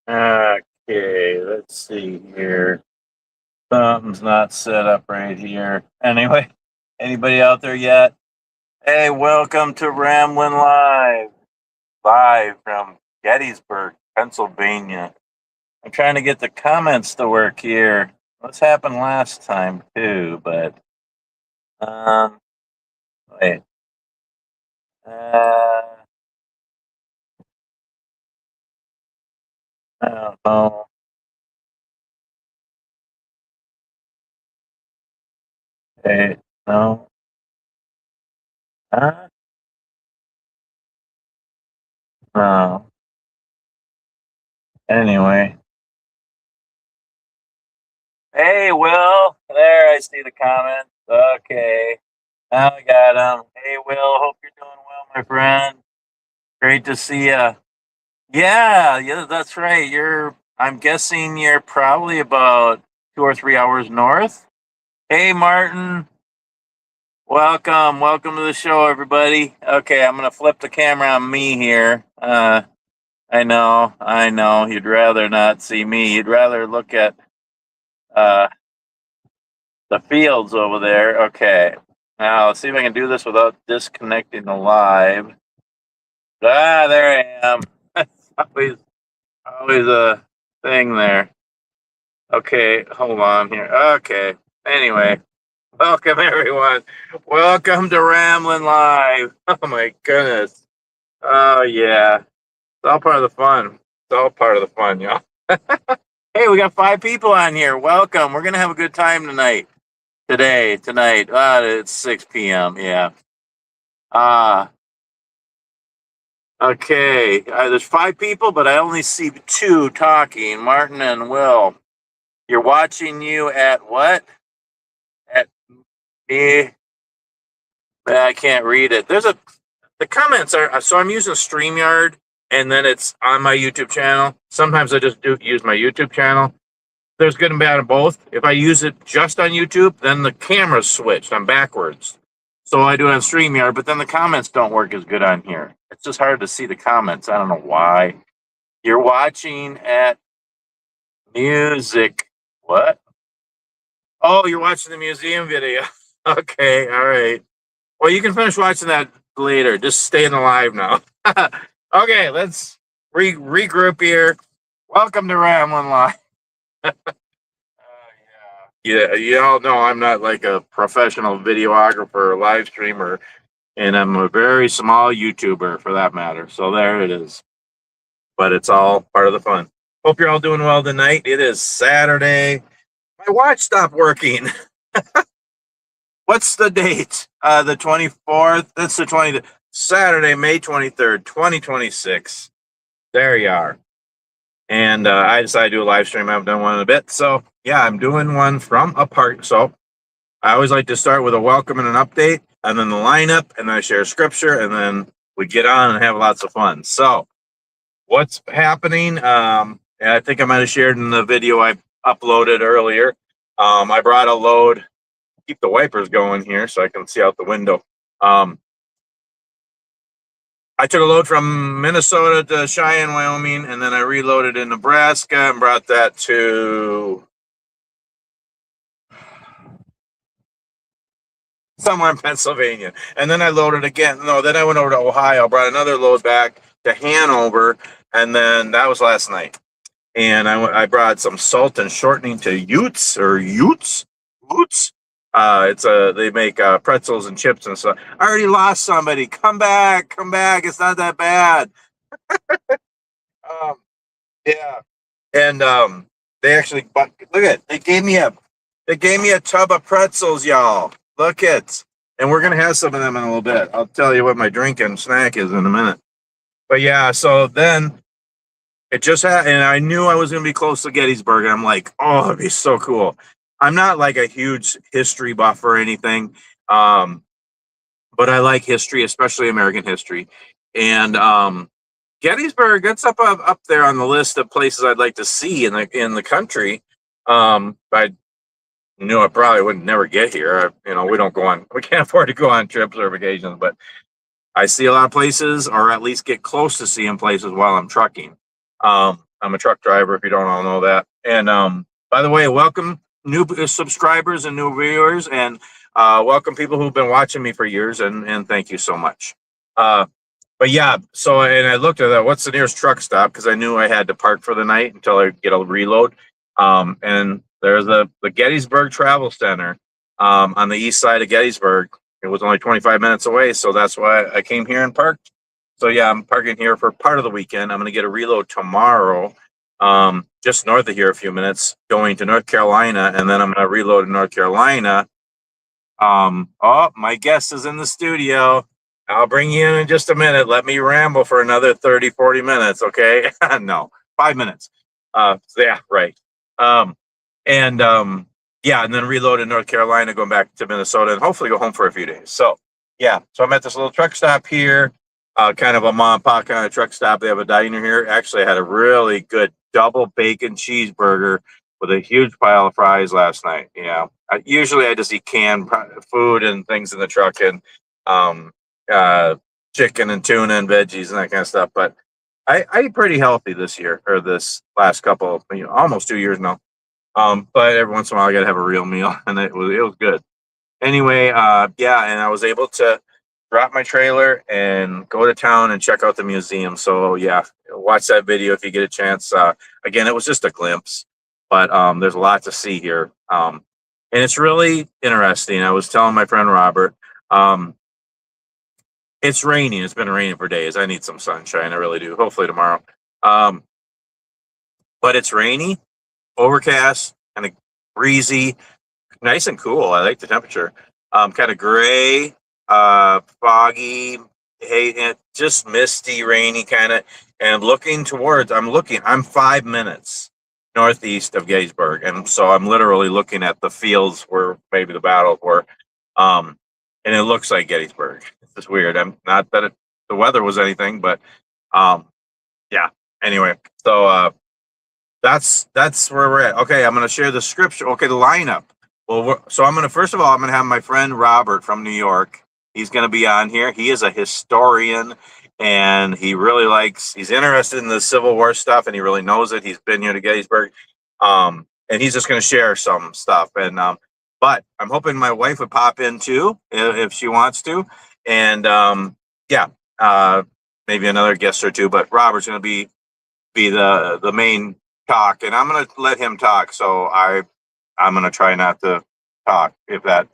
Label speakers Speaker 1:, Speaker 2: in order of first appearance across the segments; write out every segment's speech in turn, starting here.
Speaker 1: Okay, let's see here. Something's not set up right here. Anyway, anybody out there yet? Hey, welcome to Ramblin live from Gettysburg, Pennsylvania. I'm trying to get the comments to work here. What's happened last time too, but um, wait. Uh, I don't know. Hey, no. Huh? No. Anyway. Hey, Will. There, I see the comments. Okay. Now I got him. Hey, Will. Hope you're doing well, my friend. Great to see you. Yeah, that's right. I'm guessing you're probably about 2 or 3 hours north. Hey, Martin. Welcome to the show, everybody. Okay, I'm gonna flip the camera on me here. I know. You'd rather not see me. You'd rather look at uh the fields over there. Okay. Now let's see if I can do this without disconnecting the live. There I am. It's always a thing there. Okay, hold on here. Okay. Anyway, welcome everyone. Welcome to Ramblin' Live. Oh my goodness. Oh yeah. It's all part of the fun. It's all part of the fun, y'all. Hey, we got 5 people on here. Welcome. We're gonna have a good time tonight. Tonight. It's 6 p.m. Yeah. Uh okay. There's 5 people, but I only see 2 talking. Martin and Will. You're watching you at what? At me. I can't read it. The comments are so I'm using StreamYard and then it's on my YouTube channel. Sometimes I just do use my YouTube channel. There's good and bad of both. If I use it just on YouTube, then the camera's switched. I'm backwards. So I do it on StreamYard, but then the comments don't work as good on here. It's just hard to see the comments. I don't know why. You're watching at music. What? Oh, you're watching the museum video. Okay, all right. Well, you can finish watching that later. Just stay in the live now. Okay, let's regroup here. Welcome to Ramblin' Live. Yeah, you all know I'm not like a professional videographer or live streamer, and I'm a very small YouTuber for that matter. So there it is. But it's all part of the fun. Hope you're all doing well tonight. It is Saturday. My watch stopped working. What's the date? The 24th. That's the 20th. Saturday, May 23rd, 2026. There you are. And I decided to do a live stream. I haven't done one in a bit. So, yeah, I'm doing one from a park. So, I always like to start with a welcome and an update, and then the lineup, and then I share scripture, and then we get on and have lots of fun. So, what's happening? I think I might have shared in the video I uploaded earlier. I brought a load. Keep the wipers going here so I can see out the window. I took a load from Minnesota to Cheyenne, Wyoming, and then I reloaded in Nebraska and brought that to somewhere in Pennsylvania. And then I loaded again. No, then I went over to Ohio, brought another load back to Hanover, and then that was last night. And I brought some salt and shortening to Utes. They make pretzels and chips and stuff. I already lost somebody. Come back. It's not that bad. Yeah. And they actually look at they gave me a tub of pretzels, y'all. Look it. And we're gonna have some of them in a little bit. I'll tell you what my drink and snack is in a minute. But yeah, so then it just happened, and I knew I was gonna be close to Gettysburg, and I'm like, oh, it'd be so cool. I'm not like a huge history buff or anything, but I like history, especially American history. And Gettysburg, that's up there on the list of places I'd like to see in the country. I knew I probably would never get here. We can't afford to go on trips or vacations, but I see a lot of places, or at least get close to seeing places while I'm trucking. I'm a truck driver, if you don't all know that. And by the way, welcome new subscribers and new viewers, and welcome people who've been watching me for years, and thank you so much. But yeah, so and I looked at that. What's the nearest truck stop? Because I knew I had to park for the night until I get a reload. And there's the Gettysburg Travel Center on the east side of Gettysburg. It was only 25 minutes away, so that's why I came here and parked. So yeah, I'm parking here for part of the weekend. I'm going to get a reload tomorrow, just north of here, a few minutes, going to North Carolina, and then I'm going to reload in North Carolina. Oh, my guest is in the studio. I'll bring you in just a minute. Let me ramble for another 30, 40 minutes, okay? No, 5 minutes. Yeah, right. And yeah, and then reload in North Carolina, going back to Minnesota, and hopefully go home for a few days. So yeah, so I'm at this little truck stop here, kind of a mom and pop kind of truck stop. They have a diner here. Actually, I had a really good double bacon cheeseburger with a huge pile of fries last night. Yeah, usually I just eat canned food and things in the truck, and chicken and tuna and veggies and that kind of stuff. But I eat pretty healthy this year, or this last couple, almost 2 years now. But every once in a while I gotta have a real meal, and it was good. Anyway, yeah, and I was able to drop my trailer and go to town and check out the museum. So yeah, watch that video if you get a chance. Again, it was just a glimpse, but there's a lot to see here. And it's really interesting. I was telling my friend Robert, it's raining. It's been raining for days. I need some sunshine. I really do. Hopefully tomorrow. But it's rainy, overcast, kind of breezy, nice and cool. I like the temperature. Kind of gray, foggy, hey, just misty, rainy kind of. And I'm 5 minutes northeast of Gettysburg, and so I'm literally looking at the fields where maybe the battles were. And it looks like Gettysburg. It's just weird. I'm not that the weather was anything, but yeah. Anyway, so that's where we're at. Okay, I'm going to share the scripture. Okay, the lineup. Well, so I'm going to first of all, I'm going to have my friend Robert from New York. He's going to be on here. He is a historian, and he's interested in the Civil War stuff, and he really knows it. He's been here to Gettysburg, and he's just going to share some stuff. And but I'm hoping my wife would pop in too if she wants to, and yeah, maybe another guest or two. But Robert's going to be the main talk, and I'm going to let him talk. So I'm going to try not to talk if that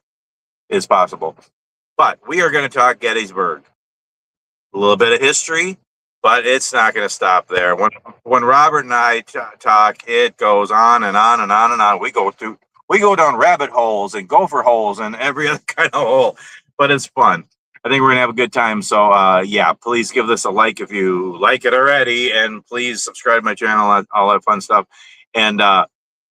Speaker 1: is possible. But we are going to talk Gettysburg, a little bit of history, but it's not going to stop there. When Robert and I talk, it goes on and on and on and on. We go down rabbit holes and gopher holes and every other kind of hole, but it's fun. I think we're gonna have a good time. So yeah, please give this a like if you like it already, and please subscribe to my channel, all that fun stuff. And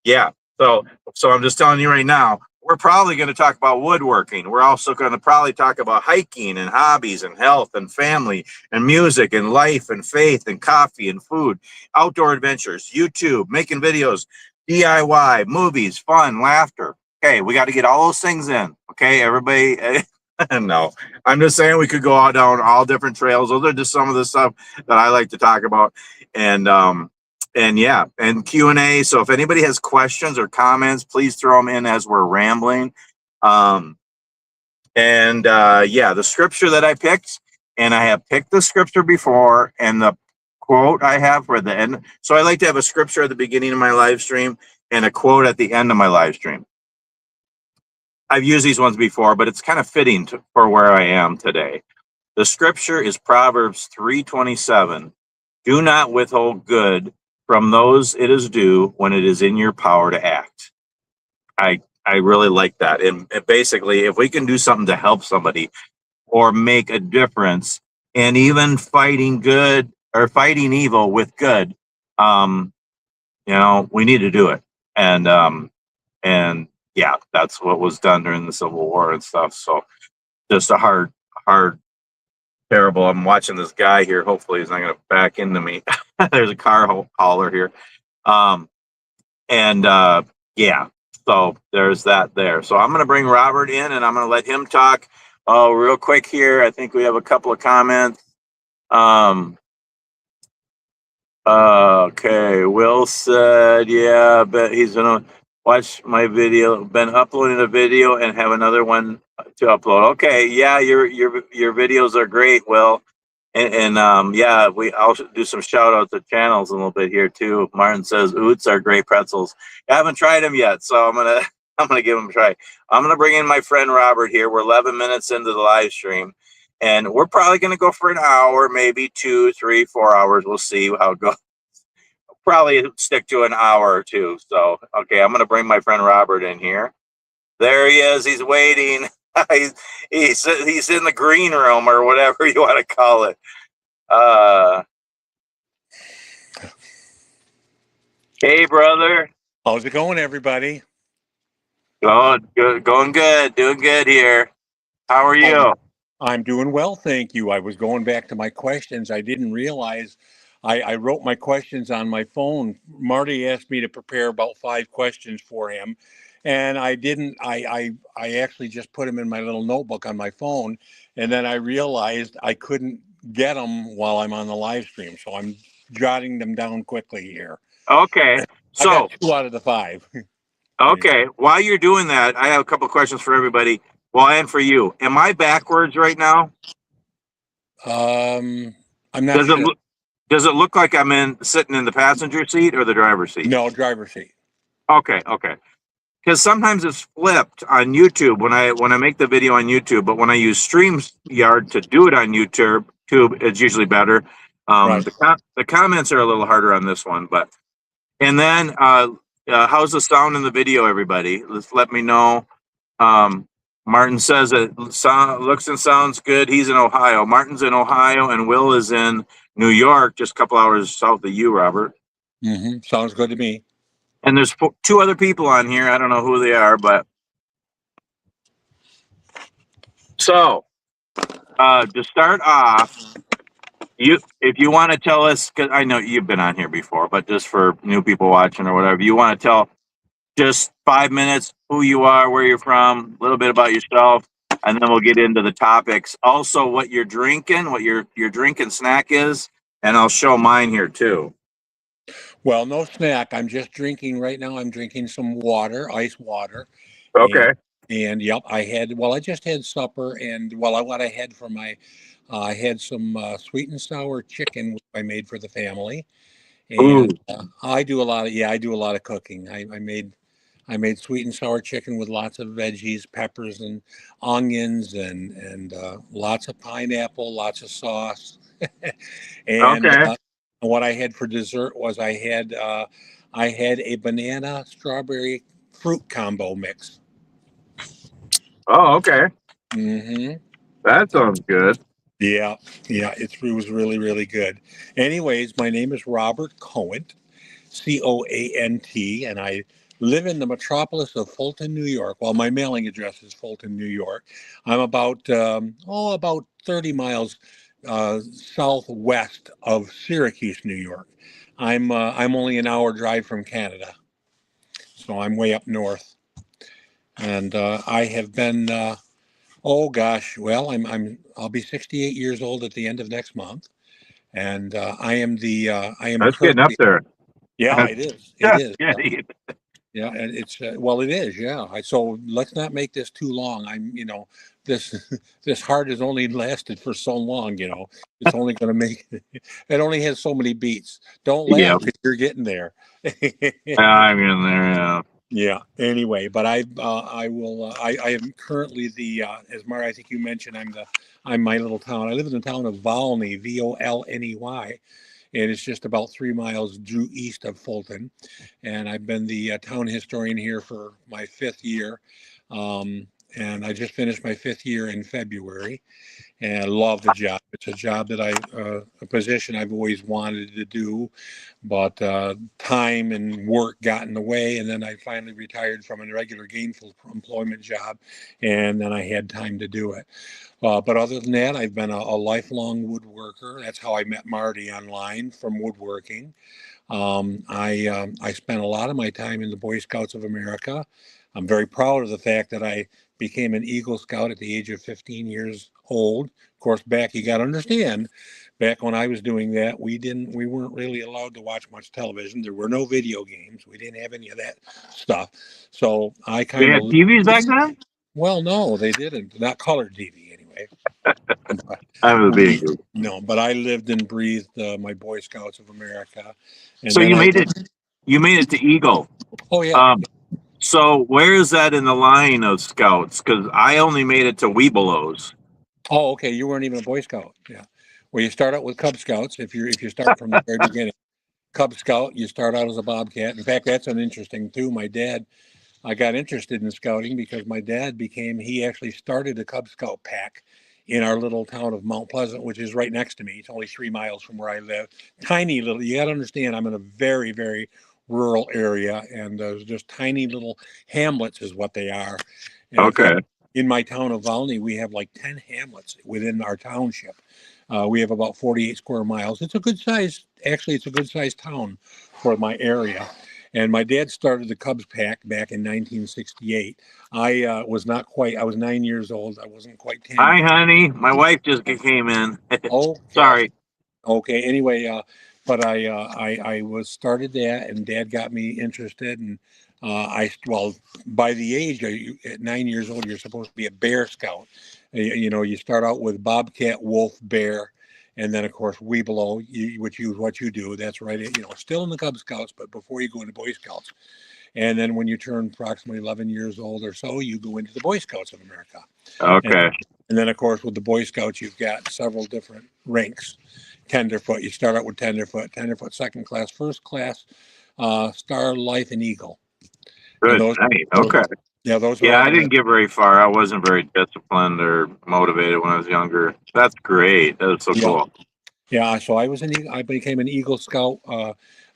Speaker 1: yeah, so I'm just telling you right now, we're probably going to talk about woodworking. We're also going to probably talk about hiking and hobbies and health and family and music and life and faith and coffee and food, outdoor adventures, YouTube, making videos, DIY, movies, fun, laughter. Okay, we got to get all those things in. Okay, everybody. No, I'm just saying we could go out down all different trails. Those are just some of the stuff that I like to talk about. And yeah, and Q&A. So if anybody has questions or comments, please throw them in as we're rambling. Yeah, the scripture that I picked, and I have picked the scripture before, and the quote I have for the end. So I like to have a scripture at the beginning of my live stream and a quote at the end of my live stream. I've used these ones before, but it's kind of fitting for where I am today. The scripture is Proverbs 3:27. Do not withhold good from those it is due when it is in your power to act. I really like that. And basically, if we can do something to help somebody or make a difference, and even fighting good or fighting evil with good, we need to do it. And yeah, that's what was done during the Civil War and stuff. So just a hard, terrible. I'm watching this guy here. Hopefully he's not going to back into me. There's a car hauler here. Yeah, so there's that there. So I'm going to bring Robert in, and I'm going to let him talk real quick here. I think we have a couple of comments. Okay, Will said, yeah, I bet he's gonna watch my video. Been uploading a video and have another one to upload. Okay, yeah, your videos are great, Will. And yeah, I'll do some shout outs to channels a little bit here too. Martin says Oots are great pretzels. I haven't tried them yet, so I'm gonna give them a try. I'm gonna bring in my friend Robert here. We're 11 minutes into the live stream, and we're probably gonna go for an hour, maybe 2, 3, 4 hours. We'll see how it goes. Probably stick to an hour or two. So okay, I'm gonna bring my friend Robert in here. There he is. He's waiting. He's in the green room or whatever you want to call it. Hey, brother.
Speaker 2: How's it going, everybody?
Speaker 1: Going good, going good, doing good here. How are you?
Speaker 2: I'm doing well, thank you. I was going back to my questions. I didn't realize I wrote my questions on my phone. Marty asked me to prepare about 5 questions for him, and I didn't. I actually just put them in my little notebook on my phone, and then I realized I couldn't get them while I'm on the live stream, so I'm jotting them down quickly here.
Speaker 1: Okay.
Speaker 2: I got
Speaker 1: So,
Speaker 2: 2 out of the 5.
Speaker 1: okay, while you're doing that, I have a couple questions for everybody. Well, and for you. Am I backwards right now?
Speaker 2: I'm not
Speaker 1: Does it
Speaker 2: sure.
Speaker 1: look like I'm sitting in the passenger seat or the driver's seat?
Speaker 2: No, driver's seat.
Speaker 1: Okay, okay. Because sometimes it's flipped on YouTube when I make the video on YouTube, but when I use StreamYard to do it on YouTube, it's usually better.
Speaker 2: Right.
Speaker 1: The comments are a little harder on this one, but and then how's the sound in the video, everybody? Let me know. Um, Martin says it looks and sounds good. He's in Ohio. Martin's in Ohio, and Will is in New York, just a couple hours south of you, Robert.
Speaker 2: Sounds good to me.
Speaker 1: And there's 2 other people on here. I don't know who they are, but so to start off, if you want to tell us, because I know you've been on here before, but just for new people watching or whatever, you want to tell just 5 minutes who you are, where you're from, a little bit about yourself, and then we'll get into the topics. Also, what you're drinking, what your drink and snack is, and I'll show mine here too.
Speaker 2: Well, no snack. I'm just drinking right now. I'm drinking some water, ice water, and
Speaker 1: Okay.
Speaker 2: yep, I just had supper, and what I had for my I had some sweet and sour chicken I made for the family,
Speaker 1: Ooh.
Speaker 2: and I do a lot of cooking. I made sweet and sour chicken with lots of veggies, peppers, and onions, and lots of pineapple, lots of sauce. And
Speaker 1: Okay.
Speaker 2: what I had for dessert was I had a banana strawberry fruit combo mix.
Speaker 1: Oh, okay.
Speaker 2: hmm
Speaker 1: That sounds good.
Speaker 2: Yeah, yeah, it was really, really good. Anyways, my name is Robert Coant, Coant, and I live in the metropolis of Fulton, New York. Well, my mailing address is Fulton, New York. I'm about 30 miles southwest of Syracuse, New York. I'm only an hour drive from Canada, so I'm way up north. And I have been oh gosh, well, I'll be 68 years old at the end of next month, and I am
Speaker 1: That's getting up
Speaker 2: currently,
Speaker 1: there.
Speaker 2: yeah, it is, it
Speaker 1: Just
Speaker 2: is.
Speaker 1: kidding.
Speaker 2: Yeah, and it's well, it is. Yeah. So let's not make this too long. This this heart has only lasted for so long. It's only going to make it only has so many beats. Don't
Speaker 1: Yeah,
Speaker 2: laugh because you're getting there.
Speaker 1: I'm in there. Yeah.
Speaker 2: Yeah. Anyway, but I will. I am currently as Mark, I think you mentioned, I'm my little town. I live in the town of Volney, Volney, and it's just about 3 miles due east of Fulton. And I've been the town historian here for my 5th year. And I just finished my 5th year in February, and I love the job. It's a job a position I've always wanted to do, but time and work got in the way. And then I finally retired from a regular gainful employment job, and then I had time to do it. But other than that, I've been a lifelong woodworker. That's how I met Marty online, from woodworking. I spent a lot of my time in the Boy Scouts of America. I'm very proud of the fact that I became an Eagle Scout at the age of 15 years old. Of course, back, you got to understand, back when I was doing that, we weren't really allowed to watch much television. There were no video games. We didn't have any of that stuff. So I
Speaker 1: They
Speaker 2: kind
Speaker 1: had
Speaker 2: of,
Speaker 1: TVs back then?
Speaker 2: well, no, they didn't. Not colored TV anyway. But
Speaker 1: I was being good.
Speaker 2: no, but I lived and breathed my Boy Scouts of America, and
Speaker 1: So
Speaker 2: then
Speaker 1: you
Speaker 2: I.
Speaker 1: made it. You made it to Eagle.
Speaker 2: Oh yeah.
Speaker 1: Um, so where is that in the line of scouts? Because I only made it to Webelos.
Speaker 2: Oh, okay. You weren't even a Boy Scout. Yeah. Well, you start out with Cub Scouts if you start from the very beginning. Cub Scout, you start out as a Bobcat. In fact, that's an interesting too. My dad, I got interested in scouting because my dad he actually started a Cub Scout pack in our little town of Mount Pleasant, which is right next to me. It's only 3 miles from where I live. Tiny little, you got to understand, I'm in a very, very rural area, and there's just tiny little hamlets, is what they are. And in
Speaker 1: Okay.
Speaker 2: fact, in my town of Valney, we have like 10 hamlets within our township. We have about 48 square miles. It's a good size, actually, it's a good sized town for my area. And my dad started the Cubs pack back in 1968. I was not quite, I was 9 years old. I wasn't quite 10
Speaker 1: Hi,
Speaker 2: yet.
Speaker 1: honey. My wife just came in.
Speaker 2: Oh, gosh.
Speaker 1: Sorry.
Speaker 2: Okay. Anyway, but I was started that, and Dad got me interested, and well, by the age at 9 years old, you're supposed to be a Bear Scout. You start out with Bobcat, Wolf, Bear, and then of course Weeblo, which is what you do. That's right. Still in the Cub Scouts, but before you go into Boy Scouts. And then when you turn approximately 11 years old or so, you go into the Boy Scouts of America. And,
Speaker 1: Okay.
Speaker 2: and then, of course, with the Boy Scouts, you've got several different ranks. Tenderfoot, you start out with tenderfoot, second class, first class, Star, Life, and Eagle. And
Speaker 1: Good. Nice. Okay.
Speaker 2: those are
Speaker 1: Yeah,
Speaker 2: all
Speaker 1: I
Speaker 2: the.
Speaker 1: didn't get very far. I wasn't very disciplined or motivated when I was younger. That's great. That's so
Speaker 2: Yeah.
Speaker 1: cool.
Speaker 2: Yeah, so I became an Eagle Scout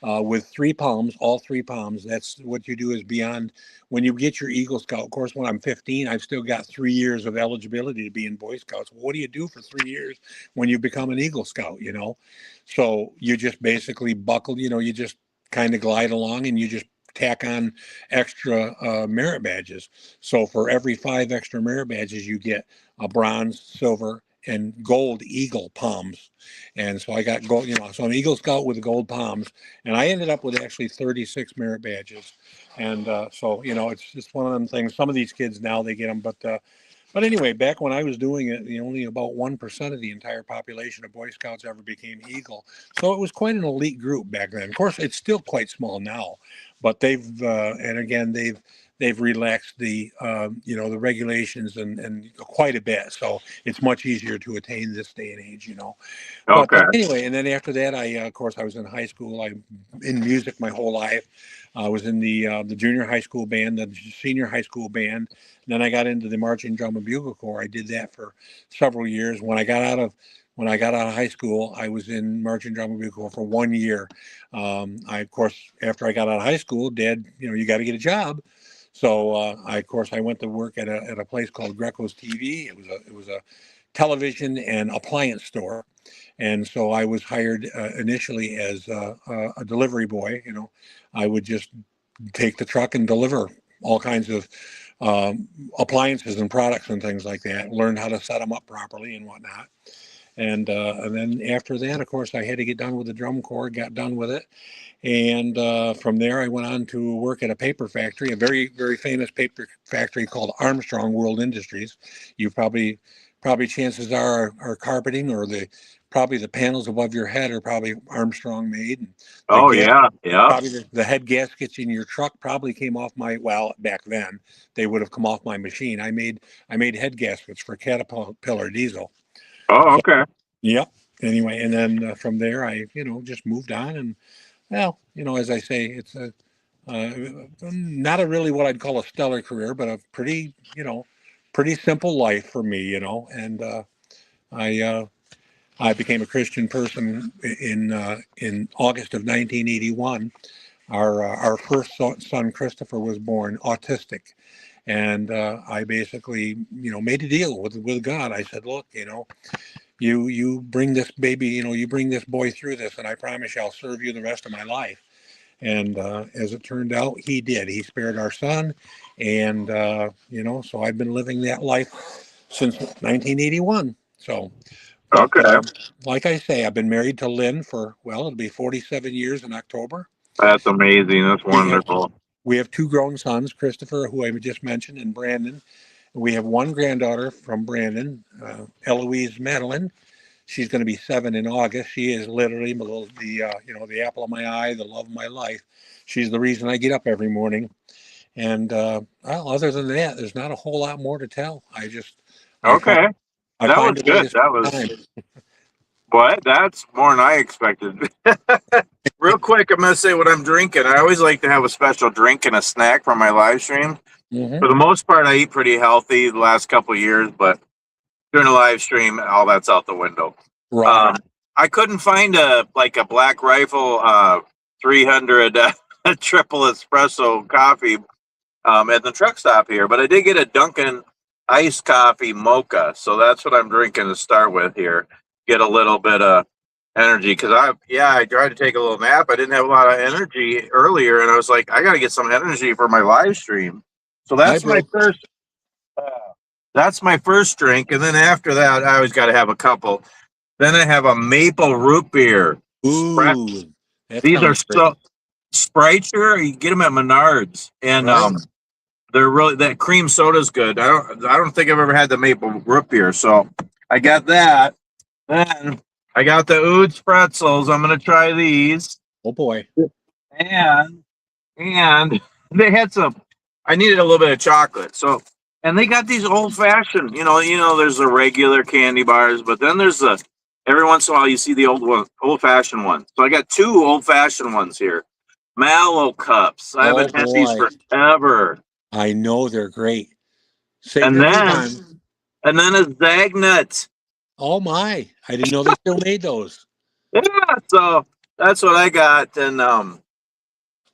Speaker 2: with 3 palms, all 3 palms. That's what you do is beyond when you get your Eagle Scout. Of course, when I'm 15, I've still got 3 years of eligibility to be in Boy Scouts. Well, what do you do for 3 years when you become an Eagle Scout? So you just basically buckle. You just kind of glide along, and you just tack on extra merit badges. So for every 5 extra merit badges, you get a bronze, silver, and gold Eagle palms. And so I got gold, so I'm Eagle Scout with gold palms, and I ended up with actually 36 merit badges. And so, it's just one of them things. Some of these kids now they get them, but anyway, back when I was doing it, only about 1% of the entire population of Boy Scouts ever became Eagle. So it was quite an elite group back then. Of course, it's still quite small now, but and again, they've relaxed the regulations and quite a bit. So it's much easier to attain this day and age. But
Speaker 1: Okay.
Speaker 2: anyway, and then after that, of course, I was in high school. I'm in music my whole life. I was in the junior high school band, the senior high school band. And then I got into the marching drum and bugle corps. I did that for several years. When I got out of high school, I was in marching drum and bugle corps for 1 year. Of course, after I got out of high school, Dad, you got to get a job. So I went to work at a place called Greco's TV. It was a television and appliance store. And so I was hired initially as a delivery boy. I would just take the truck and deliver all kinds of appliances and products and things like that. Learn how to set them up properly and whatnot. And then after that, of course, I had to get done with the drum corps. Got done with it, and from there, I went on to work at a paper factory, a very, very famous paper factory called Armstrong World Industries. You probably chances are carpeting or probably the panels above your head are probably Armstrong made. And the
Speaker 1: Oh
Speaker 2: gas,
Speaker 1: yeah. Yeah.
Speaker 2: probably the head gaskets in your truck probably came off well, back then they would have come off my machine. I made head gaskets for Caterpillar diesel.
Speaker 1: Oh,
Speaker 2: So,
Speaker 1: okay.
Speaker 2: yep. Anyway, and then from there, I just moved on, and well, as I say, it's not a really what I'd call a stellar career, but a pretty simple life for me. And I I became a Christian person in August of 1981. Our first son Christopher was born autistic, and I basically made a deal with God. I said, look, you bring this baby, you bring this boy through this, and I promise you I'll serve you the rest of my life. And as it turned out, he did. He spared our son. And, so I've been living that life since 1981. So, but
Speaker 1: Okay.
Speaker 2: like I say, I've been married to Lynn for, well, it'll be 47 years in October.
Speaker 1: That's amazing. That's
Speaker 2: We have
Speaker 1: wonderful.
Speaker 2: we have two grown sons, Christopher, who I just mentioned, and Brandon. We have one granddaughter from Brandon, Eloise Madeline. She's going to be 7 in August. She is literally the apple of my eye, the love of my life. She's the reason I get up every morning. And well, other than that, there's not a whole lot more to tell. I find
Speaker 1: Okay.
Speaker 2: I
Speaker 1: That was
Speaker 2: find a way
Speaker 1: good.
Speaker 2: to
Speaker 1: That
Speaker 2: spend
Speaker 1: was
Speaker 2: time.
Speaker 1: what? That's more than I expected. Real quick, I'm going to say what I'm drinking. I always like to have a special drink and a snack for my live stream.
Speaker 2: Hmm.
Speaker 1: For the most part, I eat pretty healthy the last couple of years, but during a live stream, all that's out the window.
Speaker 2: Right.
Speaker 1: Um, I couldn't find a Black Rifle 300 triple espresso coffee at the truck stop here, but I did get a Dunkin' iced coffee mocha, so that's what I'm drinking to start with here. Get a little bit of energy because I tried to take a little nap. I didn't have a lot of energy earlier, and I was like, I got to get some energy for my live stream. So
Speaker 2: I
Speaker 1: that's my
Speaker 2: broke.
Speaker 1: first. Uh, that's my first drink, and then after that, I always got to have a couple. Then I have a maple root beer. Sprat.
Speaker 2: Ooh, that
Speaker 1: These are
Speaker 2: sounds great.
Speaker 1: so Sprites. You get them at Menards, and
Speaker 2: Right.
Speaker 1: they're really that cream soda's good. I don't think I've ever had the maple root beer, so I got that. Then I got the Oods pretzels. I'm gonna try these,
Speaker 2: Oh boy.
Speaker 1: and and they had some. I needed a little bit of chocolate, so and they got these old fashioned. There's the regular candy bars, but then there's the every once in a while you see the old fashioned ones. So I got two old fashioned ones here. Mallow cups. I
Speaker 2: Oh
Speaker 1: haven't had these
Speaker 2: boy.
Speaker 1: forever.
Speaker 2: I know they're great. Save
Speaker 1: And
Speaker 2: your
Speaker 1: then
Speaker 2: coupon.
Speaker 1: and then a Zagnut.
Speaker 2: Oh my. I didn't know they still made those.
Speaker 1: Yeah, so that's what I got. And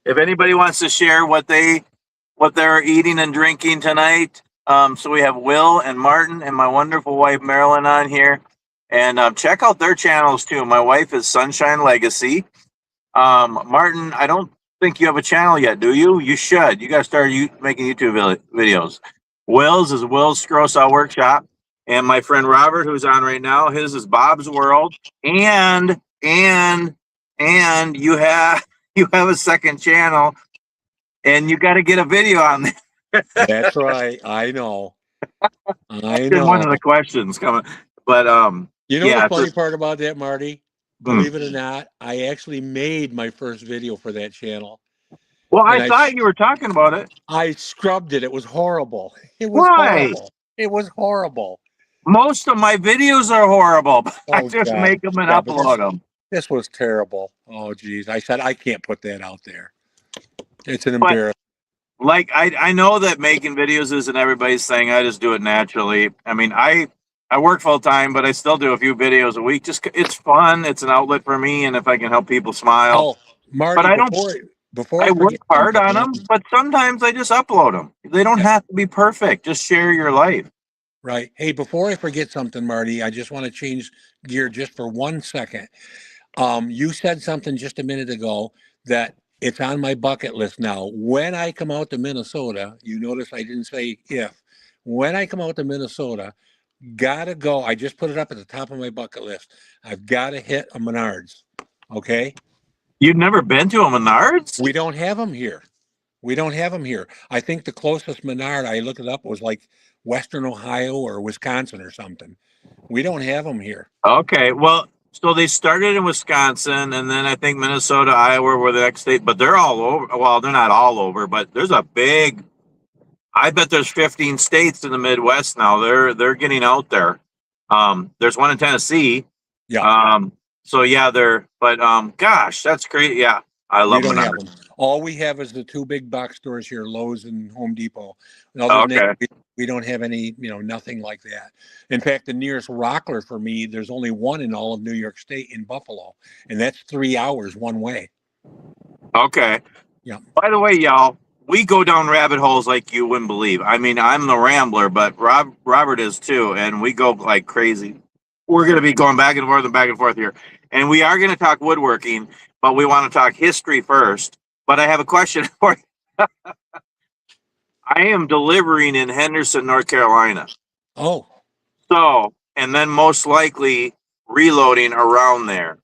Speaker 1: if anybody wants to share what they're eating and drinking tonight, so we have Will and Martin and my wonderful wife Marilyn on here, and check out their channels too. My wife is Sunshine Legacy. Martin, I don't think you have a channel yet, do you? You should. You got to start making YouTube videos. Will's is Will's Gross Out Workshop, and my friend Robert, who's on right now, his is Bob's World, and you have you have a second channel, and you got to get a video on there.
Speaker 2: That's right. I know. I
Speaker 1: In one of the
Speaker 2: know.
Speaker 1: questions coming, but
Speaker 2: You know the
Speaker 1: yeah.
Speaker 2: funny part about that, Marty?
Speaker 1: Hmm.
Speaker 2: Believe it or not, I actually made my first video for that channel,
Speaker 1: Well, I
Speaker 2: and
Speaker 1: thought you were talking about it.
Speaker 2: I scrubbed it. It was horrible. It was
Speaker 1: Why?
Speaker 2: horrible. It was horrible.
Speaker 1: Most of my videos are horrible, but I
Speaker 2: Oh
Speaker 1: just
Speaker 2: God.
Speaker 1: make them and
Speaker 2: Yeah, but
Speaker 1: upload them.
Speaker 2: this was terrible. Oh geez. I said I can't put that out there. It's an
Speaker 1: But
Speaker 2: embarrassment.
Speaker 1: like I know that making videos isn't everybody's thing. I just do it naturally. I mean, I work full time, but I still do a few videos a week. Just it's fun. It's an outlet for me, and if I can help people smile.
Speaker 2: Oh,
Speaker 1: But
Speaker 2: Marty,
Speaker 1: I don't.
Speaker 2: before
Speaker 1: I
Speaker 2: I
Speaker 1: work
Speaker 2: forget
Speaker 1: hard
Speaker 2: something.
Speaker 1: on them, but sometimes I just upload them. They don't
Speaker 2: Yeah,
Speaker 1: have to be perfect. Just share your life.
Speaker 2: right. Hey, before I forget something, Marty, I just want to change gear just for 1 second. You said something just a minute ago that it's on my bucket list now. When I come out to Minnesota, you notice I didn't say if. When I come out to Minnesota, gotta go. I just put it up at the top of my bucket list. I've got to hit a Menards. Okay.
Speaker 1: You've never been to a Menards?
Speaker 2: We don't have them here. We don't have them here. I think the closest Menard, I looked it up, was like Western Ohio or Wisconsin or something. We don't have them here.
Speaker 1: Okay, well, so they started in Wisconsin, and then I think Minnesota, Iowa were the next state, but they're all over. Well, they're not all over, but there's a big. I bet there's 15 states in the Midwest now. They're getting out there. There's one in Tennessee.
Speaker 2: Yeah,
Speaker 1: Um, so yeah, but gosh, that's great. Yeah, I
Speaker 2: we
Speaker 1: love
Speaker 2: don't have
Speaker 1: Menards.
Speaker 2: them. All we have is the two big box stores here, Lowe's and Home Depot. And other than that,
Speaker 1: Okay,
Speaker 2: we don't have any, nothing like that. In fact, the nearest Rockler for me, there's only one in all of New York State in Buffalo, and that's 3 hours one way.
Speaker 1: okay.
Speaker 2: Yeah.
Speaker 1: By the way, y'all, we go down rabbit holes like you wouldn't believe. I mean, I'm the rambler, but Robert is too, and we go like crazy. We're going to be going back and forth here, and we are going to talk woodworking, but we want to talk history first. But I have a question for you. I am delivering in Henderson, North Carolina.
Speaker 2: Oh,
Speaker 1: So, and then most likely reloading around there.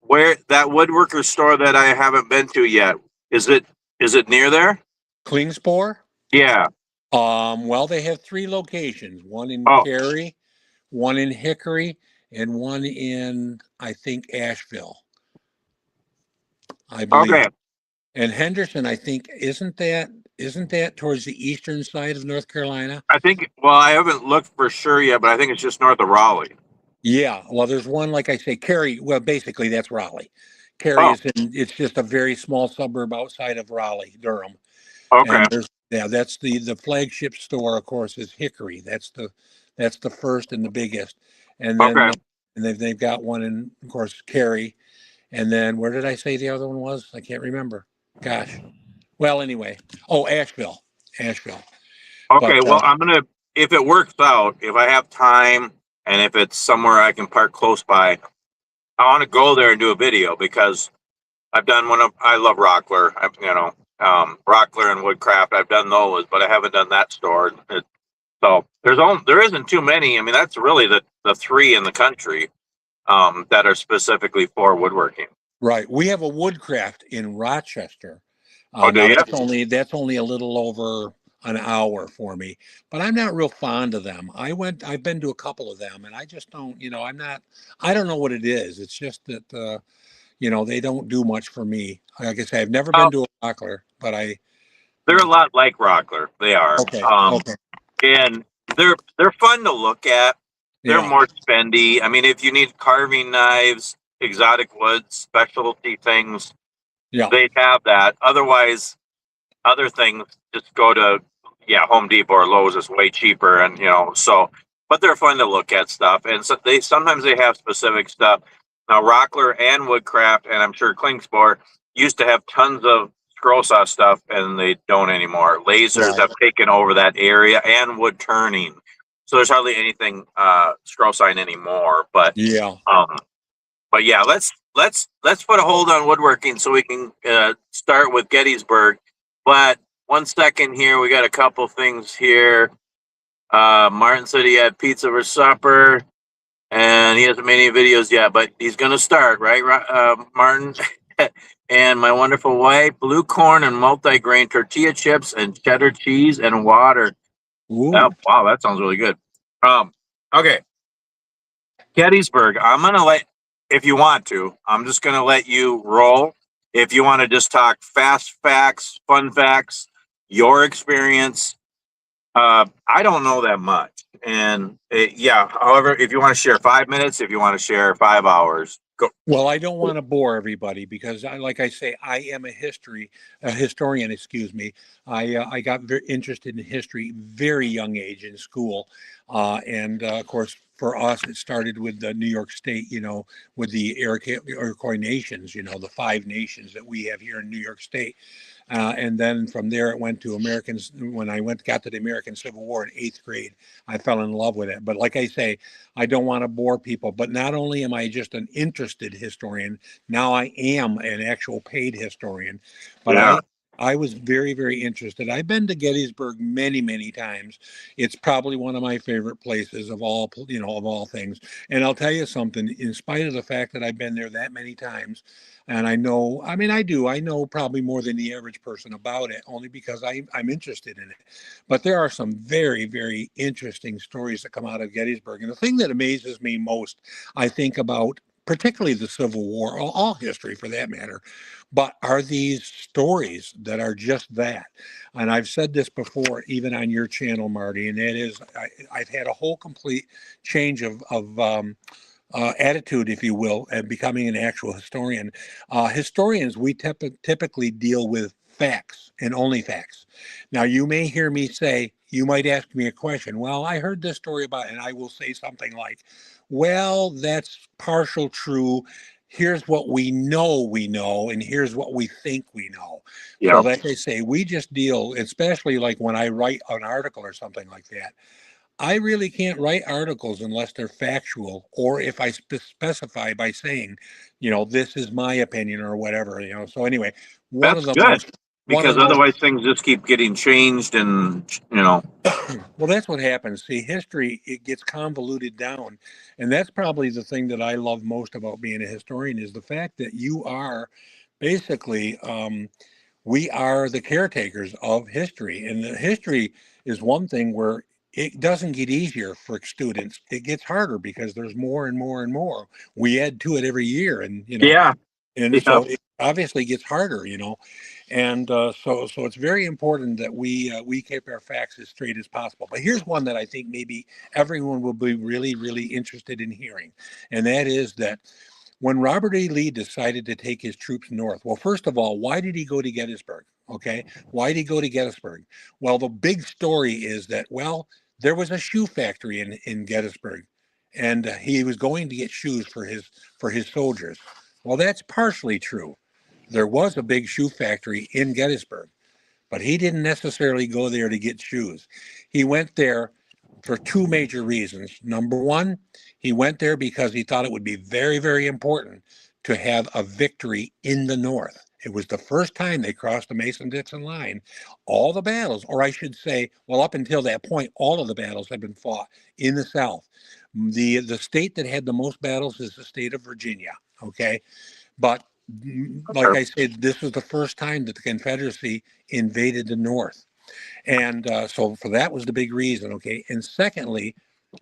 Speaker 1: Where that woodworker store that I haven't been to yet, is it near there?
Speaker 2: Klingspor.
Speaker 1: Yeah.
Speaker 2: Well, they have three locations: one in
Speaker 1: Oh,
Speaker 2: Cary, one in Hickory, and one in, I think, Asheville, I believe.
Speaker 1: okay.
Speaker 2: And Henderson, I think, isn't that towards the eastern side of North Carolina?
Speaker 1: I think, well, I haven't looked for sure yet, but I think it's just north of Raleigh.
Speaker 2: Yeah. Well, there's one, like I say, Cary. Well, basically, that's Raleigh. Cary
Speaker 1: Oh,
Speaker 2: is in. It's just a very small suburb outside of Raleigh, Durham.
Speaker 1: okay.
Speaker 2: And there's, yeah, that's the flagship store, of course, is Hickory. That's the first and the biggest. And
Speaker 1: Okay.
Speaker 2: then and they've got one in, of course, Cary. And then where did I say the other one was? I can't remember. Gosh. Well, anyway. Oh, Asheville. Asheville. But
Speaker 1: Okay. Well, if it works out, if I have time and if it's somewhere I can park close by, I want to go there and do a video because I love Rockler. Rockler and Woodcraft. I've done those, but I haven't done that store. So there isn't too many. I mean, that's really the three in the country that are specifically for woodworking.
Speaker 2: right, we have a Woodcraft in Rochester.
Speaker 1: Oh, do
Speaker 2: Now
Speaker 1: you?
Speaker 2: that's only a little over an hour for me, but I'm not real fond of them. I've been to a couple of them, and I just don't. I don't know what it is. It's just that they don't do much for me. Like I say, I've never
Speaker 1: Oh,
Speaker 2: been to a rockler, but
Speaker 1: they're a lot like Rockler. They are.
Speaker 2: okay, okay,
Speaker 1: And they're fun to look at. They're
Speaker 2: yeah,
Speaker 1: more spendy. I mean, if you need carving knives, exotic woods, specialty things,
Speaker 2: yeah,
Speaker 1: they have that. Otherwise, other things just go to Home Depot or Lowe's is way cheaper, and but they're fun to look at stuff. And so sometimes they have specific stuff. Now Rockler and Woodcraft, and I'm sure Klingspor used to have tons of scroll saw stuff, and they don't anymore. Lasers
Speaker 2: right,
Speaker 1: have taken over that area and wood turning, so there's hardly anything scroll sign anymore.
Speaker 2: yeah.
Speaker 1: Um, but yeah, let's put a hold on woodworking so we can start with Gettysburg. But 1 second here, we got a couple things here. Martin said he had pizza for supper, and he hasn't made any videos yet, but he's gonna start, right, Martin? And my wonderful wife, blue corn and multi-grain tortilla chips and cheddar cheese and water. Oh,
Speaker 2: Ooh,
Speaker 1: wow, that sounds really good. Okay, Gettysburg, if you want to, I'm just going to let you roll. If you want to just talk fast facts, fun facts, your experience, I don't know that much. And however, if you want to share 5 minutes, if you want to share 5 hours, go.
Speaker 2: well, I don't want to bore everybody because, like I say, I am a historian. Excuse me. I got very interested in history very young age in school, and of course, for us, it started with the New York State. With the Iroquois nations. The 5 nations that we have here in New York State. And then from there, it went to Americans. When I got to the American Civil War in 8th grade, I fell in love with it. But like I say, I don't want to bore people. But not only am I just an interested historian, now I am an actual paid historian. But
Speaker 1: Yeah.
Speaker 2: I was very, very interested. I've been to Gettysburg many, many times. It's probably one of my favorite places of all things. And I'll tell you something, in spite of the fact that I've been there that many times, and I know probably more than the average person about it, only because I'm interested in it. But there are some very, very interesting stories that come out of Gettysburg. And the thing that amazes me most, I think about, particularly the Civil War, all history for that matter, but are these stories that are just that. And I've said this before, even on your channel, Marty, and that is I've had a whole complete change of attitude, if you will, and becoming an actual historian. Historians, we typically deal with facts and only facts. Now, you may hear me say, you might ask me a question. Well, I heard this story about, and I will say something like, well, that's partial true. Here's what we know, and here's what we think we know. So,
Speaker 1: Yeah.
Speaker 2: like I say, we just deal, especially like when I write an article or something like that. I really can't write articles unless they're factual, or if I specify by saying, this is my opinion or whatever. So anyway, one of
Speaker 1: That's
Speaker 2: the
Speaker 1: good
Speaker 2: most one of
Speaker 1: because
Speaker 2: the most
Speaker 1: otherwise things just keep getting changed and,
Speaker 2: well, that's what happens. See, history, it gets convoluted down, and that's probably the thing that I love most about being a historian is the fact that you are basically we are the caretakers of history. And the history is one thing where it doesn't get easier for students. It gets harder because there's more and more and more. We add to it every year, and
Speaker 1: yeah.
Speaker 2: and
Speaker 1: Yeah.
Speaker 2: so it obviously gets harder. And so it's very important that we keep our facts as straight as possible. But here's one that I think maybe everyone will be really, really interested in hearing, and that is that when Robert E. Lee decided to take his troops north, well, first of all, why did he go to Gettysburg? Okay, why did he go to Gettysburg? Well, the big story is that, well, there was a shoe factory in Gettysburg, and he was going to get shoes for his soldiers. Well, that's partially true. There was a big shoe factory in Gettysburg, but he didn't necessarily go there to get shoes. He went there for two major reasons. Number one, he went there because he thought it would be very, very important to have a victory in the North. It was the first time they crossed the Mason-Dixon line. All the battles, or I should say, well, up until that point, all of the battles had been fought in the South. The state that had the most battles is the state of Virginia. Okay, but like I said, this was the first time that the Confederacy invaded the North. And so for that was the big reason. Okay. And secondly,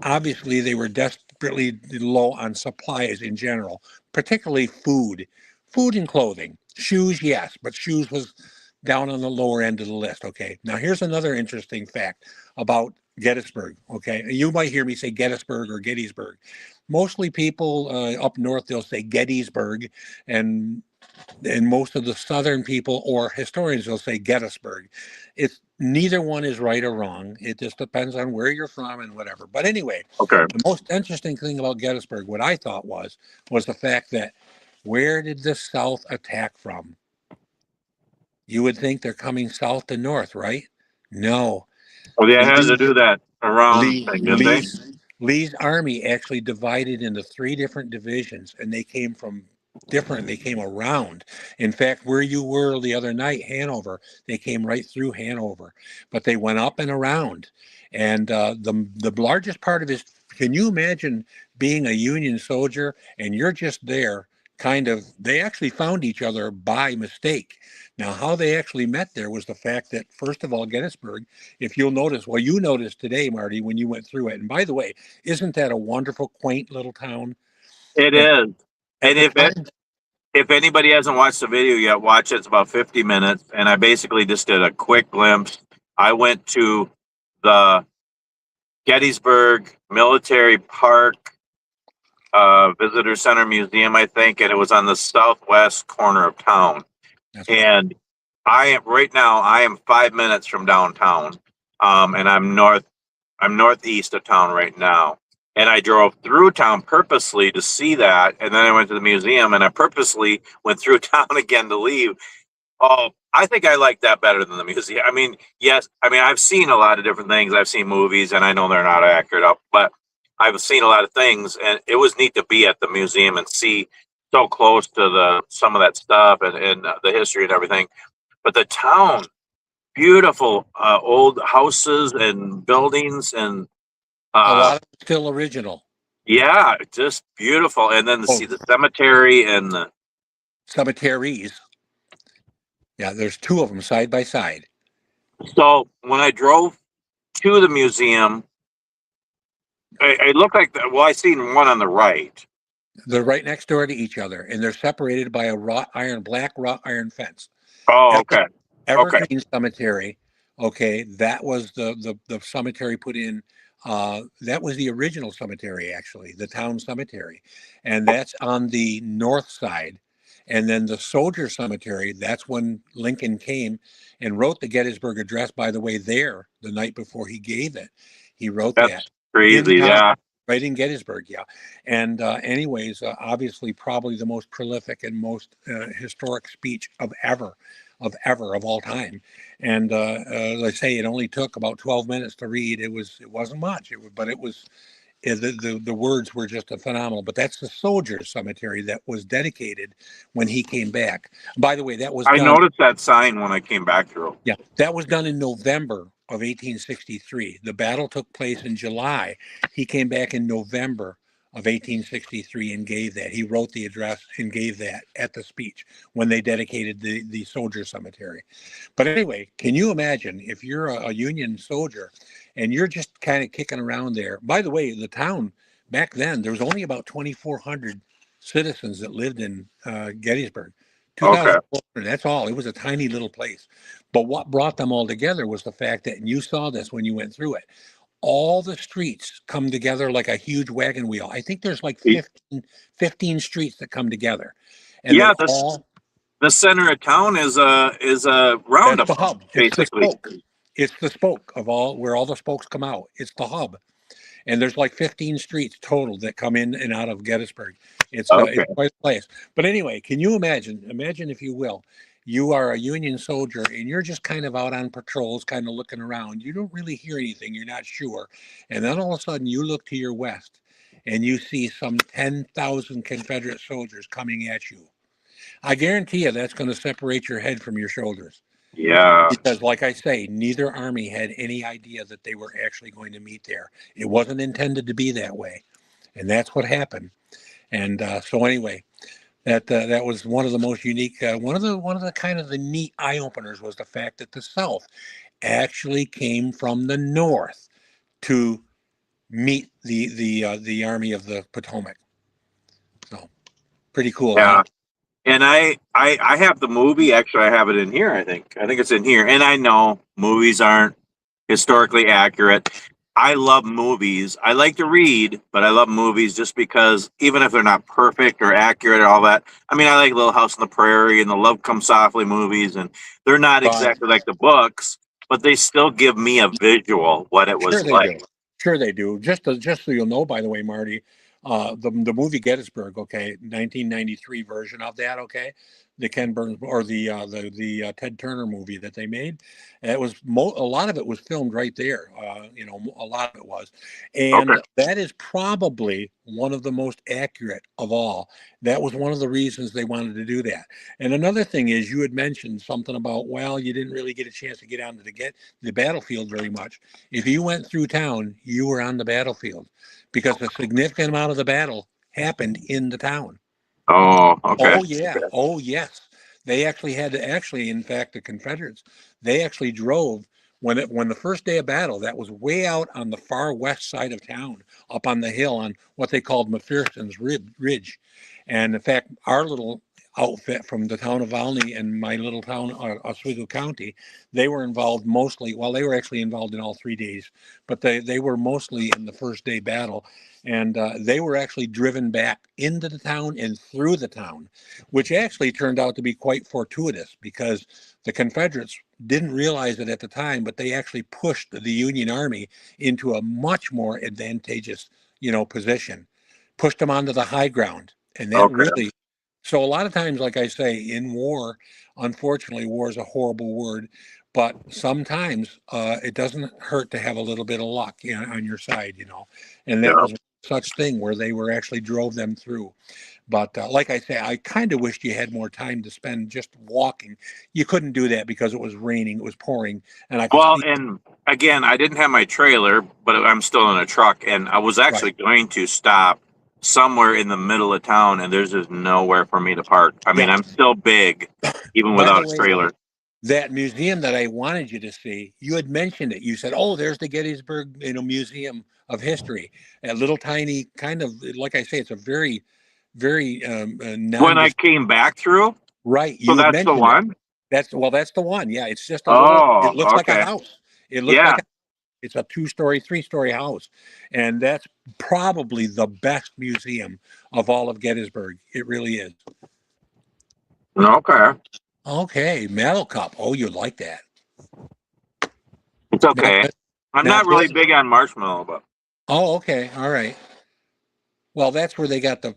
Speaker 2: obviously they were desperately low on supplies in general, particularly food and clothing. Shoes, yes, but shoes was down on the lower end of the list. Okay. Now here's another interesting fact about Gettysburg. Okay. You might hear me say Gettysburg or Gettysburg. Mostly people up north, they'll say Gettysburg, and most of the southern people or historians will say Gettysburg. It's neither one is right or wrong. It just depends on where you're from and whatever. But anyway,
Speaker 1: Okay.
Speaker 2: the most interesting thing about Gettysburg, what I thought was the fact that where did the South attack from? You would think they're coming south to north, right? No.
Speaker 1: Well, they had to
Speaker 2: Lee,
Speaker 1: do that around
Speaker 2: Lee,
Speaker 1: thing, didn't they?
Speaker 2: Lee's army actually divided into three different divisions, and they came from they came around. In fact, where you were the other night, Hanover, they came right through Hanover, but they went up and around. And the largest part of his, can you imagine being a Union soldier and you're just there? They actually found each other by mistake. Now, how they actually met there was the fact that, first of all, Gettysburg, if you'll notice, well, you noticed today, Marty, when you went through it. And by the way, isn't that a wonderful, quaint little town?
Speaker 1: It
Speaker 2: That
Speaker 1: is.
Speaker 2: at
Speaker 1: And
Speaker 2: the time,
Speaker 1: if anybody hasn't watched the video yet, watch it. It's about 50 minutes. And I basically just did a quick glimpse. I went to the Gettysburg Military Park Visitor Center Museum, I think, and it was on the southwest corner of town.
Speaker 2: that's right.
Speaker 1: And I am 5 minutes from downtown. And I'm northeast of town right now. And I drove through town purposely to see that. And then I went to the museum and I purposely went through town again to leave. Oh, I think I like that better than the museum. I mean, yes, I mean, I've seen a lot of different things. I've seen movies and I know they're not accurate up, but I've seen a lot of things and it was neat to be at the museum and see so close to some of that stuff and the history and everything. But the town, beautiful old houses and buildings and
Speaker 2: A
Speaker 1: uh,
Speaker 2: lot of it's still original.
Speaker 1: yeah, just beautiful. And then to
Speaker 2: Oh,
Speaker 1: see the cemetery and
Speaker 2: cemeteries. Yeah, there's two of them side by side.
Speaker 1: so when I drove to the museum, it looked like well, I seen one on the right.
Speaker 2: They're right next door to each other, and they're separated by a black wrought iron fence.
Speaker 1: Oh,
Speaker 2: Ever,
Speaker 1: okay, okay,
Speaker 2: Evergreen Cemetery. Okay, that was the cemetery put in. That was the original cemetery, actually, the town cemetery, and that's on the north side. And then the soldier cemetery. That's when Lincoln came and wrote the Gettysburg Address. By the way, there the night before he gave it, he wrote
Speaker 1: that's
Speaker 2: that in
Speaker 1: crazy.
Speaker 2: town.
Speaker 1: Yeah,
Speaker 2: Right in Gettysburg, yeah. And anyways, obviously, probably the most prolific and most historic speech of all time. And as I say, it only took about 12 minutes to read. It wasn't much, but it was the words were just a phenomenal. But that's the soldiers' cemetery that was dedicated when he came back. By the way, that was
Speaker 1: I
Speaker 2: done.
Speaker 1: noticed that sign when I came back through.
Speaker 2: Yeah, that was done in November of 1863. The battle took place in July. He came back in November of 1863 and gave that. He wrote the address and gave that at the speech when they dedicated the soldier cemetery. But anyway, can you imagine if you're a Union soldier and you're just kind of kicking around there? By the way, the town back then, there was only about 2,400 citizens that lived in Gettysburg.
Speaker 1: Okay.
Speaker 2: 2,400, that's all. It was a tiny little place. But what brought them all together was the fact that, and you saw this when you went through it, all the streets come together like a huge wagon wheel. I think there's like 15 streets that come together. And
Speaker 1: Yeah,
Speaker 2: they all,
Speaker 1: the center of town is a
Speaker 2: that's
Speaker 1: roundabout,
Speaker 2: the hub. It's the
Speaker 1: basically.
Speaker 2: spoke. It's the spoke of all where all the spokes come out. It's the hub. And there's like 15 streets total that come in and out of Gettysburg. It's
Speaker 1: Okay.
Speaker 2: quite a place. But anyway, can you imagine if you will, you are a Union soldier and you're just kind of out on patrols, kind of looking around. You don't really hear anything. You're not sure. And then all of a sudden you look to your west and you see some 10,000 Confederate soldiers coming at you. I guarantee you that's going to separate your head from your shoulders.
Speaker 1: Yeah.
Speaker 2: Because, like I say, neither army had any idea that they were actually going to meet there. It wasn't intended to be that way, and that's what happened. And so, anyway, that was one of the most unique, one of the kind of the neat eye openers was the fact that the South actually came from the North to meet the Army of the Potomac. So, pretty cool,
Speaker 1: Yeah.
Speaker 2: huh?
Speaker 1: And I have the movie. Actually, I have it in here. I think it's in here. And I know movies aren't historically accurate. I love movies. I like to read, but I love movies just because even if they're not perfect or accurate and all that. I mean, I like Little House on the Prairie and the Love Comes Softly movies, and they're not
Speaker 2: Right.
Speaker 1: exactly like the books, but they still give me a visual what it was
Speaker 2: Sure they
Speaker 1: like.
Speaker 2: do. Sure they do. Just so you'll know, by the way, Marty, the movie Gettysburg, okay, 1993 version of that, okay, the Ken Burns or the Ted Turner movie that they made, it was a lot of it was filmed right there. A lot of it was,
Speaker 1: Okay.
Speaker 2: and that is probably one of the most accurate of all. That was one of the reasons they wanted to do that. And another thing is, you had mentioned something about, well, you didn't really get a chance to get onto the battlefield very much. If you went through town, you were on the battlefield because a significant amount of the battle happened in the town.
Speaker 1: Oh, okay.
Speaker 2: Oh yeah. Oh yes. They actually had to in fact, the Confederates, they actually drove when the first day of battle, that was way out on the far west side of town, up on the hill on what they called McPherson's Ridge. And in fact, our little outfit from the town of Valney and my little town, Oswego County, they were involved mostly, well, they were actually involved in all 3 days, but they were mostly in the first day battle. And they were actually driven back into the town and through the town, which actually turned out to be quite fortuitous because the Confederates didn't realize it at the time, but they actually pushed the Union Army into a much more advantageous, position, pushed them onto the high ground. And that
Speaker 1: Okay.
Speaker 2: really, so a lot of times, like I say, in war, unfortunately, war is a horrible word, but sometimes it doesn't hurt to have a little bit of luck on your side, and that
Speaker 1: Yeah.
Speaker 2: was such thing where they were actually drove them through. But like I say, I kind of wished you had more time to spend just walking. You couldn't do that because it was raining, it was pouring, and I could
Speaker 1: Well,
Speaker 2: see.
Speaker 1: and again, I didn't have my trailer, but I'm still in a truck, and I was actually going to stop somewhere in the middle of town, and there's just nowhere for me to park. I mean,
Speaker 2: Yeah.
Speaker 1: I'm still big, even
Speaker 2: By
Speaker 1: without
Speaker 2: the
Speaker 1: a
Speaker 2: way,
Speaker 1: trailer.
Speaker 2: that museum that I wanted you to see, you had mentioned it. You said, "Oh, there's the Gettysburg, Museum of History." A little tiny kind of, like I say, it's a very, very
Speaker 1: When I
Speaker 2: non.
Speaker 1: came back through,
Speaker 2: Right.
Speaker 1: so
Speaker 2: You had
Speaker 1: that's the
Speaker 2: mentioned it.
Speaker 1: one.
Speaker 2: That's the one. Yeah, it's just a little. It
Speaker 1: Oh,
Speaker 2: looks like a
Speaker 1: okay.
Speaker 2: house. It looks
Speaker 1: Yeah.
Speaker 2: like it's a 2-story, 3-story house, and that's probably the best museum of all of Gettysburg. It really is.
Speaker 1: Okay.
Speaker 2: Okay, metal cup. Oh, you like that?
Speaker 1: It's
Speaker 2: Now,
Speaker 1: okay. I'm
Speaker 2: now
Speaker 1: not really
Speaker 2: this.
Speaker 1: big on marshmallow, but
Speaker 2: Oh, okay. All right. Well, that's where they got the,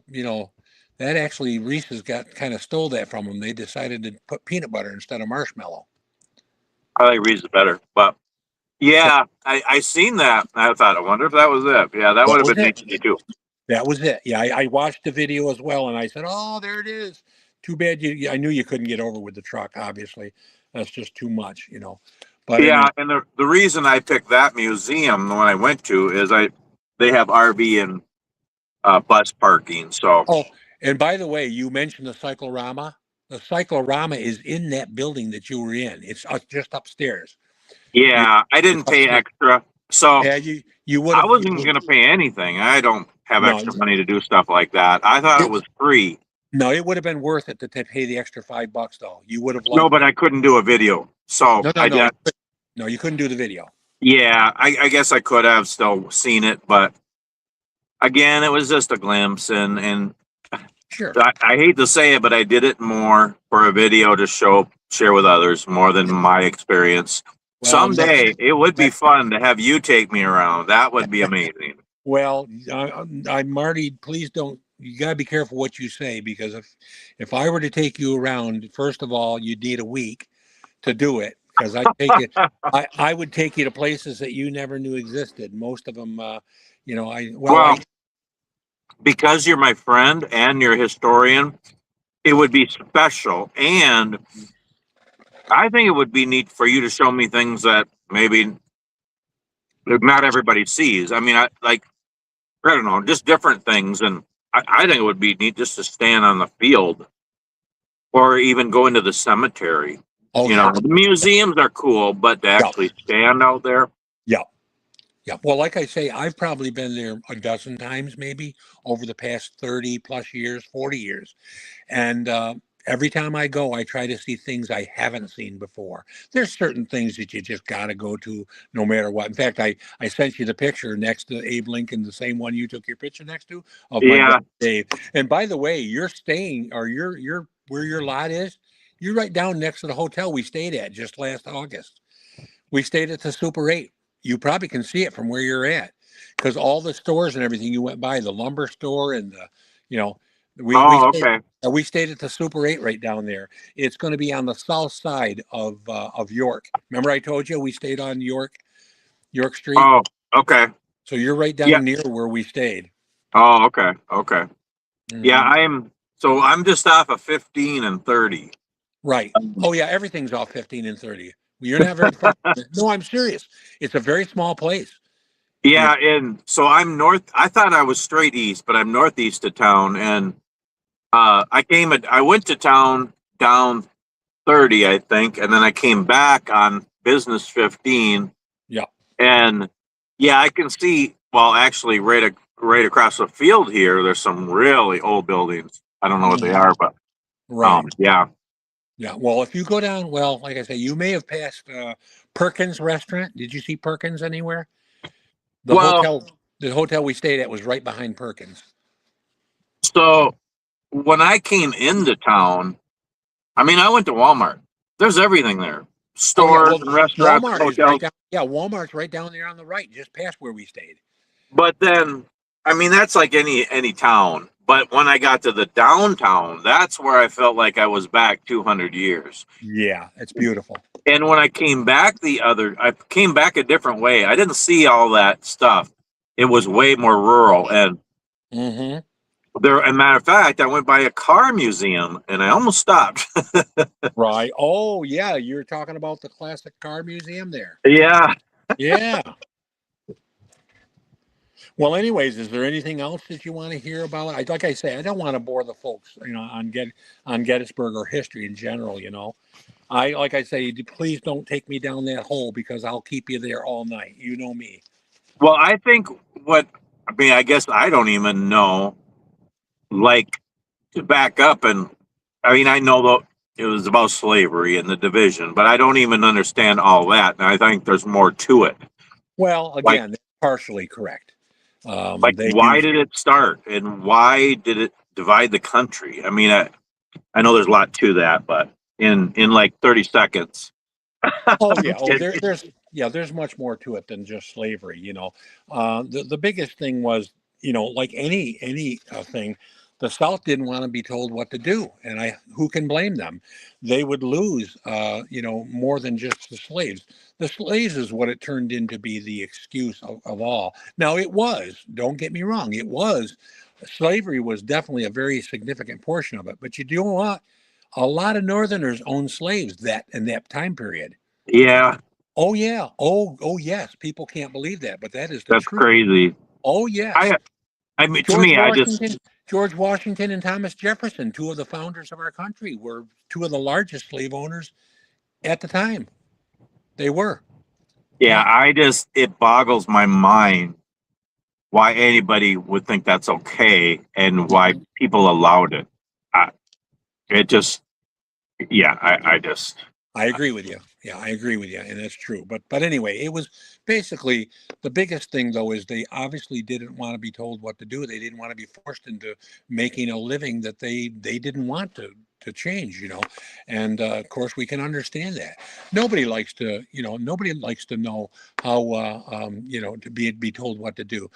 Speaker 2: that actually Reese's got kind of stole that from them. They decided to put peanut butter instead of marshmallow.
Speaker 1: I like Reese's better, but
Speaker 2: So
Speaker 1: yeah, I seen that. I thought, I wonder if that was it. Yeah, that
Speaker 2: that
Speaker 1: would have
Speaker 2: was
Speaker 1: been
Speaker 2: it.
Speaker 1: neat to do too.
Speaker 2: That was it. Yeah, I watched the video as well, and I said, "Oh, there it is." Too bad I knew you couldn't get over with the truck. Obviously, that's just too much. But
Speaker 1: Yeah,
Speaker 2: anyway,
Speaker 1: and the reason I picked that museum when I went to is they have RV and bus parking. So
Speaker 2: oh, and by the way, you mentioned the cyclorama. The cyclorama is in that building that you were in. It's just upstairs. You,
Speaker 1: yeah, I
Speaker 2: it's
Speaker 1: didn't pay
Speaker 2: upstairs.
Speaker 1: extra. So
Speaker 2: Yeah, you would
Speaker 1: I
Speaker 2: have.
Speaker 1: wasn't going to pay anything. I don't have
Speaker 2: No,
Speaker 1: extra money to do stuff like that. I thought it
Speaker 2: it,
Speaker 1: was free.
Speaker 2: no, it would have been worth it to pay the extra $5 though. You would have
Speaker 1: No,
Speaker 2: liked
Speaker 1: but
Speaker 2: it.
Speaker 1: I couldn't do a video. So
Speaker 2: No, no,
Speaker 1: I
Speaker 2: no,
Speaker 1: did.
Speaker 2: no. You couldn't do the video.
Speaker 1: Yeah, I guess I could have still seen it, but again, it was just a glimpse, and
Speaker 2: Sure.
Speaker 1: I hate to say it, but I did it more for a video to share with others more than my experience.
Speaker 2: Well,
Speaker 1: Someday it would be
Speaker 2: next
Speaker 1: fun to have you take me around. That would be amazing.
Speaker 2: Well, Marty, please don't. You gotta be careful what you say because if I were to take you around, first of all, you'd need a week to do it because I take it. I would take you to places that you never knew existed. Most of them,
Speaker 1: Well, because you're my friend and you're a historian, it would be special. And I think it would be neat for you to show me things that maybe not everybody sees. I mean, I don't know, just different things. And I think it would be neat just to stand on the field or even go into the cemetery.
Speaker 2: oh
Speaker 1: The museums are cool, but to
Speaker 2: yeah,
Speaker 1: actually stand out there.
Speaker 2: yeah, yeah. Well, like I say, I've probably been there a dozen times, maybe over the past 30 plus years, 40 years. And every time I go, I try to see things I haven't seen before. There's certain things that you just got to go to no matter what. In fact, I sent you the picture next to Abe Lincoln, the same one you took your picture next to, of my
Speaker 1: Yeah.
Speaker 2: brother Dave. And by the way, you're staying, or you're where your lot is. You're right down next to the hotel we stayed at just last August. We stayed at the Super 8. You probably can see it from where you're at because all the stores and everything you went by, the lumber store and you know,
Speaker 1: Oh, okay.
Speaker 2: we stayed at the Super 8 right down there. It's going to be on the south side of York. Remember I told you we stayed on York Street?
Speaker 1: Oh, okay.
Speaker 2: So you're right
Speaker 1: Yeah.
Speaker 2: down near where we stayed.
Speaker 1: Oh, okay. Okay. Yeah,
Speaker 2: Hmm.
Speaker 1: I'm just off of 15 and 30.
Speaker 2: Right. Oh yeah, everything's off 15 and 30. You're not very far. No, I'm serious. It's a very small place. You
Speaker 1: Yeah, and so I'm north. I thought I was straight east, but I'm northeast of town, and I went to town down 30, I think, and then I came back on business 15,
Speaker 2: yeah.
Speaker 1: and yeah, I can see. Well, actually, right across the field here, there's some really old buildings. I don't know what they
Speaker 2: Mhm.
Speaker 1: are, but
Speaker 2: Right.
Speaker 1: yeah.
Speaker 2: Yeah. Well, if you go down, well, like I say, you may have passed Perkins Restaurant. Did you see Perkins anywhere? The
Speaker 1: Well,
Speaker 2: hotel, the hotel we stayed at was right behind Perkins.
Speaker 1: so when I came into town, I mean, I went to Walmart. There's everything there.
Speaker 2: Oh yeah,
Speaker 1: Stores
Speaker 2: well,
Speaker 1: and restaurants and
Speaker 2: Walmart is right
Speaker 1: hotels.
Speaker 2: down. Yeah, Walmart's right down there on the right, just past where we stayed.
Speaker 1: But then, I mean, that's like any town. But when I got to the downtown, that's where I felt like I was back 200 years.
Speaker 2: Yeah, it's beautiful.
Speaker 1: And when I came back I came back a different way. I didn't see all that stuff. It was way more rural. And
Speaker 2: Hmm.
Speaker 1: as a matter of fact, I went by a car museum and I almost stopped.
Speaker 2: Right. Oh yeah, you're talking about the classic car museum there.
Speaker 1: Yeah.
Speaker 2: Yeah. Well, anyways, is there anything else that you want to hear about? Like I say, I don't want to bore the folks, on Gettysburg or history in general. Like I say, please don't take me down that hole because I'll keep you there all night. You know me.
Speaker 1: Well, I mean, I guess I don't even know, like, to back up. And I mean, I know that it was about slavery and the division, but I don't even understand all that. And I think there's more to it.
Speaker 2: Well,
Speaker 1: Like,
Speaker 2: again, that's partially correct. They
Speaker 1: why
Speaker 2: use
Speaker 1: did it start and why did it divide the country? I mean, I know there's a lot to that, but in like 30 seconds.
Speaker 2: Oh yeah. Oh,
Speaker 1: It,
Speaker 2: there's much more to it than just slavery. The biggest thing was like any thing, the South didn't want to be told what to do, and who can blame them? They would lose, more than just the slaves. The slaves is what it turned into be the excuse of all. Now it was, don't get me wrong, it was slavery was definitely a very significant portion of it. But you know what? A lot of Northerners owned slaves that in that time period.
Speaker 1: Yeah,
Speaker 2: Oh yeah. Oh yes. People can't believe that, but that is the
Speaker 1: that's
Speaker 2: truth.
Speaker 1: crazy.
Speaker 2: Oh yes.
Speaker 1: I I mean, to
Speaker 2: George
Speaker 1: me, I just
Speaker 2: Washington, George Washington and Thomas Jefferson, two of the founders of our country, were two of the largest slave owners at the time. They were.
Speaker 1: yeah,
Speaker 2: Yeah.
Speaker 1: I just it boggles my mind why anybody would think that's okay and why
Speaker 2: Mhm.
Speaker 1: people allowed it. I, it just yeah, I just
Speaker 2: I agree with you. Yeah, I agree with you, and that's true. But anyway, it was basically the biggest thing though is they obviously didn't want to be told what to do. They didn't want to be forced into making a living that they didn't want to change. And of course we can understand that. Nobody likes to know how to be told what to do.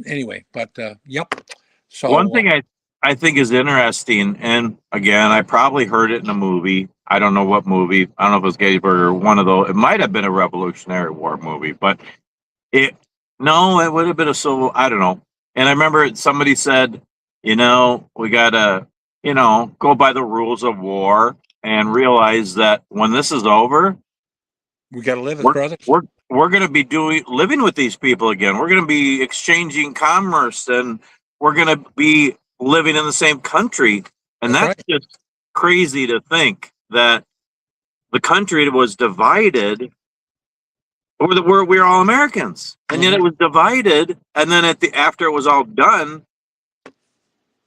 Speaker 2: Anyway, but yep.
Speaker 1: one
Speaker 2: So
Speaker 1: thing I think is interesting, and again, I probably heard it in a movie. I don't know what movie. I don't know if it was Gettysburg or one of those. It might have been a Revolutionary War movie, but it no, it would have been a civil. I don't know. And I remember somebody said, we gotta, go by the rules of war and realize that when this is over,
Speaker 2: we got to live as
Speaker 1: we're
Speaker 2: brothers.
Speaker 1: we're gonna be living with these people again. We're gonna be exchanging commerce, and we're gonna be living in the same country. And
Speaker 2: That's
Speaker 1: that's
Speaker 2: right.
Speaker 1: just crazy to think that the country was divided we're all Americans, and yet it
Speaker 2: Hmm.
Speaker 1: was divided. And then after it was all done,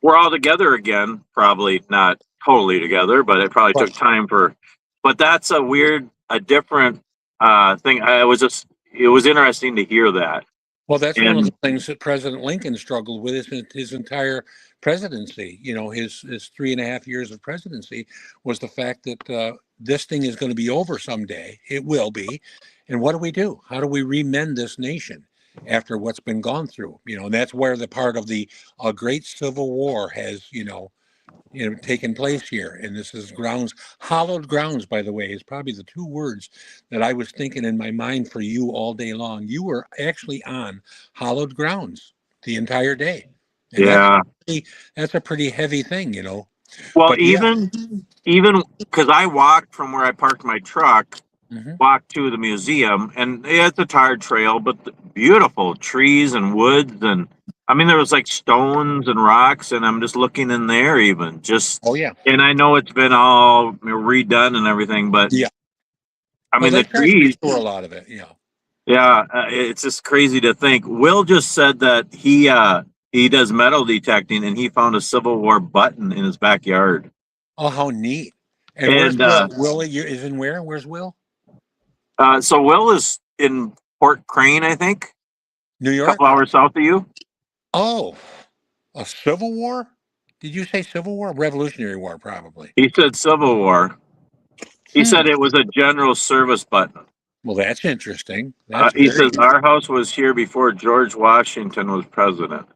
Speaker 1: we're all together again. Probably not totally together, but it probably took
Speaker 2: Right.
Speaker 1: time for. But that's a different thing. It was interesting to hear that.
Speaker 2: Well, that's one of the
Speaker 1: And
Speaker 2: things that President Lincoln struggled with his entire presidency. His 3.5 years of presidency was the fact that this thing is going to be over someday. It will be. And what do we do? How do we remend this nation after what's been gone through? And that's where the part of the great Civil War has, taken place here. And this is grounds, hallowed grounds, by the way, is probably the two words that I was thinking in my mind for you all day long. You were actually on hallowed grounds the entire day. And
Speaker 1: yeah,
Speaker 2: that's a pretty heavy thing.
Speaker 1: well,
Speaker 2: But yeah.
Speaker 1: even because I walked from where I parked my truck,
Speaker 2: Hmm.
Speaker 1: walked to the museum, and yeah, it's a tired trail, but beautiful trees and woods, and I mean there was like stones and rocks, and I'm just looking in there even just,
Speaker 2: Oh yeah.
Speaker 1: and I know it's been all redone and everything, but
Speaker 2: Yeah.
Speaker 1: I
Speaker 2: Well,
Speaker 1: mean
Speaker 2: they
Speaker 1: the
Speaker 2: tried to
Speaker 1: trees,
Speaker 2: restore a lot of it. Yeah.
Speaker 1: yeah, it's just crazy to think. Will just said that he does metal detecting, and he found a Civil War button in his backyard,
Speaker 2: Oh, how neat. And where's
Speaker 1: and
Speaker 2: Will? Is in where? Where's Will?
Speaker 1: so Will is in Port Crane, I think,
Speaker 2: New
Speaker 1: a couple
Speaker 2: York?
Speaker 1: hours south of you.
Speaker 2: Oh, a Civil War? Did you say Civil War? Revolutionary War, probably.
Speaker 1: He said Civil War. He
Speaker 2: Hmm.
Speaker 1: said it was a general service button.
Speaker 2: Well, that's interesting. That's
Speaker 1: He
Speaker 2: very
Speaker 1: says our house was here before George Washington was president.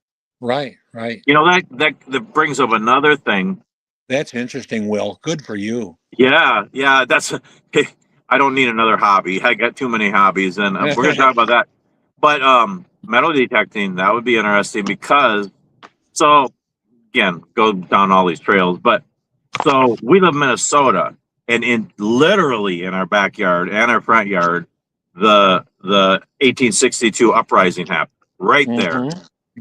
Speaker 2: right, right.
Speaker 1: That brings up another thing.
Speaker 2: That's interesting, Will. Good for you.
Speaker 1: Yeah, yeah. Hey, I don't need another hobby. I got too many hobbies, and we're gonna talk about that. But metal detecting, that would be interesting because so again, go down all these trails. But so we live in Minnesota, and in literally in our backyard and our front yard, the 1862 uprising happened right there.
Speaker 2: Hmm.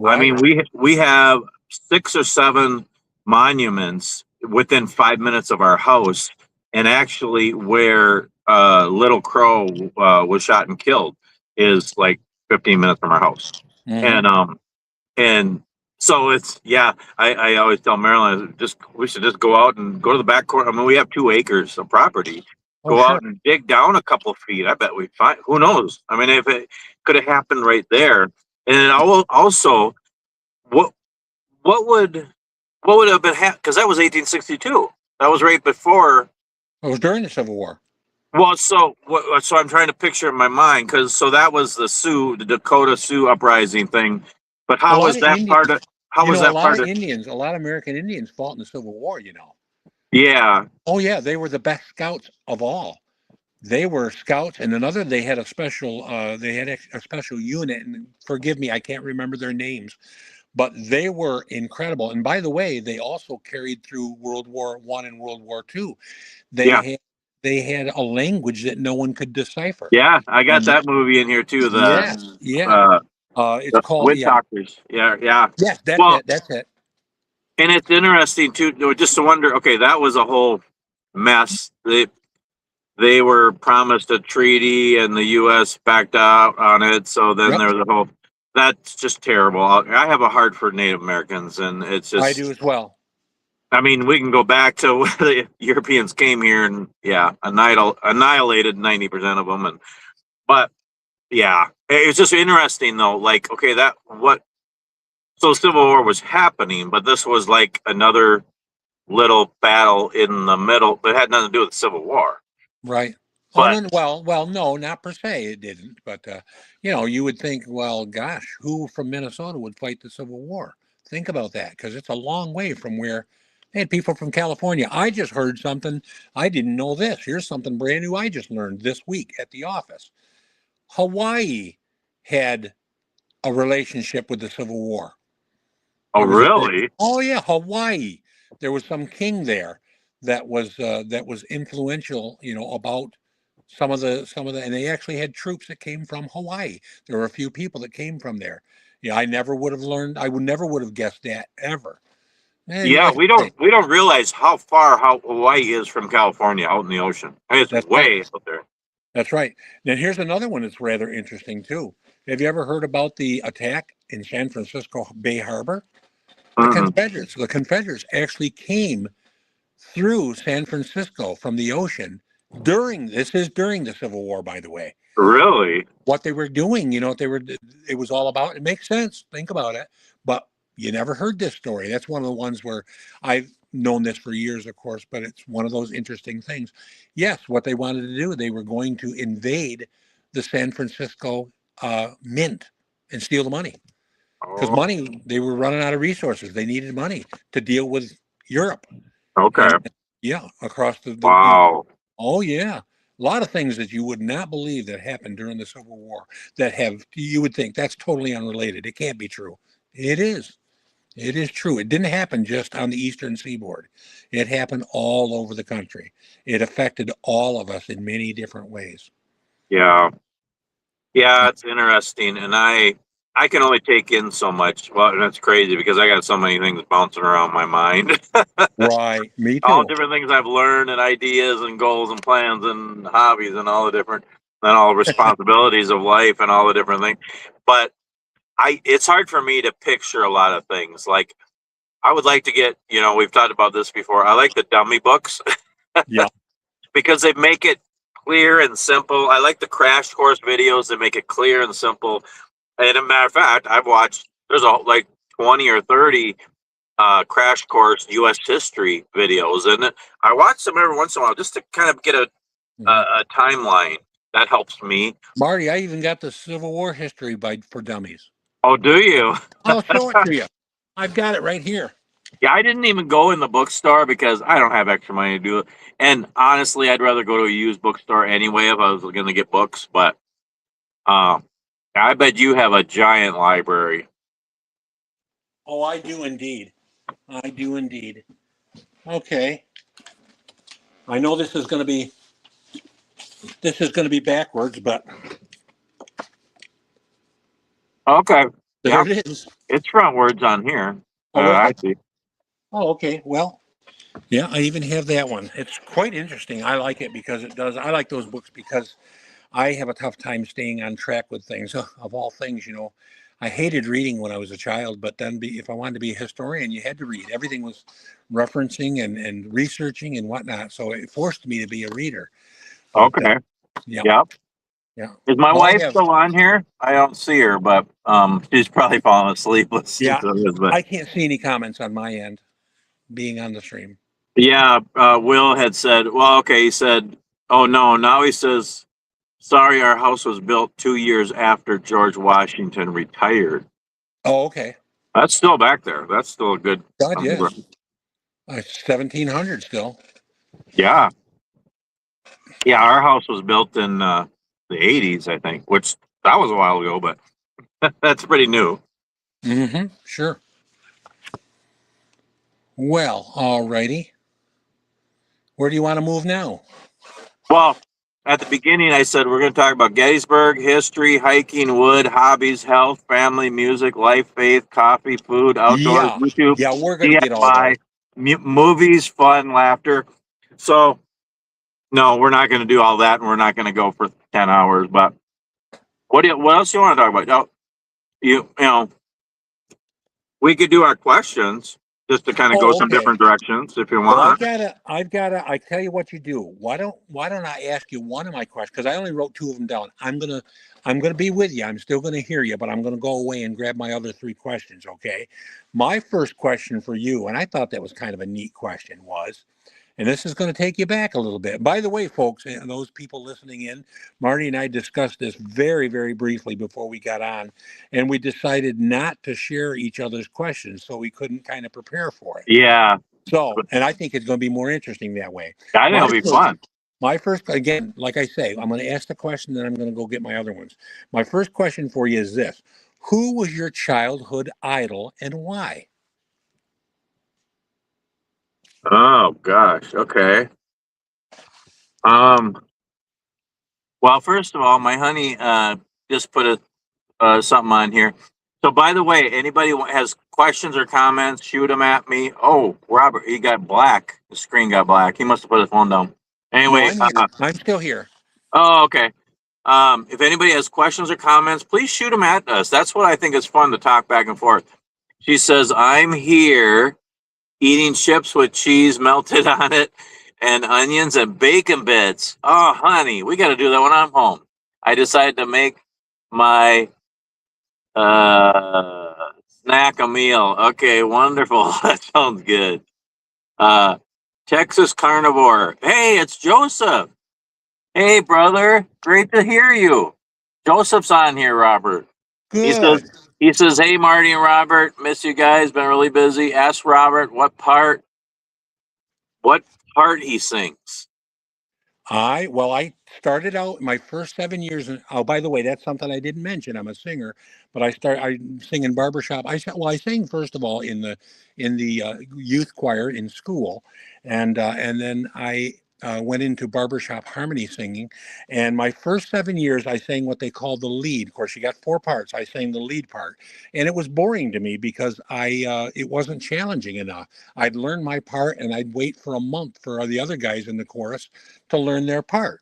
Speaker 1: I mean,
Speaker 2: Right.
Speaker 1: we have 6 or 7 monuments within 5 minutes of our house, and actually where Little Crow was shot and killed is like 15 minutes from our house,
Speaker 2: Hmm.
Speaker 1: and and so it's yeah. I always tell Marilyn we should just go out and go to the back corner. I mean, we have 2 acres of property.
Speaker 2: Oh,
Speaker 1: Go
Speaker 2: sure.
Speaker 1: out and dig down a couple of feet. I bet we find. Who knows? I mean, if it could have happened right there, and then also what what would what would have been because that was 1862. That was right before.
Speaker 2: It was during the Civil War.
Speaker 1: Well, so I'm trying to picture in my mind because so that was the Dakota Sioux uprising thing.
Speaker 3: But
Speaker 2: A
Speaker 3: how
Speaker 2: lot
Speaker 3: was
Speaker 2: of
Speaker 3: that part
Speaker 2: Indians,
Speaker 3: of? How was
Speaker 2: a
Speaker 3: that
Speaker 2: lot
Speaker 3: part
Speaker 2: of
Speaker 3: of?
Speaker 2: Indians, a lot of American Indians fought in the Civil War.
Speaker 3: Yeah,
Speaker 2: Oh yeah, they were the best scouts of all. They were scouts, and they had a special, a special unit. And forgive me, I can't remember their names, but they were incredible. And by the way, they also carried through World War I and World War II. They
Speaker 3: yeah,
Speaker 2: had they had a language that no one could decipher.
Speaker 3: yeah. I got
Speaker 2: And
Speaker 3: that movie in here too.
Speaker 2: yes, yeah.
Speaker 3: Uh,
Speaker 2: It's
Speaker 3: the
Speaker 2: called,
Speaker 3: Witch
Speaker 2: yeah.
Speaker 3: Doctors. Yeah, yeah.
Speaker 2: Yes, that's
Speaker 3: Well,
Speaker 2: it. That's it.
Speaker 3: and it's interesting too, just to wonder. Okay, that was a whole mess. They were promised a treaty, and the U.S. backed out on it. So then
Speaker 2: Yep,
Speaker 3: there was a whole. That's just terrible. I have a heart for Native Americans, and it's
Speaker 2: I do
Speaker 3: just.
Speaker 2: as well.
Speaker 3: I mean, we can go back to when the Europeans came here and yeah, annihilated 90% of them, and but yeah, it's just interesting though. Like, okay, that what so Civil War was happening, but this was like another little battle in the middle that had nothing to do with the Civil War.
Speaker 2: Right. Oh
Speaker 3: But
Speaker 2: no, no, not per se. It didn't, but you would think, well, gosh, who from Minnesota would fight the Civil War? Think about that, because it's a long way from where they had people from California. I just heard something. I didn't know this. Here's something brand new I just learned this week at the office. Hawaii had a relationship with the Civil War.
Speaker 3: oh,
Speaker 2: There was a big,
Speaker 3: really?
Speaker 2: oh yeah, Hawaii. There was some king there that was influential, about and they actually had troops that came from Hawaii. There were a few people that came from there. Yeah, I never would have learned. I would never would have guessed that ever. And
Speaker 3: Yeah,
Speaker 2: like I say,
Speaker 3: we don't realize how Hawaii is from California out in the ocean. It's
Speaker 2: that's right.
Speaker 3: way out there.
Speaker 2: That's right. Now here's another one that's rather interesting too. Have you ever heard about the attack in San Francisco Bay Harbor?
Speaker 3: Mm-mm.
Speaker 2: The Confederates actually came through San Francisco from the ocean during the Civil War, by the way.
Speaker 3: Really?
Speaker 2: What they were doing, what it was all about. It makes sense. Think about it. But you never heard this story. That's one of the ones where I've known this for years, of course, but it's one of those interesting things. Yes, what they wanted to do, they were going to invade the San Francisco mint and steal the money. Because
Speaker 3: Oh,
Speaker 2: money, they were running out of resources. They needed money to deal with Europe.
Speaker 3: okay.
Speaker 2: And yeah, across
Speaker 3: Wow.
Speaker 2: oh yeah, a lot of things that you would not believe that happened during the Civil War you would think that's totally unrelated. It can't be true. It is. It is true. It didn't happen just on the eastern seaboard. It happened all over the country. It affected all of us in many different ways.
Speaker 3: Yeah. Yeah, it's interesting, and I can only take in so much. Well, that's crazy because I got so many things bouncing around my mind.
Speaker 2: Right. Me
Speaker 3: All
Speaker 2: too.
Speaker 3: different things I've learned and ideas and goals and plans and hobbies and all the different and all the responsibilities of life and all the different things. But it's hard for me to picture a lot of things. Like I would like to get, we've talked about this before. I like the dummy books
Speaker 2: Yeah.
Speaker 3: because they make it clear and simple. I like the crash course videos that make it clear and simple. And a matter of fact, I've watched there's like 20 or 30 crash course U.S. history videos, and I watch them every once in a while just to kind of get
Speaker 2: Mhm.
Speaker 3: a timeline. That helps me.
Speaker 2: Marty, I even got the Civil War history for dummies.
Speaker 3: Oh, do you?
Speaker 2: I'll show it to you. I've got it right here.
Speaker 3: Yeah, I didn't even go in the bookstore because I don't have extra money to do it. And honestly, I'd rather go to a used bookstore anyway if I was going to get books. But um, I bet you have a giant library.
Speaker 2: Oh, I do indeed. I do indeed. Okay. I know this is going to be backwards, but
Speaker 3: Okay. Yeah,
Speaker 2: there it is.
Speaker 3: it's front words on here.
Speaker 2: Oh, is
Speaker 3: I
Speaker 2: it?
Speaker 3: see.
Speaker 2: Oh, okay. Well, yeah, I even have that one. It's quite interesting. I like it because I like those books because I have a tough time staying on track with things. Of all things, I hated reading when I was a child, but then if I wanted to be a historian, you had to read. Everything was referencing and researching and whatnot. So it forced me to be a reader. But
Speaker 3: Okay.
Speaker 2: yeah,
Speaker 3: Yeah.
Speaker 2: yeah.
Speaker 3: Is my
Speaker 2: Well, I
Speaker 3: wife
Speaker 2: have,
Speaker 3: still on here? I don't see her, but she's probably falling asleep listening
Speaker 2: yeah,
Speaker 3: to this. But
Speaker 2: I can't see any comments on my end being on the stream.
Speaker 3: yeah, Will had said, well, okay, he said, oh no, now he says, sorry, our house was built 2 years after George Washington retired.
Speaker 2: Oh, okay.
Speaker 3: That's still back there. That's still a good.
Speaker 2: God, yes. 1700 still.
Speaker 3: Yeah. Yeah. Our house was built in the 80s, I think, which that was a while ago, but that's pretty new.
Speaker 2: Mm-hmm. Sure. Well, all righty. Where do you want to move now?
Speaker 3: Well, at the beginning, I said we're going to talk about Gettysburg, history, hiking, wood, hobbies, health, family, music, life, faith, coffee, food, outdoors,
Speaker 2: Yeah.
Speaker 3: YouTube,
Speaker 2: Yeah, we're going to get all those.
Speaker 3: DIY, movies, fun, laughter. So, no, we're not going to do all that, and we're not going to go for 10 hours. But what else you want to talk about? Oh, you know, we could do our questions just to kind of go
Speaker 2: Oh,
Speaker 3: some
Speaker 2: okay.
Speaker 3: different directions if you
Speaker 2: Well,
Speaker 3: want.
Speaker 2: I tell you what you do. Why don't I ask you one of my questions? Because I only wrote two of them down. I'm gonna be with you. I'm still gonna hear you, but I'm gonna go away and grab my other three questions, okay? My first question for you, and I thought that was kind of a neat question, was, and this is going to take you back a little bit. By the way, folks, and those people listening in, Marty and I discussed this very, very briefly before we got on, and we decided not to share each other's questions so we couldn't kind of prepare for it.
Speaker 3: Yeah,
Speaker 2: So, and I think it's going to be more interesting that way.
Speaker 3: I think
Speaker 2: My
Speaker 3: it'll be
Speaker 2: first,
Speaker 3: fun.
Speaker 2: my first, again, like I say, I'm going to ask the question, then I'm going to go get my other ones. My first question for you is this: who was your childhood idol and why?
Speaker 3: Oh gosh. Okay. Um. Well, first of all, my honey just put something on here. So, by the way, anybody has questions or comments, shoot them at me. Oh, Robert, he got black. The screen got black. He must have put his phone down.
Speaker 2: No,
Speaker 3: Anyway,
Speaker 2: I'm here. I'm still here.
Speaker 3: oh, okay. If anybody has questions or comments, please shoot them at us. That's what I think is fun to talk back and forth. She says, I'm here eating chips with cheese melted on it and onions and bacon bits. Oh, honey, we got to do that when I'm home. I decided to make my snack a meal. Okay, wonderful. That sounds good. Uh, Texas carnivore. Hey, it's Joseph. Hey, brother. Great to hear you. Joseph's on here, Robert. He says,
Speaker 2: Good.
Speaker 3: he says, hey, Marty and Robert, miss you guys. Been really busy. Ask Robert what part he sings.
Speaker 2: I started out my first 7 years. Oh, by the way, that's something I didn't mention. I'm a singer, but I sing in barbershop. I sang first of all in the youth choir in school, and then I went into barbershop harmony singing. And my first 7 years, I sang what they call the lead. Of course, you got four parts. I sang the lead part, and it was boring to me because it wasn't challenging enough. I'd learn my part, and I'd wait for a month for the other guys in the chorus to learn their part.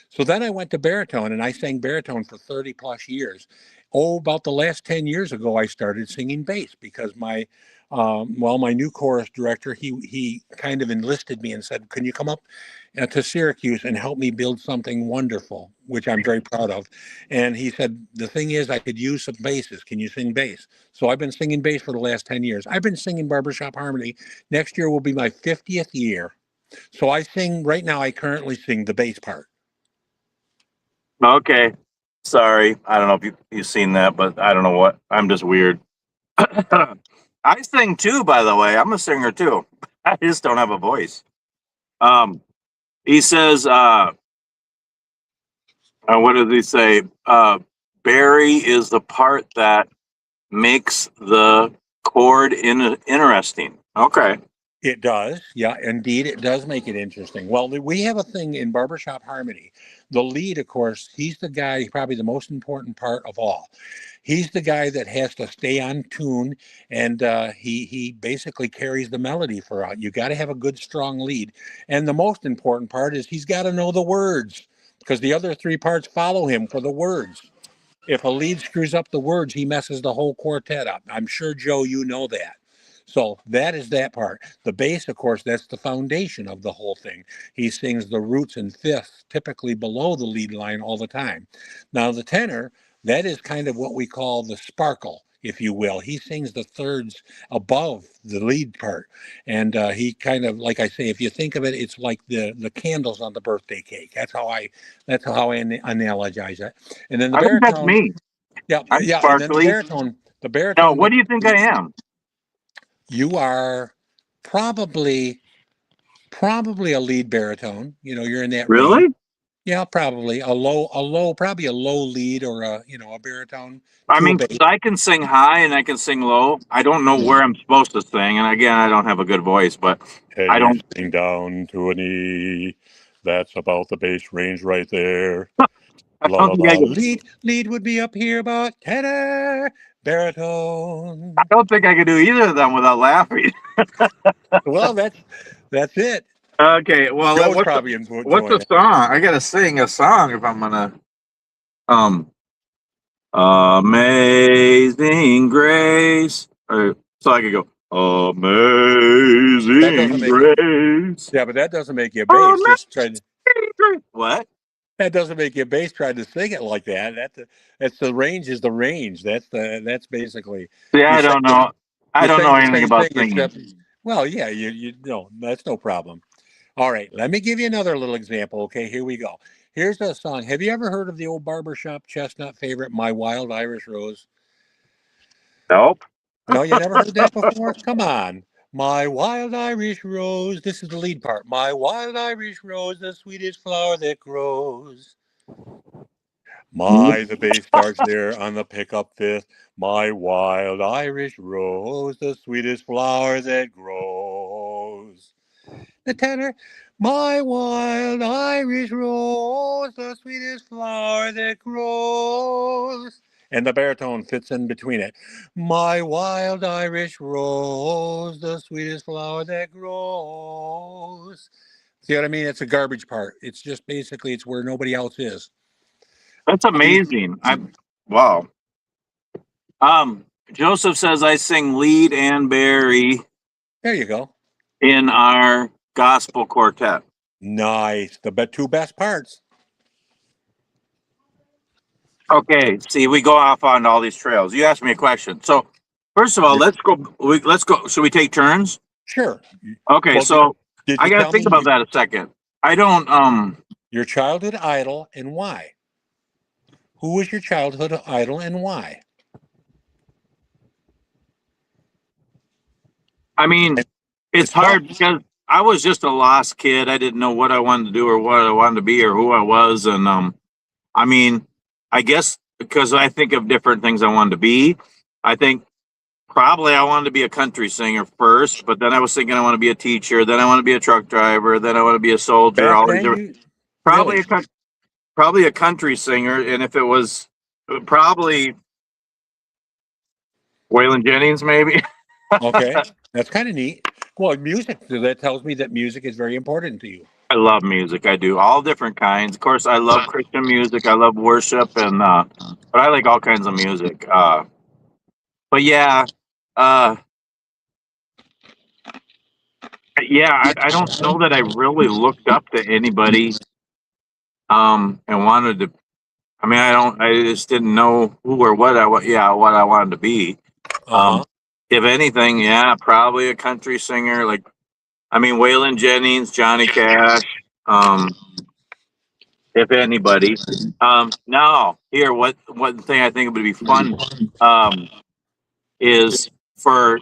Speaker 2: So then I went to baritone and I sang baritone for 30 plus years. Oh, about the last 10 years ago, I started singing bass because my new chorus director, he kind of enlisted me and said, can you come up to Syracuse and help me build something wonderful, which I'm very proud of. And he said, the thing is, I could use some basses. Can you sing bass? So I've been singing bass for the last 10 years. I've been singing barbershop harmony. Next year will be my 50th year. So I sing right now. I currently sing the bass part.
Speaker 3: Okay. Sorry. I don't know if you've seen that, but I don't know what. I'm just weird. I sing too, by the way. I'm a singer too. I just don't have a voice. Um, he says, what does he say? Barry is the part that makes the chord interesting. Okay.
Speaker 2: It does. Yeah, indeed. It does make it interesting. Well, we have a thing in barbershop harmony. The lead, of course, he's the guy, probably the most important part of all. He's the guy that has to stay on tune, and he basically carries the melody for you. Got to have a good, strong lead. And the most important part is he's got to know the words because the other three parts follow him for the words. If a lead screws up the words, he messes the whole quartet up. I'm sure, Joe, you know that. So that is that part. The bass, of course, that's the foundation of the whole thing. He sings the roots and fifths, typically below the lead line all the time. Now, the tenor, that is kind of what we call the sparkle, if you will. He sings the thirds above the lead part. And he kind of, like I say, if you think of it, it's like the candles on the birthday cake. That's how I analogize it. And then the
Speaker 3: I think that's
Speaker 2: baritone,
Speaker 3: me.
Speaker 2: yeah,
Speaker 3: I'm
Speaker 2: yeah, and then the
Speaker 3: sparkly.
Speaker 2: baritone. The baritone.
Speaker 3: Now, what do you think I am?
Speaker 2: You are probably a lead baritone. You know, you're in that range.
Speaker 3: Really?
Speaker 2: Yeah, probably probably a low lead or a baritone.
Speaker 3: I
Speaker 2: To a
Speaker 3: mean,
Speaker 2: bass.
Speaker 3: 'cause I can sing high and I can sing low. I don't know where I'm supposed to sing, and again, I don't have a good voice, but
Speaker 2: Can
Speaker 3: I
Speaker 2: you
Speaker 3: don't.
Speaker 2: sing down to an E? That's about the bass range right there.
Speaker 3: I
Speaker 2: La
Speaker 3: don't
Speaker 2: la
Speaker 3: think I
Speaker 2: la.
Speaker 3: could.
Speaker 2: Lead would be up here about tenor. Baritone.
Speaker 3: I don't think I could do either of them without laughing.
Speaker 2: Well, that's it.
Speaker 3: Okay, well,
Speaker 2: Joe's
Speaker 3: what's
Speaker 2: probably
Speaker 3: what's the
Speaker 2: enjoying it.
Speaker 3: song? I gotta sing a song if I'm gonna. Um, Amazing Grace. Or, so I could go.
Speaker 2: That doesn't
Speaker 3: Amazing
Speaker 2: make it.
Speaker 3: Grace.
Speaker 2: Yeah, but that doesn't make you a bass.
Speaker 3: Amazing
Speaker 2: Just trying.
Speaker 3: Grace. What?
Speaker 2: That doesn't make you a bass trying to sing it like that. That's the range is the range. That's basically
Speaker 3: Yeah,
Speaker 2: you
Speaker 3: I
Speaker 2: say
Speaker 3: don't know. I
Speaker 2: you
Speaker 3: don't
Speaker 2: say
Speaker 3: know
Speaker 2: the
Speaker 3: anything
Speaker 2: same
Speaker 3: about
Speaker 2: thing
Speaker 3: singing.
Speaker 2: except well, yeah, you no, that's no problem. All right, let me give you another little example. Okay, here we go. Here's a song. Have you ever heard of the old barbershop chestnut favorite, My Wild Irish Rose?
Speaker 3: Nope.
Speaker 2: No, you never heard that before? Come on. My wild Irish rose. This is the lead part. My wild Irish rose, the sweetest flower that grows. The bass starts there on the pickup fifth. My wild Irish rose, the sweetest flower that grows. The tenor, my wild Irish rose, the sweetest flower that grows. And the baritone fits in between it. My wild Irish rose, the sweetest flower that grows. See what I mean? It's a garbage part. It's just basically it's where nobody else is.
Speaker 3: That's amazing. Wow. Joseph says I sing lead and Barry
Speaker 2: There you go.
Speaker 3: in our gospel quartet.
Speaker 2: Nice. The two best parts.
Speaker 3: Okay, see, we go off on all these trails. You asked me a question. So, first of all, let's go. Let's go. Should we take turns?
Speaker 2: Sure.
Speaker 3: Okay,
Speaker 2: Well,
Speaker 3: so
Speaker 2: did
Speaker 3: I
Speaker 2: you
Speaker 3: got to
Speaker 2: tell
Speaker 3: think
Speaker 2: me
Speaker 3: about that a second. I don't.
Speaker 2: your childhood idol and why? Who was your childhood idol and why?
Speaker 3: I mean, it's hard because I was just a lost kid. I didn't know what I wanted to do or what I wanted to be or who I was, and I mean, I guess because I think of different things I wanted to be. I think probably I wanted to be a country singer first, but then I was thinking I want to be a teacher, then I want to be a truck driver, then I want to be a soldier.
Speaker 2: Back
Speaker 3: All these
Speaker 2: then,
Speaker 3: different, probably
Speaker 2: really?
Speaker 3: probably a country singer, and if it was probably Waylon Jennings, maybe.
Speaker 2: Okay, that's kind of neat. Well, music, so that tells me that music is very important to you.
Speaker 3: I love music. I do all different kinds. Of course, I love Christian music. I love worship, and but I like all kinds of music. But yeah, uh, yeah, I don't know that I really looked up to anybody and wanted to. I mean, I just didn't know who or what what I wanted to be.
Speaker 2: Uh-huh.
Speaker 3: If anything, yeah, probably a country singer. Like, I mean, Waylon Jennings, Johnny Cash, if anybody. Now, here, what one thing I think would be fun is for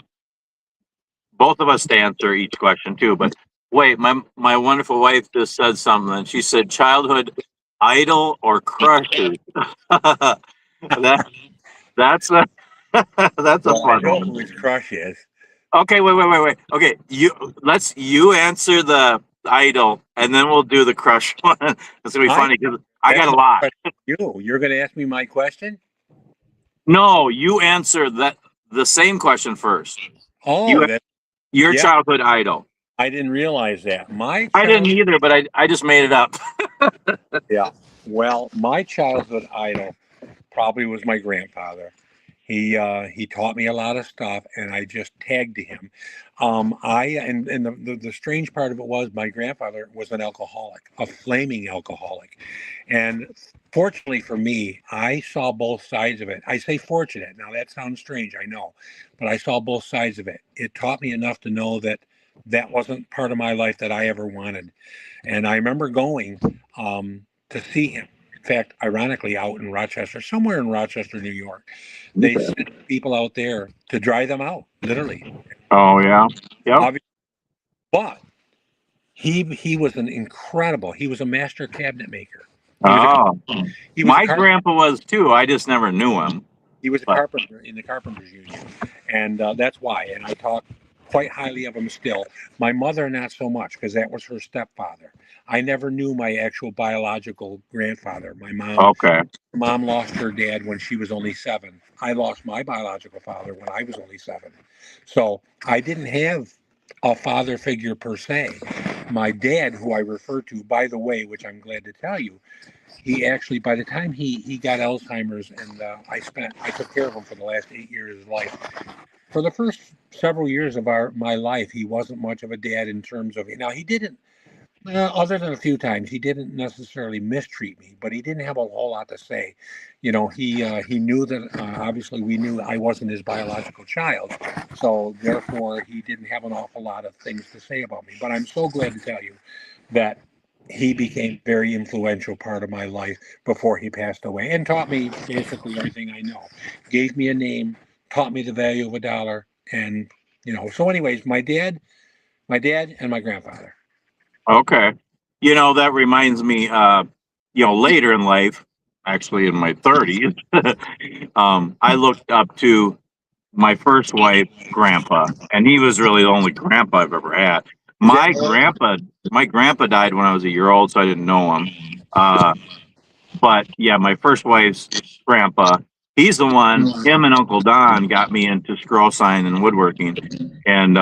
Speaker 3: both of us to answer each question too. But wait, my wonderful wife just said something. She said childhood idol or crushes. that that's a that's a
Speaker 2: Well, I
Speaker 3: fun
Speaker 2: know
Speaker 3: one.
Speaker 2: who his crush is.
Speaker 3: Okay, wait. Okay, you answer the idol, and then we'll do the crush one. It's gonna be funny because I
Speaker 2: That's
Speaker 3: got a
Speaker 2: my
Speaker 3: lot.
Speaker 2: question to you. You're going to ask me my question?
Speaker 3: No, you answer the same question first.
Speaker 2: Oh,
Speaker 3: You
Speaker 2: that
Speaker 3: your
Speaker 2: yeah.
Speaker 3: childhood idol.
Speaker 2: I didn't realize that. My
Speaker 3: I didn't
Speaker 2: child,
Speaker 3: either, but I just made it up.
Speaker 2: yeah. Well, my childhood idol probably was my grandfather. He taught me a lot of stuff, and I just tagged to him. The strange part of it was my grandfather was an alcoholic, a flaming alcoholic, and fortunately for me, I saw both sides of it. I say fortunate. Now that sounds strange, I know, but I saw both sides of it. It taught me enough to know that that wasn't part of my life that I ever wanted, and I remember going to see him In fact, ironically, out in Rochester, somewhere in Rochester, New York, they sent people out there to dry them out, literally.
Speaker 3: Oh yeah. Yep.
Speaker 2: Obviously, but he was an incredible. He was a master cabinet maker. He was a
Speaker 3: Oh,
Speaker 2: he was a
Speaker 3: my
Speaker 2: carpenter.
Speaker 3: grandpa was too. I just never knew him.
Speaker 2: He was a
Speaker 3: But
Speaker 2: carpenter in the carpenters union, and that's why. And I talk quite highly of him still. My mother, not so much, because that was her stepfather. I never knew my actual biological grandfather. My
Speaker 3: okay.
Speaker 2: mom lost her dad when she was only 7. I lost my biological father when I was only 7. So I didn't have a father figure per se. My dad, who I refer to, by the way, which I'm glad to tell you, he actually, by the time he got Alzheimer's, and I took care of him for the last 8 years of his life. For the first several years of my life, he wasn't much of a dad in terms of, now he didn't, other than a few times, he didn't necessarily mistreat me, but he didn't have a whole lot to say. He knew that obviously we knew I wasn't his biological child, so therefore he didn't have an awful lot of things to say about me. But I'm so glad to tell you that he became a very influential part of my life before he passed away, and taught me basically everything I know. Gave me a name, taught me the value of a dollar, and So, anyways, my dad, and my grandfather.
Speaker 3: Okay. That reminds me, later in life, actually in my 30s, I looked up to my first wife's grandpa, and he was really the only grandpa I've ever had.
Speaker 2: Is that
Speaker 3: My grandpa, my grandpa died when I was a year old, so I didn't know him. But yeah, my first wife's grandpa, he's the one, him and Uncle Don got me into scroll sign and woodworking. And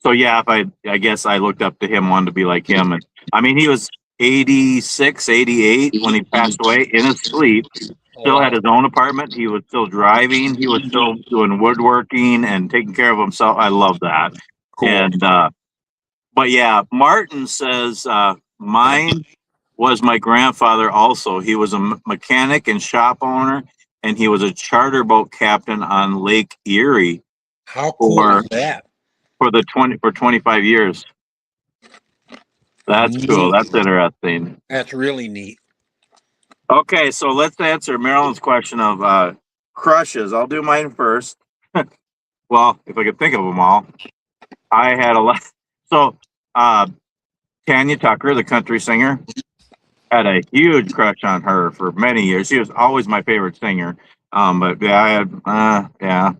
Speaker 3: so yeah, I guess I looked up to him, wanted to be like him. And I mean, he was 86, 88 when he passed away in his sleep.
Speaker 2: Oh,
Speaker 3: Still had
Speaker 2: wow.
Speaker 3: his own apartment. He was still driving. He was still doing woodworking and taking care of himself. I love that.
Speaker 2: Cool.
Speaker 3: And but yeah, Martin says mine was my grandfather also. He was a mechanic and shop owner, and he was a charter boat captain on Lake Erie
Speaker 2: How cool
Speaker 3: for
Speaker 2: is that?
Speaker 3: the 25 years. That's cool.
Speaker 2: Neat.
Speaker 3: That's interesting.
Speaker 2: That's really neat.
Speaker 3: Okay, so let's answer Marilyn's question of crushes. I'll do mine first. Well, if I could think of them all. I had a lot. So, Tanya Tucker, the country singer, had a huge crush on her for many years. She was always my favorite singer. But yeah, I had, yeah.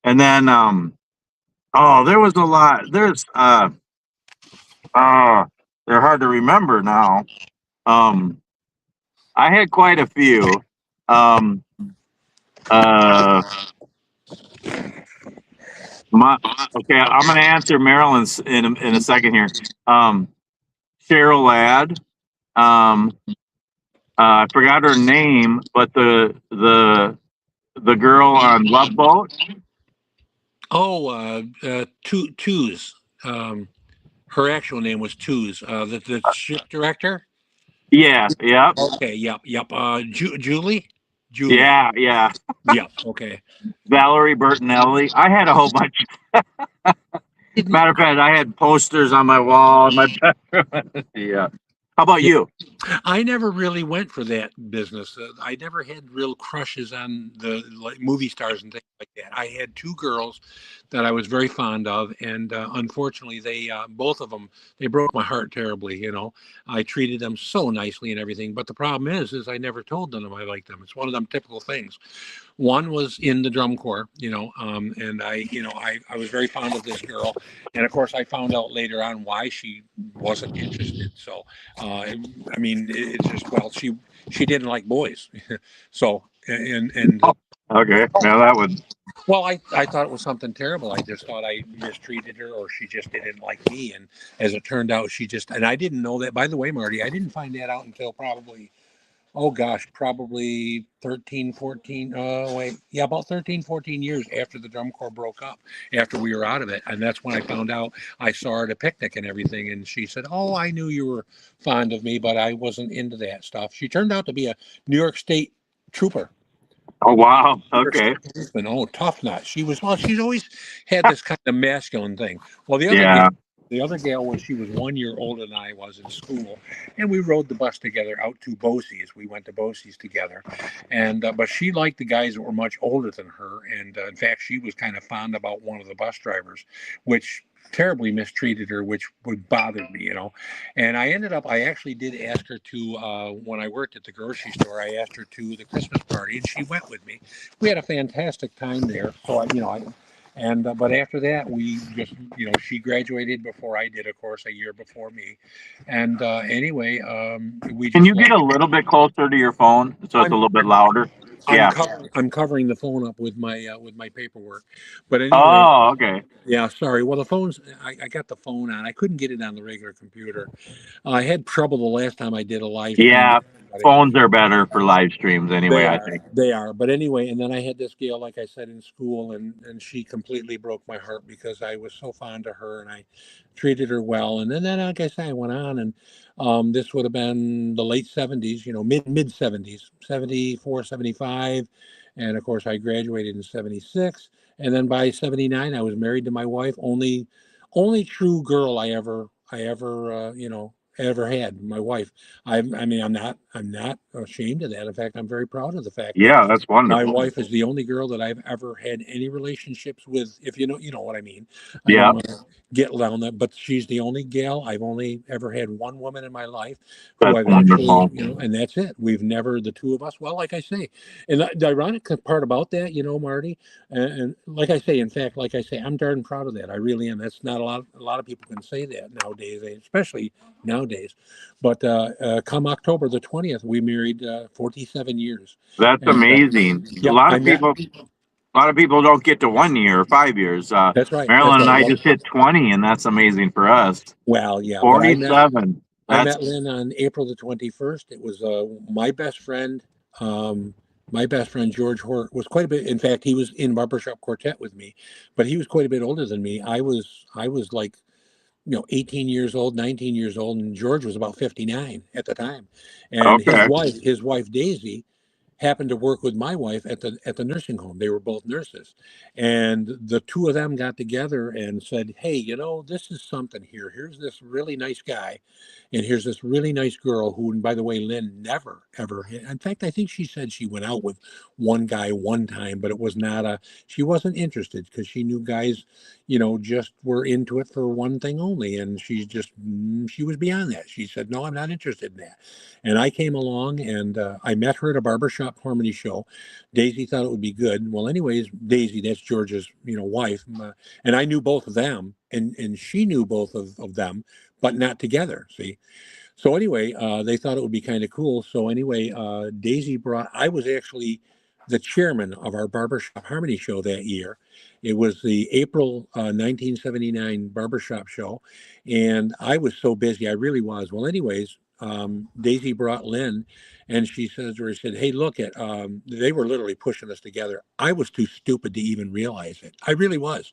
Speaker 3: And then, there was a lot. They're hard to remember now. I had quite a few. Um, uh, my, okay, I'm going to answer Marilyn's in a second here. Cheryl Ladd. Um, I forgot her name, but the girl on Love Boat.
Speaker 2: Oh, Twos. Her actual name was Twos. The ship director.
Speaker 3: Yeah, yeah,
Speaker 2: Okay. Yep. Julie. Julie.
Speaker 3: yeah, yeah.
Speaker 2: Yep. Okay.
Speaker 3: Valerie Bertinelli. I had a whole bunch. Matter of fact, I had posters on my wall in my bedroom. Yeah. How about you?
Speaker 2: I never really went for that business. I never had real crushes on the movie stars and things like that. I had 2 girls that I was very fond of, and unfortunately, they both of them, they broke my heart terribly. I treated them so nicely and everything, but the problem is I never told them I liked them. It's one of them typical things. One was in the drum corps, and I was very fond of this girl, and of course I found out later on why she wasn't interested. So, I mean, it's just, well, she didn't like boys, so and
Speaker 3: Okay. Now that would.
Speaker 2: well, I thought it was something terrible. I just thought I mistreated her, or she just didn't like me, and as it turned out, and I didn't know that. By the way, Marty, I didn't find that out until probably, oh gosh, probably 13, 14, about 13, 14 years after the drum corps broke up, after we were out of it. And that's when I found out. I saw her at a picnic and everything. And she said, "Oh, I knew you were fond of me, but I wasn't into that stuff." She turned out to be a New York State trooper.
Speaker 3: Oh wow.
Speaker 2: New York
Speaker 3: Okay.
Speaker 2: State policeman. Oh, tough nut. She's always had this kind of masculine thing. Well, the other
Speaker 3: Yeah.
Speaker 2: The other gal was, she was 1 year older than I was in school, and we rode the bus together out to Bosse's. We went to Bosse's together, and but she liked the guys that were much older than her, and in fact, she was kind of fond about one of the bus drivers, which terribly mistreated her, which would bother me, you know. And I actually did ask her to, when I worked at the grocery store, I asked her to the Christmas party, and she went with me. We had a fantastic time there. So and but after that, we just, she graduated before I did, of course, a year before me. And anyway, we
Speaker 3: Can
Speaker 2: just
Speaker 3: you get a little bit closer to your phone so it's a
Speaker 2: I'm
Speaker 3: little bit louder? Yeah.
Speaker 2: I'm covering the phone up with my paperwork. But anyway,
Speaker 3: Oh, okay.
Speaker 2: yeah, sorry. Well, the phone's, I got the phone on. I couldn't get it on the regular computer. I had trouble the last time I did a live stream
Speaker 3: Yeah.
Speaker 2: with everybody.
Speaker 3: Phones are better for live streams anyway, I think.
Speaker 2: They are. But anyway, and then I had this gal, like I said, in school, and she completely broke my heart because I was so fond of her and I treated her well. And then like I say, I went on, and this would have been the late 70s, mid 70s, 74, 75. And of course, I graduated in 76. And then by 79, I was married to my wife, only true girl I ever had, my wife. I mean, I'm not ashamed of that. In fact, I'm very proud of the fact that
Speaker 3: Yeah, that's
Speaker 2: my
Speaker 3: wonderful.
Speaker 2: wife is the only girl that I've ever had any relationships with. If you know what I mean. I
Speaker 3: Yeah,
Speaker 2: don't want to get down that, but she's the only gal. I've only ever had one woman in my life who
Speaker 3: that's
Speaker 2: I've actually,
Speaker 3: wonderful.
Speaker 2: and that's it. We've never, the two of us. Well, like I say, and the ironic part about that, Marty, and like I say, in fact, like I say, I'm darn proud of that. I really am. That's not a lot of people can say that nowadays, especially nowadays. But come October the 20th, we married 47 years.
Speaker 3: That's
Speaker 2: And
Speaker 3: amazing. A
Speaker 2: yep,
Speaker 3: lot
Speaker 2: I
Speaker 3: of
Speaker 2: met.
Speaker 3: people, a lot of people don't get to 1 year or 5 years.
Speaker 2: That's right. That's
Speaker 3: Marilyn and
Speaker 2: right.
Speaker 3: I
Speaker 2: Well,
Speaker 3: just hit 20, and that's amazing for us.
Speaker 2: well, yeah, but
Speaker 3: 47.
Speaker 2: I
Speaker 3: That's
Speaker 2: met Lynn on April the 21st. It was my best friend. Um, my best friend George Hort was quite a bit. In fact, he was in barbershop quartet with me, but he was quite a bit older than me. I was like 18 years old, 19 years old, and George was about 59 at the time. And
Speaker 3: okay.
Speaker 2: his wife Daisy happened to work with my wife at the nursing home. They were both nurses, and the two of them got together and said, "Hey, this is something here. Here's this really nice guy, and here's this really nice girl who, and by the way, Lynn never ever had. In fact, I think she said she went out with one guy one time, but it was not a. She wasn't interested because she knew guys, just were into it for one thing only, and she was beyond that. She said, "No, I'm not interested in that." And I came along, and I met her at a barbershop harmony show. Daisy thought it would be good. Well, anyways, Daisy, that's George's, wife, and I knew both of them, and she knew both of them, but not together. See, so anyway, they thought it would be kind of cool. So anyway, Daisy brought. I was actually the chairman of our barbershop harmony show that year. It was the April 1979 barbershop show, and I was so busy. I really was. Well, anyways, Daisy brought Lynn, and she said, "Hey, look at." They were literally pushing us together. I was too stupid to even realize it. I really was.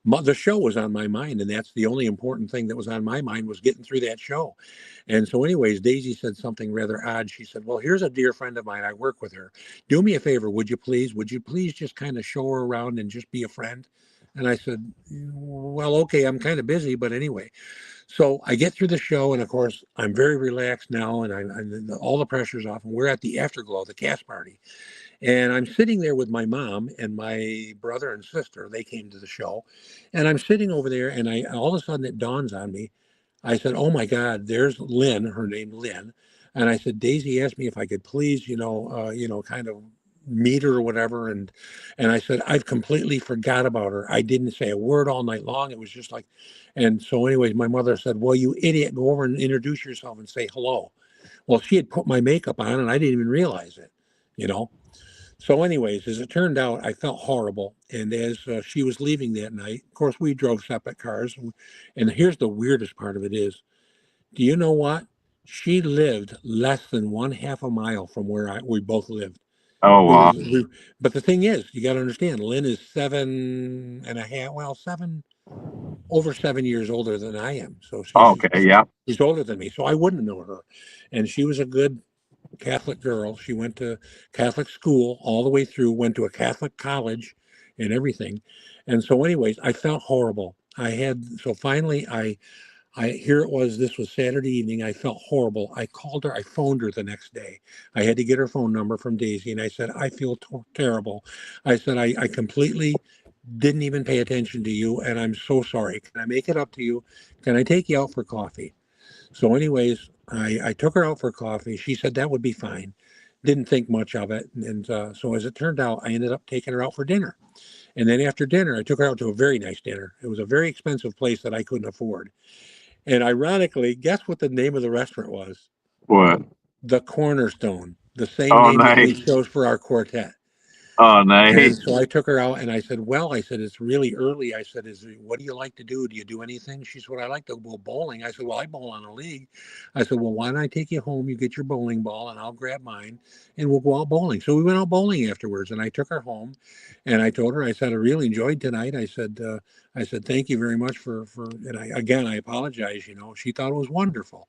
Speaker 2: The show was on my mind, and that's the only important thing that was on my mind was getting through that show. And so, anyways, Daisy said something rather odd. She said, "Well, here's a dear friend of mine. I work with her. Do me a favor, would you please? Would you please just kind of show her around and just be a friend?" And I said, "Well, okay, I'm kind of busy, but anyway." So I get through the show, and of course, I'm very relaxed now, and all the pressure's off. And we're at the afterglow, the cast party, and I'm sitting there with my mom and my brother and sister. They came to the show, and I'm sitting over there, and I all of a sudden it dawns on me. I said, "Oh my God, there's Lynn, her name Lynn." And I said, "Daisy asked me if I could please, kind of meet her or whatever." And I said, "I've completely forgot about her. I didn't say a word all night long. It was just like," and so anyways, my mother said, "Well, you idiot, go over and introduce yourself and say hello." Well, she had put my makeup on and I didn't even realize it, you know. So, anyways, as it turned out, I felt horrible. And as she was leaving that night, of course, we drove separate cars. And here's the weirdest part of it is, do you know what? She lived less than one half a mile from where we both lived.
Speaker 3: Oh,
Speaker 2: We were,
Speaker 3: wow.
Speaker 2: but the thing is, you got to understand, Lynn is 7.5, well, over 7 years older than I am. So
Speaker 3: Okay. Yeah.
Speaker 2: she's older than me. So I wouldn't know her. And she was a good Catholic girl. She went to Catholic school all the way through, went to a Catholic college and everything. And so, anyways, I felt horrible. So finally here it was, this was Saturday evening. I felt horrible. I called her, I phoned her the next day. I had to get her phone number from Daisy, and I said, I feel terrible. I said, I completely didn't even pay attention to you, and I'm so sorry. Can I make it up to you? Can I take you out for coffee? So anyways, I took her out for coffee. She said that would be fine. Didn't think much of it. And so as it turned out, I ended up taking her out for dinner. And then after dinner, I took her out to a very nice dinner. It was a very expensive place that I couldn't afford. And ironically, guess what the name of the restaurant was?
Speaker 3: What?
Speaker 2: The Cornerstone, the same
Speaker 3: Oh,
Speaker 2: name that we
Speaker 3: nice.
Speaker 2: chose for our quartet.
Speaker 3: Oh,
Speaker 2: And
Speaker 3: nice.
Speaker 2: so I took her out and I said, well, I said, it's really early. I said, what do you like to do? Do you do anything? She said, well, I like to go bowling. I said, well, I bowl on a league. I said, well, why don't I take you home? You get your bowling ball and I'll grab mine and we'll go out bowling. So we went out bowling afterwards and I took her home and I told her, I said, I really enjoyed tonight. I said, thank you very much and I apologize. She thought it was wonderful.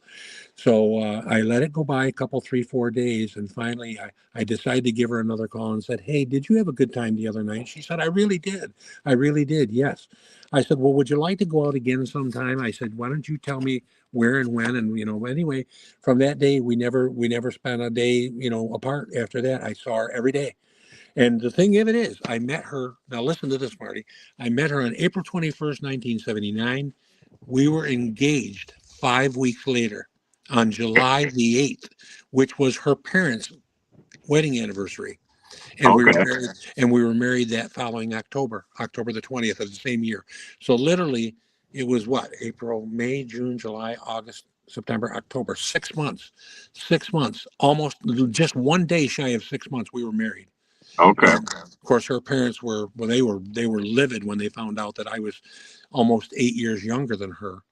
Speaker 2: So I let it go by a couple, 3, 4 days. And finally, I decided to give her another call and said, hey, did you have a good time the other night? She said, I really did. I really did. Yes. I said, well, would you like to go out again sometime? I said, why don't you tell me where and when? And, anyway, from that day, we never spent a day, apart after that. I saw her every day. And the thing of it is, I met her. Now, listen to this, Marty. I met her on April 21st, 1979. We were engaged 5 weeks later on July the 8th, which was her parents' wedding anniversary. And we were
Speaker 3: Okay.
Speaker 2: married, that following October the 20th of the same year. So literally, it was what? April, May, June, July, August, September, October. 6 months. 6 months. Almost just one day shy of 6 months, we were married.
Speaker 3: Okay.
Speaker 2: And of course, her parents they were livid when they found out that I was almost 8 years younger than her,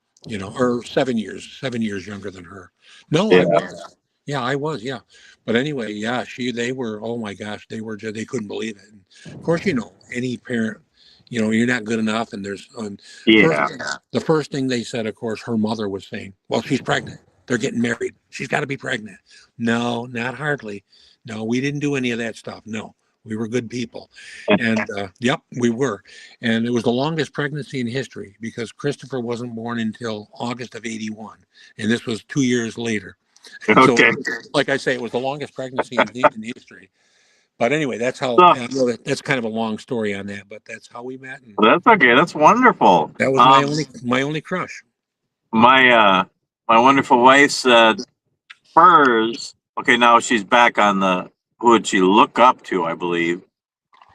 Speaker 2: or 7 years younger than her. No, I
Speaker 3: Yeah.
Speaker 2: was. Yeah, I was. Yeah. But anyway, yeah, they were, oh my gosh, they couldn't believe it. And of course, any parent, you're not good enough. And
Speaker 3: Yeah.
Speaker 2: the first thing they said, of course, her mother was saying, well, she's pregnant. They're getting married. She's got to be pregnant. No, not hardly. No, we didn't do any of that stuff. No, we were good people. And yep, we were. And it was the longest pregnancy in history because Christopher wasn't born until August of 81. And this was 2 years later. So,
Speaker 3: Okay.
Speaker 2: like I say, it was the longest pregnancy in history. But anyway, that's how,
Speaker 3: So,
Speaker 2: I know that's kind of a long story on that, but that's how we met. And
Speaker 3: that's okay. That's wonderful.
Speaker 2: that was my only crush.
Speaker 3: My wonderful wife said hers. Okay, now she's back on the who would she look up to? I believe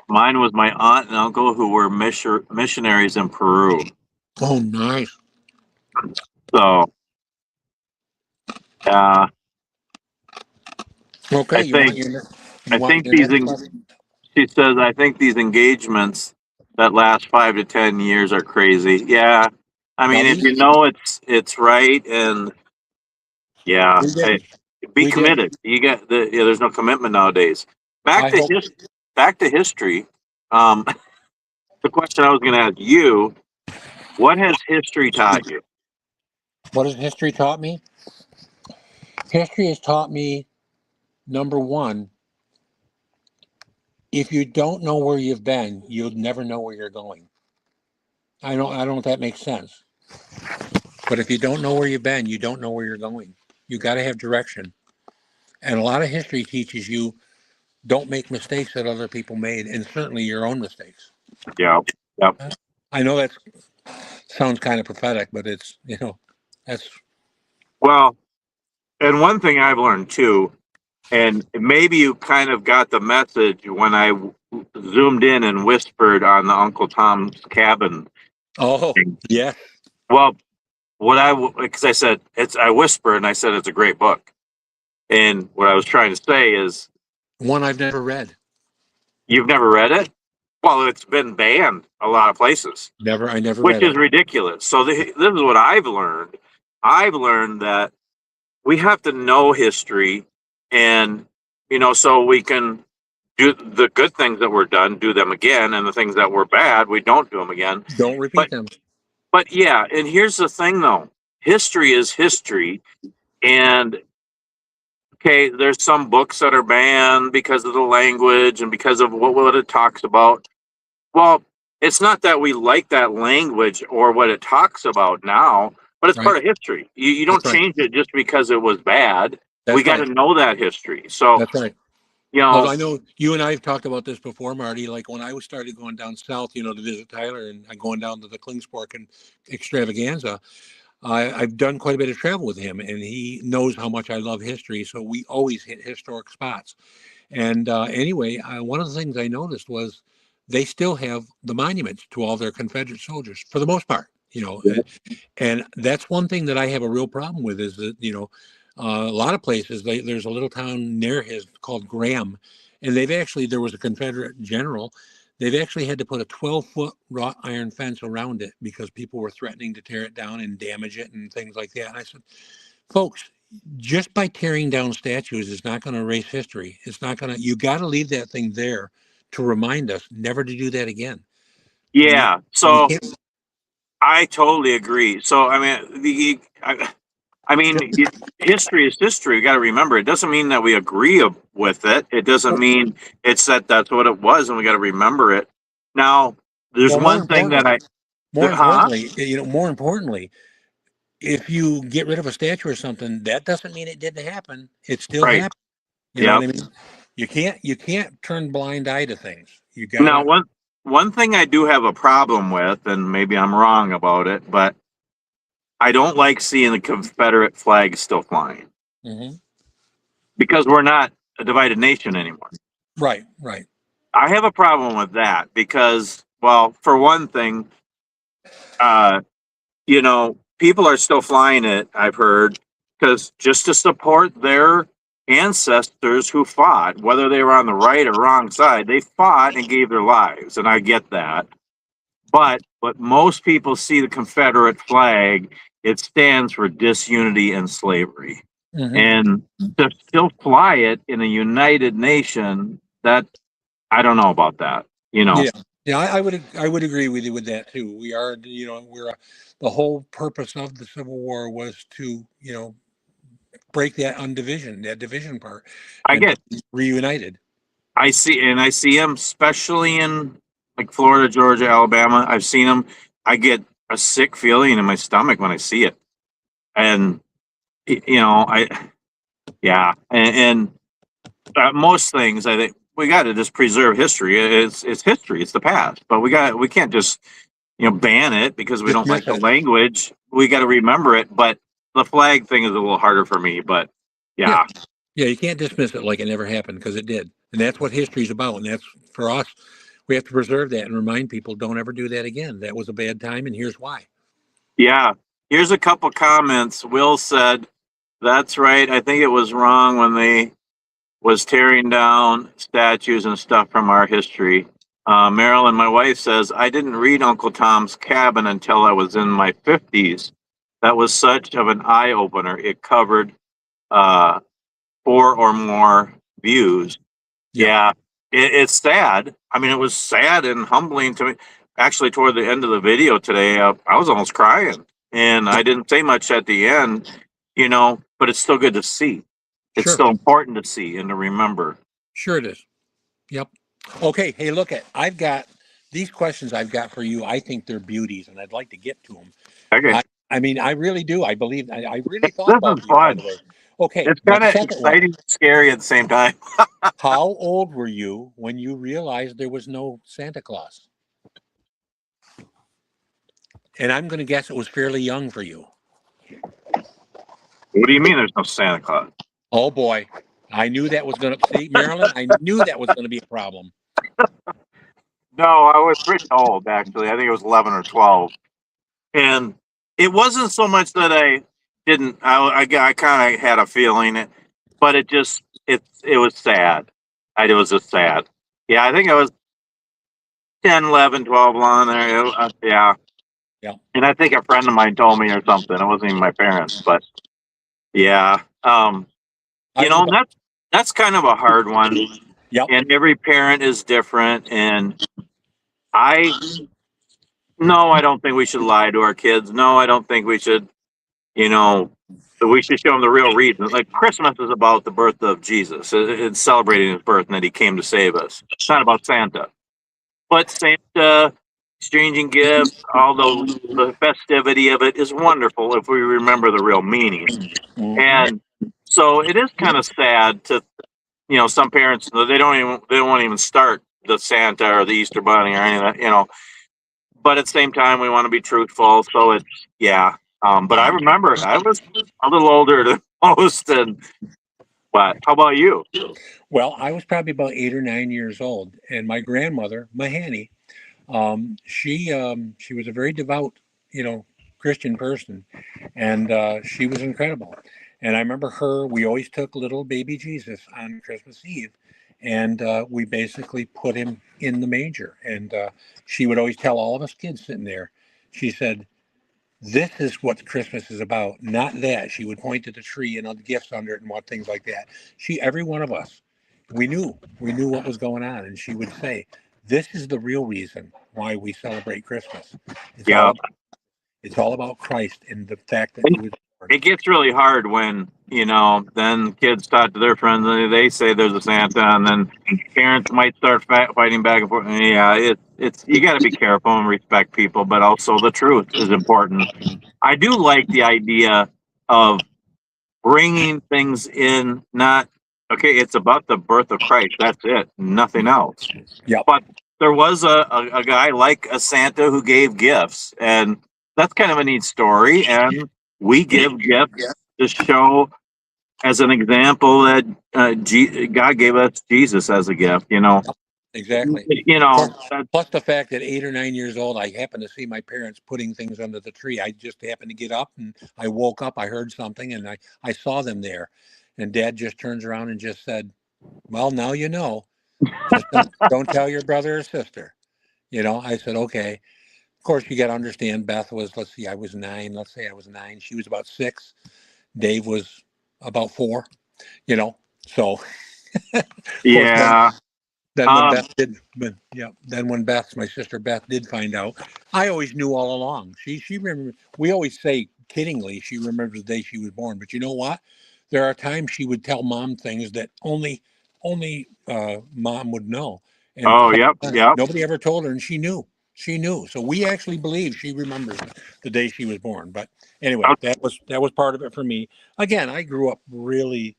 Speaker 3: mine was my aunt and uncle who were missionaries in Peru.
Speaker 2: Oh, nice.
Speaker 3: So, uh,
Speaker 2: Okay,
Speaker 3: I think
Speaker 2: you
Speaker 3: I
Speaker 2: want
Speaker 3: think
Speaker 2: your next question?
Speaker 3: she says I think these engagements that last 5 to 10 years are crazy. Yeah, I
Speaker 2: Now
Speaker 3: mean if
Speaker 2: these
Speaker 3: it's right and yeah,
Speaker 2: we did
Speaker 3: hey, be
Speaker 2: we did.
Speaker 3: committed. You got there's no commitment nowadays. Back
Speaker 2: I
Speaker 3: to
Speaker 2: hope.
Speaker 3: back to history. Um, the question I was going to ask you: what has history taught you?
Speaker 2: What has history taught me? History has taught me, number one, if you don't know where you've been, you'll never know where you're going. I don't know if that makes sense. But if you don't know where you've been, you don't know where you're going. You got to have direction. And a lot of history teaches you don't make mistakes that other people made, and certainly your own mistakes.
Speaker 3: Yeah, yeah.
Speaker 2: I know that sounds kind of prophetic, but it's, that's,
Speaker 3: Well, and one thing I've learned too, and maybe you kind of got the message when I zoomed in and whispered on the Uncle Tom's Cabin
Speaker 2: oh,
Speaker 3: thing.
Speaker 2: yeah.
Speaker 3: Well, because I said I whispered and I said it's a great book, and what I was trying to say is
Speaker 2: One I've never read.
Speaker 3: you've never read it. Well, it's been banned a lot of places,
Speaker 2: I never
Speaker 3: which
Speaker 2: read
Speaker 3: is
Speaker 2: it.
Speaker 3: ridiculous. So this is what I've learned. I've learned that we have to know history, and so we can do the good things that were done, do them again, and the things that were bad, we don't do them again.
Speaker 2: Don't repeat
Speaker 3: But
Speaker 2: them.
Speaker 3: yeah, and here's the thing though: history is history, and okay, there's some books that are banned because of the language and because of what it talks about. Well, it's not that we like that language or what it talks about now, but it's
Speaker 2: Right.
Speaker 3: part of history. You don't
Speaker 2: That's right.
Speaker 3: change it just because it was bad. We
Speaker 2: That's
Speaker 3: got to
Speaker 2: right.
Speaker 3: know that history. So,
Speaker 2: That's right.
Speaker 3: you
Speaker 2: Well,
Speaker 3: know,
Speaker 2: I know you and I have talked about this before, Marty. Like when I was started going down south, to visit Tyler and going down to the Klingspork and Extravaganza, I've done quite a bit of travel with him, and he knows how much I love history. So we always hit historic spots. And anyway, one of the things I noticed was they still have the monuments to all their Confederate soldiers for the most part. And that's one thing that I have a real problem with is that a lot of places there's a little town near his called Graham, and there was a Confederate general. They've actually had to put a 12-foot wrought iron fence around it because people were threatening to tear it down and damage it and things like that. And I said, folks, just by tearing down statues is not going to erase history. It's not going to. You got to leave that thing there to remind us never to do that again.
Speaker 3: yeah.
Speaker 2: You
Speaker 3: So
Speaker 2: can't.
Speaker 3: I totally agree. So, I mean, history is history. You got to remember, it doesn't mean that we agree with it. It doesn't mean it's that's what it was, and we got to remember it. Now, there's
Speaker 2: Well,
Speaker 3: one thing that huh?
Speaker 2: more importantly, if you get rid of a statue or something, that doesn't mean it didn't happen. It still
Speaker 3: Right.
Speaker 2: happened. You know
Speaker 3: Yeah.
Speaker 2: what I mean? You can't turn blind eye to things. You
Speaker 3: Now,
Speaker 2: gotta.
Speaker 3: one thing I do have a problem with, and maybe I'm wrong about it, but I don't like seeing the Confederate flag still flying
Speaker 2: Mhm.
Speaker 3: because we're not a divided nation anymore.
Speaker 2: Right, right.
Speaker 3: I have a problem with that because, well, for one thing, uh, people are still flying it, I've heard, because just to support their ancestors who fought, whether they were on the right or wrong side, they fought and gave their lives, and I get that. But most people see the Confederate flag, it stands for disunity and slavery.
Speaker 2: Mhm.
Speaker 3: And to still fly it in a united nation, that I don't know about that.
Speaker 2: Yeah, yeah. I would agree with you with that too. We are, the whole purpose of the Civil War was to, break that division part,
Speaker 3: I
Speaker 2: and
Speaker 3: get
Speaker 2: reunited.
Speaker 3: I see them, especially in like Florida, Georgia, Alabama. I've seen them. I get a sick feeling in my stomach when I see it, and I yeah, and most things I think we got to just preserve history. It's history. It's the past, but we can't just ban it because we don't
Speaker 2: Dismiss
Speaker 3: like the
Speaker 2: it.
Speaker 3: language. We got to remember it. But the flag thing is a little harder for me. But
Speaker 2: Yeah,
Speaker 3: yeah,
Speaker 2: yeah. You can't dismiss it like it never happened because it did, and that's what history's about. And that's for us. We have to preserve that and remind people don't ever do that again. That was a bad time, and here's why.
Speaker 3: yeah. Here's a couple comments. Will said, "That's right. I think it was wrong when they was tearing down statues and stuff from our history." Marilyn, my wife, says, "I didn't read Uncle Tom's Cabin until I was in my 50s. That was such of an eye opener. It covered uh, four or more views."
Speaker 2: Yeah,
Speaker 3: Yeah, it's sad. I mean, it was sad and humbling to me. Actually, toward the end of the video today, I was almost crying, and I didn't say much at the end, but it's still good to see. It's
Speaker 2: sure,
Speaker 3: still important to see and to remember.
Speaker 2: sure it is. Yep. Okay. Hey, look at I've got these questions I've got for you. I think they're beauties, and I'd like to get to them.
Speaker 3: Okay,
Speaker 2: I mean, I really do. I believe. I really thought
Speaker 3: this is
Speaker 2: about these, by
Speaker 3: fun.
Speaker 2: the way. Okay,
Speaker 3: It's
Speaker 2: my
Speaker 3: kind of
Speaker 2: second one.
Speaker 3: exciting, scary at the same time.
Speaker 2: How old were you when you realized there was no Santa Claus? And I'm going to guess it was fairly young for you.
Speaker 3: What do you mean? There's no Santa Claus?
Speaker 2: Oh boy, I knew that was going to see Marilyn. I knew that was going to be a problem.
Speaker 3: No, I was pretty old actually. I think it was 11 or 12, and it wasn't so much that I didn't. I kind of had a feeling it, but it was sad. It was just sad. Yeah, I think I was 10, 11, 12 along there. Yeah,
Speaker 2: Yeah.
Speaker 3: and I think a friend of mine told me or something. It wasn't even my parents, but yeah.
Speaker 2: I was.
Speaker 3: That's kind of a hard one,
Speaker 2: Yep.
Speaker 3: and every parent is different. And I no, I don't think we should lie to our kids. No, I don't think we should. You know, we should show them the real reason. Like Christmas is about the birth of Jesus. It's celebrating his birth and that he came to save us. It's not about Santa. But Santa exchanging gifts, all the festivity of it is wonderful if we remember the real meaning.
Speaker 2: Mhm.
Speaker 3: And so it is kind of sad to, some parents, they won't even start the Santa or the Easter Bunny or any of that, but at the same time, we want to be truthful. So it's, yeah. But I remember I was a little older than most. But how about you?
Speaker 2: Well, I was probably about 8 or 9 years old, and my grandmother, Mahani, she was a very devout, you know, Christian person, and she was incredible. And I remember her. We always took little baby Jesus on Christmas Eve, and we basically put him in the manger. And she would always tell all of us kids sitting there. She said, "This is what Christmas is about, not that." She would point to the tree and all the gifts under it and what things like that. Every one of us, we knew what was going on, and she would say, "This is the real reason why we celebrate Christmas. It's
Speaker 3: Yeah.
Speaker 2: all it's all about Christ and the fact that
Speaker 3: And
Speaker 2: He was born."
Speaker 3: it gets really hard when, then kids talk to their friends and they say there's a Santa, and then parents might start fighting back and forth. Yeah, it's you got to be careful and respect people, but also the truth is important. I do like the idea of bringing things in, not, okay, it's about the birth of Christ. That's it, nothing else.
Speaker 2: Yep.
Speaker 3: But there was a guy like a Santa who gave gifts, and that's kind of a neat story. And we give gifts to show as an example that God gave us Jesus as a gift.
Speaker 2: Exactly. Plus,
Speaker 3: That,
Speaker 2: plus the fact that 8 or 9 years old, I happened to see my parents putting things under the tree. I just happened to get up and I woke up. I heard something and I saw them there. And Dad just turns around and just said, "Well, now you know. Just don't tell your brother or sister." I said, "Okay." Of course, you got to understand. Beth was, let's see, I was 9. Let's say I was 9. She was about 6. Dave was about 4. So of course,
Speaker 3: yeah.
Speaker 2: then when Beth did, then when my sister Beth did find out, I always knew all along. She remember. We always say kiddingly, she remembers the day she was born. But you know what? There are times she would tell Mom things that only Mom would know, and
Speaker 3: Oh, yep, yep.
Speaker 2: nobody ever told her, and she knew. She knew. So we actually believe she remembers the day she was born. But anyway, that was part of it for me. Again, I grew up really,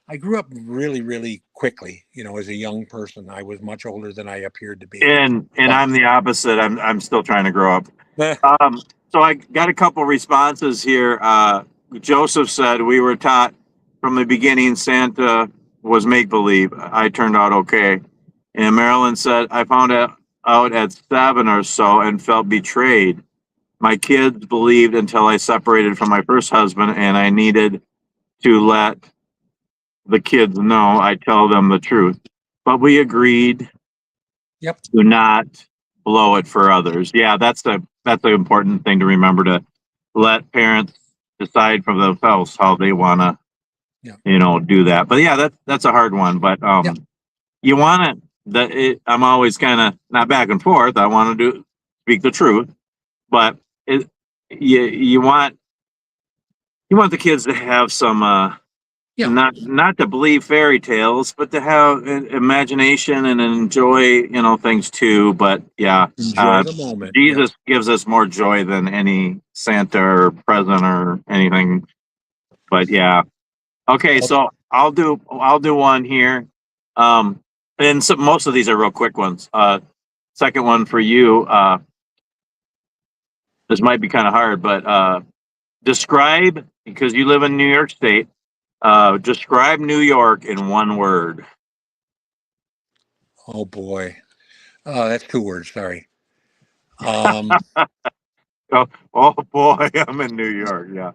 Speaker 2: really quickly. As a young person, I was much older than I appeared to be.
Speaker 3: And I'm the opposite. I'm still trying to grow up. So I got a couple responses here. Joseph said we were taught from the beginning Santa was make believe. I turned out okay. And Marilyn said I found out at 7 or so and felt betrayed. My kids believed until I separated from my first husband, and I needed to let the kids know I tell them the truth. But we agreed
Speaker 2: Yep.
Speaker 3: to not blow it for others. Yeah, that's the important thing to remember, to let parents decide for themselves how they want to, do that. But yeah, that's a hard one. But you want to. I'm always kind of not back and forth. I want to speak the truth, but you want the kids to have some. Not to believe fairy tales, but to have imagination and enjoy, things too. But yeah,
Speaker 2: Enjoy the moment.
Speaker 3: Jesus gives us more joy than any Santa or present or anything. But yeah, okay. So I'll do one here. And most of these are real quick ones. Second one for you. This might be kind of hard, but describe, because you live in New York State. Describe New York in one word.
Speaker 2: Oh boy, that's 2 words. Sorry. Um,
Speaker 3: oh boy, I'm in New York. Yeah.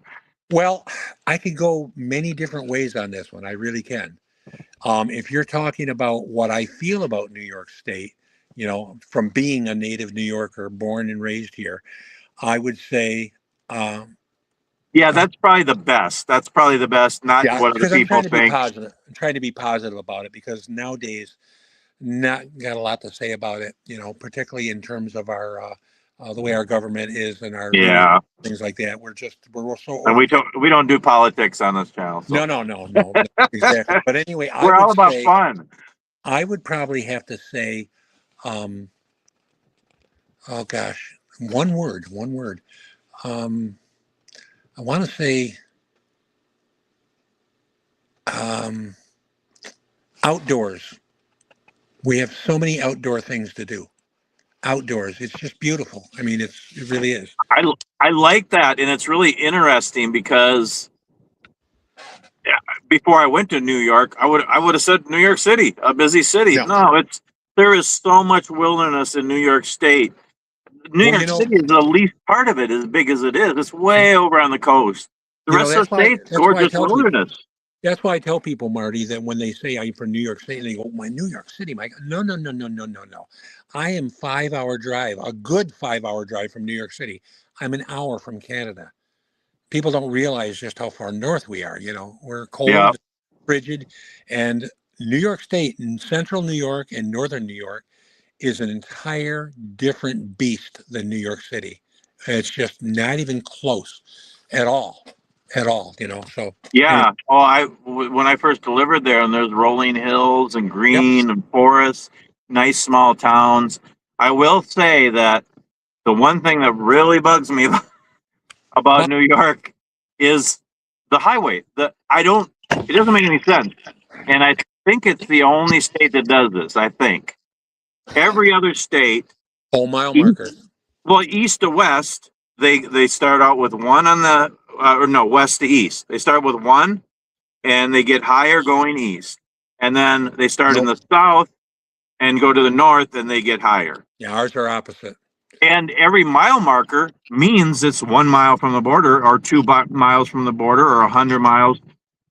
Speaker 2: well, I could go many different ways on this one. I really can. If you're talking about what I feel about New York State, from being a native New Yorker, born and raised here, I would say.
Speaker 3: Yeah, that's probably the best. That's probably the best. Not
Speaker 2: Yeah,
Speaker 3: what other
Speaker 2: because I'm
Speaker 3: people
Speaker 2: trying to be
Speaker 3: think.
Speaker 2: positive. I'm trying to be positive about it because nowadays, not got a lot to say about it. Particularly in terms of our the way our government is and our leaders,
Speaker 3: Yeah,
Speaker 2: things like that. We're so
Speaker 3: and
Speaker 2: over.
Speaker 3: we don't do politics on this channel. So.
Speaker 2: No, exactly. But anyway,
Speaker 3: We're all about fun.
Speaker 2: I would probably have to say, um, oh gosh, one word. Um, I want to say um, outdoors. We have so many outdoor things to do. Outdoors, it's just beautiful. I mean, it really is.
Speaker 3: I like that, and it's really interesting because yeah, before I went to New York, I would have said New York City, a busy city.
Speaker 2: Yeah.
Speaker 3: No, there is so much wilderness in New York State. New
Speaker 2: Well,
Speaker 3: York City is the least part of it, as big as it is. It's way over on the coast. The rest of the state's
Speaker 2: that's why I
Speaker 3: gorgeous
Speaker 2: tell people.
Speaker 3: wilderness.
Speaker 2: That's why I tell people, Marty, that when they say I'm from New York State, and they go, "My New York City, Mike." No, no, no, no, no, no, no. I am 5 hour drive, a good 5 hour drive from New York City. I'm an hour from Canada. People don't realize just how far north we are. We're
Speaker 3: Yeah,
Speaker 2: cold, frigid, and New York State and central New York and northern New York is an entire different beast than New York City. It's just not even close at all. So anyway,
Speaker 3: yeah. Oh, when I first delivered there, and there's rolling hills and
Speaker 2: yep.
Speaker 3: green and forests, nice small towns. I will say that the one thing that really bugs me about
Speaker 2: Well,
Speaker 3: New York is the highway. It doesn't make any sense. And I think it's the only state that does this. I think every other state,
Speaker 2: whole mile
Speaker 3: east,
Speaker 2: markers.
Speaker 3: well, east to west, they start out with one on the, or no, west to east. They start with one, and they get higher going east, and then they start in
Speaker 2: Nope.
Speaker 3: the south and go to the north, and they get higher.
Speaker 2: Yeah, ours are opposite.
Speaker 3: And every mile marker means it's 1 mile from the border, or miles from the border, or 100 miles.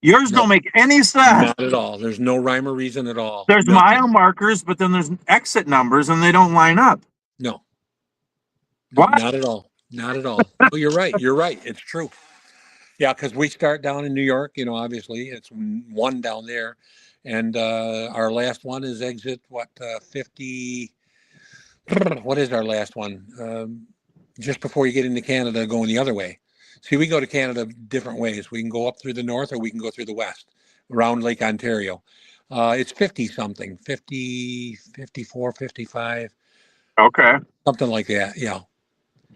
Speaker 3: Yours
Speaker 2: Nope.
Speaker 3: don't make any sense.
Speaker 2: Not at all. There's no rhyme or reason at all.
Speaker 3: There's
Speaker 2: Nothing.
Speaker 3: mile markers, but then there's exit numbers, and they don't line up.
Speaker 2: No. No,
Speaker 3: What?
Speaker 2: not at all. Not at all. No, you're right. You're right. It's true. Yeah, because we start down in New York, obviously it's one down there. And our last one is exit, 50. What is our last one? Just before you get into Canada, going the other way. See, we go to Canada different ways. We can go up through the north or we can go through the west, around Lake Ontario. It's 50 something, 50, 54, 55,
Speaker 3: Okay.
Speaker 2: something like that. Yeah.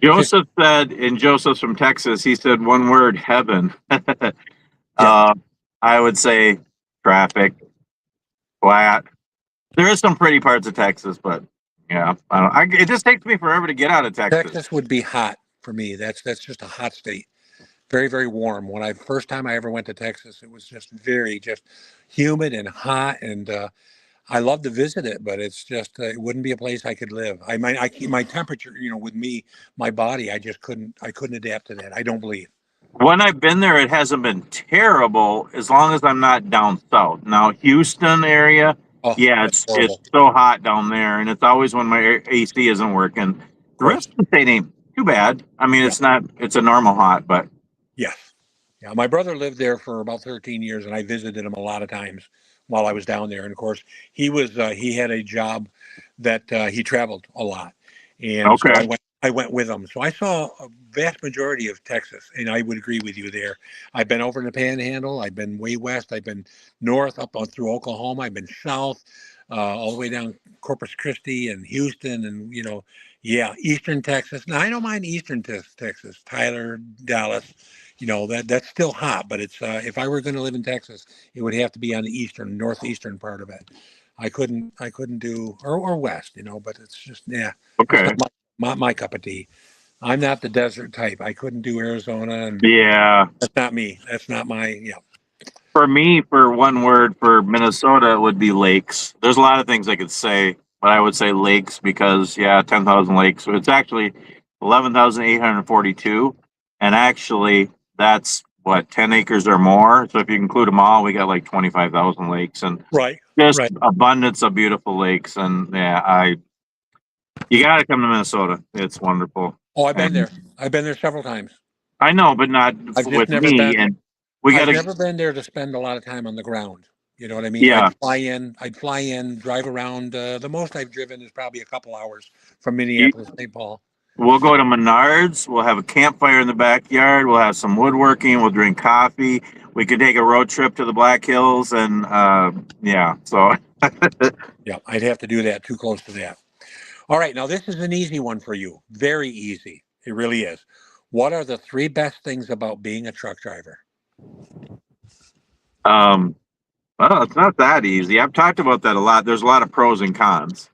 Speaker 3: Joseph said, and Joseph's from Texas, he said one word, heaven.
Speaker 2: Yeah.
Speaker 3: I would say traffic, flat. There is some pretty parts of Texas, but yeah, I don't. It just takes me forever to get out of Texas.
Speaker 2: Texas would be hot for me. That's just a hot state. Very, very warm. First time I ever went to Texas, it was just humid and hot, and I love to visit it, but it's just it wouldn't be a place I could live. I keep my temperature, with me, my body, I couldn't adapt to that. I don't believe.
Speaker 3: When I've been there, it hasn't been terrible as long as I'm not down south. Now, Houston area,
Speaker 2: Oh,
Speaker 3: yeah,
Speaker 2: that's
Speaker 3: it's
Speaker 2: horrible.
Speaker 3: so hot down there, and it's always when my AC isn't working.
Speaker 2: Of
Speaker 3: The
Speaker 2: course.
Speaker 3: rest of the state ain't too bad. I mean,
Speaker 2: Yeah.
Speaker 3: it's not. It's a normal hot, but
Speaker 2: Yes. Yeah. My brother lived there for about 13 years, and I visited him a lot of times while I was down there. And of course, he had a job that he traveled a lot, and so
Speaker 3: okay.
Speaker 2: I went with him. So I saw a vast majority of Texas, and I would agree with you there. I've been over in the Panhandle. I've been way west. I've been north up on through Oklahoma. I've been south, all the way down Corpus Christi and Houston, and yeah, eastern Texas. Now I don't mind eastern Texas, Tyler, Dallas. That's still hot, but it's if I were going to live in Texas, it would have to be on the northeastern part of it. I couldn't do or west, but it's just that's
Speaker 3: Okay.
Speaker 2: not my cup of tea. I'm not the desert type. I couldn't do Arizona, and
Speaker 3: Yeah.
Speaker 2: that's not me. That's not my
Speaker 3: For me, for one word for Minnesota, it would be lakes. There's a lot of things I could say, but I would say lakes because, yeah, 10,000 lakes. So it's actually 11,842. And actually, that's what, 10 acres or more. So if you include them all, we got like 25,000 lakes and
Speaker 2: right.
Speaker 3: just
Speaker 2: Right.
Speaker 3: abundance of beautiful lakes. And yeah, you got to come to Minnesota. It's wonderful.
Speaker 2: Oh, I've been
Speaker 3: And
Speaker 2: there. I've been there several times.
Speaker 3: I know, but not
Speaker 2: I've just
Speaker 3: with
Speaker 2: never
Speaker 3: me.
Speaker 2: been.
Speaker 3: And we got
Speaker 2: I've
Speaker 3: to,
Speaker 2: never been there to spend a lot of time on the ground. You know what I mean?
Speaker 3: yeah.
Speaker 2: I'd fly in, drive around. The most I've driven is probably a couple hours from Minneapolis, St. Paul.
Speaker 3: We'll go to Menards. We'll have a campfire in the backyard. We'll have some woodworking. We'll drink coffee. We could take a road trip to the Black Hills, and yeah. So
Speaker 2: Yeah, I'd have to do that. Too close to that. All right, now this is an easy one for you. Very easy. It really is. What are the 3 best things about being a truck driver?
Speaker 3: Well, it's not that easy. I've talked about that a lot. There's a lot of pros and cons.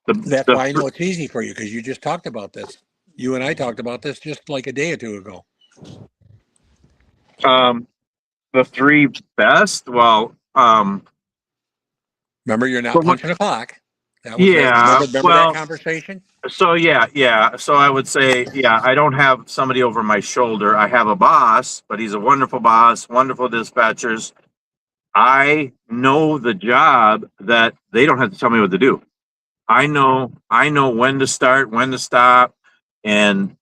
Speaker 2: That's
Speaker 3: The
Speaker 2: why I know it's easy for you, because you just talked about this. You and I talked about this just like a day or two ago.
Speaker 3: the 3 best. Well,
Speaker 2: Remember, you're not
Speaker 3: but what-
Speaker 2: punching a clock. That was
Speaker 3: yeah.
Speaker 2: remember that
Speaker 3: Well,
Speaker 2: conversation?
Speaker 3: so yeah. So I would say, yeah, I don't have somebody over my shoulder. I have a boss, but he's a wonderful boss, wonderful dispatchers. I know the job that they don't have to tell me what to do. I know when to start, when to stop, and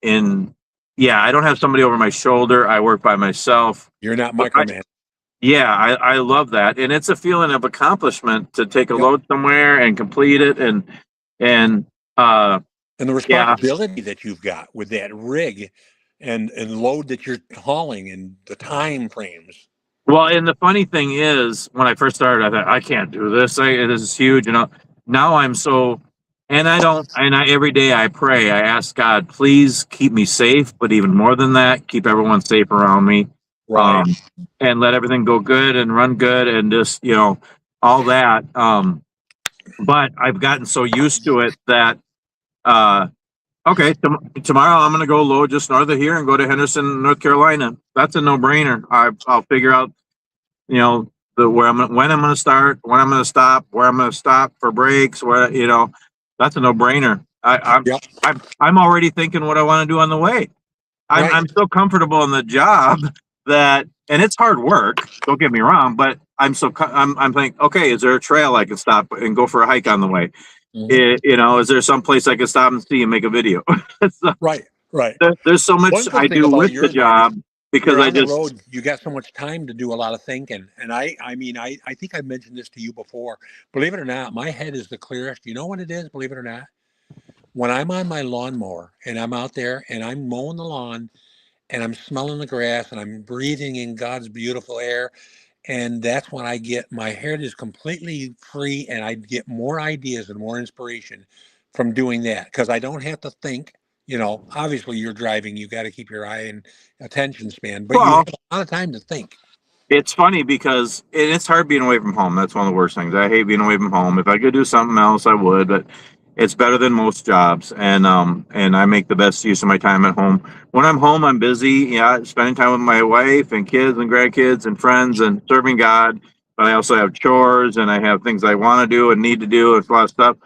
Speaker 3: yeah, I don't have somebody over my shoulder. I work by myself.
Speaker 2: You're not
Speaker 3: But I,
Speaker 2: micromanaging.
Speaker 3: yeah, I love that, and it's a feeling of accomplishment to take a
Speaker 2: Yep.
Speaker 3: load somewhere and complete it, and
Speaker 2: And the
Speaker 3: yeah.
Speaker 2: responsibility that you've got with that rig and load that you're hauling and the time frames.
Speaker 3: Well, and the funny thing is, when I first started, I thought I can't do this. This is huge, now I'm so, and I don't, and every day I pray, I ask God, please keep me safe, but even more than that, keep everyone safe around me,
Speaker 2: Right.
Speaker 3: and let everything go good and run good, and just all that. But I've gotten so used to it that okay, tomorrow I'm going to go load just north of here and go to Henderson, North Carolina. That's a no-brainer. I'll figure out when I'm going to start, when I'm going to stop, where I'm going to stop for breaks, that's a no-brainer.
Speaker 2: Yep.
Speaker 3: I'm already thinking what I want to do on the way.
Speaker 2: Right.
Speaker 3: I'm so comfortable in the job and it's hard work. Don't get me wrong, but I'm thinking, okay, is there a trail I can stop and go for a hike on the way?
Speaker 2: Mhm.
Speaker 3: Is there some place I can stop and see and make a video? So,
Speaker 2: Right.
Speaker 3: there's so much
Speaker 2: One good
Speaker 3: I
Speaker 2: thing
Speaker 3: do
Speaker 2: about
Speaker 3: with the
Speaker 2: your job
Speaker 3: job
Speaker 2: is
Speaker 3: because
Speaker 2: you're
Speaker 3: I
Speaker 2: on the
Speaker 3: just,
Speaker 2: road. You got so much time to do a lot of thinking. And I mean, I think I mentioned this to you before. Believe it or not, my head is the clearest. You know what it is? Believe it or not, when I'm on my lawnmower and I'm out there and I'm mowing the lawn and I'm smelling the grass and I'm breathing in God's beautiful air. And that's when I get my head is completely free and I get more ideas and more inspiration from doing that because I don't have to think. Obviously you're driving, you got to keep your eye and attention span, but you have
Speaker 3: well,
Speaker 2: a lot of time to think.
Speaker 3: it's funny because it's hard being away from home. That's one of the worst things. I hate being away from home. If I could do something else, I would, but it's better than most jobs. And I make the best use of my time at home. When I'm home, I'm busy, yeah, spending time with my wife and kids and grandkids and friends and serving God. But I also have chores and I have things I want to do and need to do. It's a lot of stuff.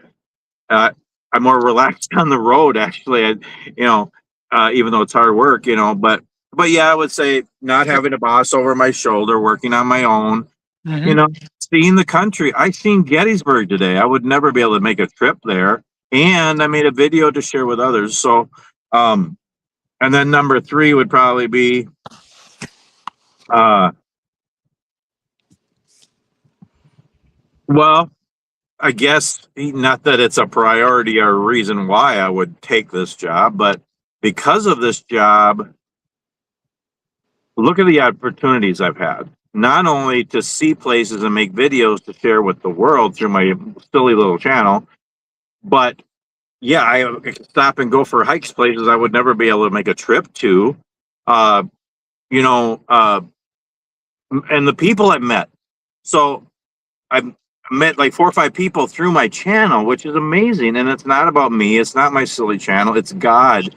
Speaker 3: Uh, I'm more relaxed on the road, actually. Even though it's hard work, but yeah, I would say not having a boss over my shoulder, working on my own, you
Speaker 2: Hmm.
Speaker 3: know, seeing the country. I seen Gettysburg today. I would never be able to make a trip there, and I made a video to share with others. So, and then number 3 would probably be, uh, well, I guess not that it's a priority or a reason why I would take this job, but because of this job, look at the opportunities I've had. Not only to see places and make videos to share with the world through my silly little channel, but yeah, I can stop and go for hikes places I would never be able to make a trip to. Uh, you know, uh, and the people I've met. So I've met like 4 or 5 people through my channel, which is amazing. And it's not about me. It's not my silly channel. It's God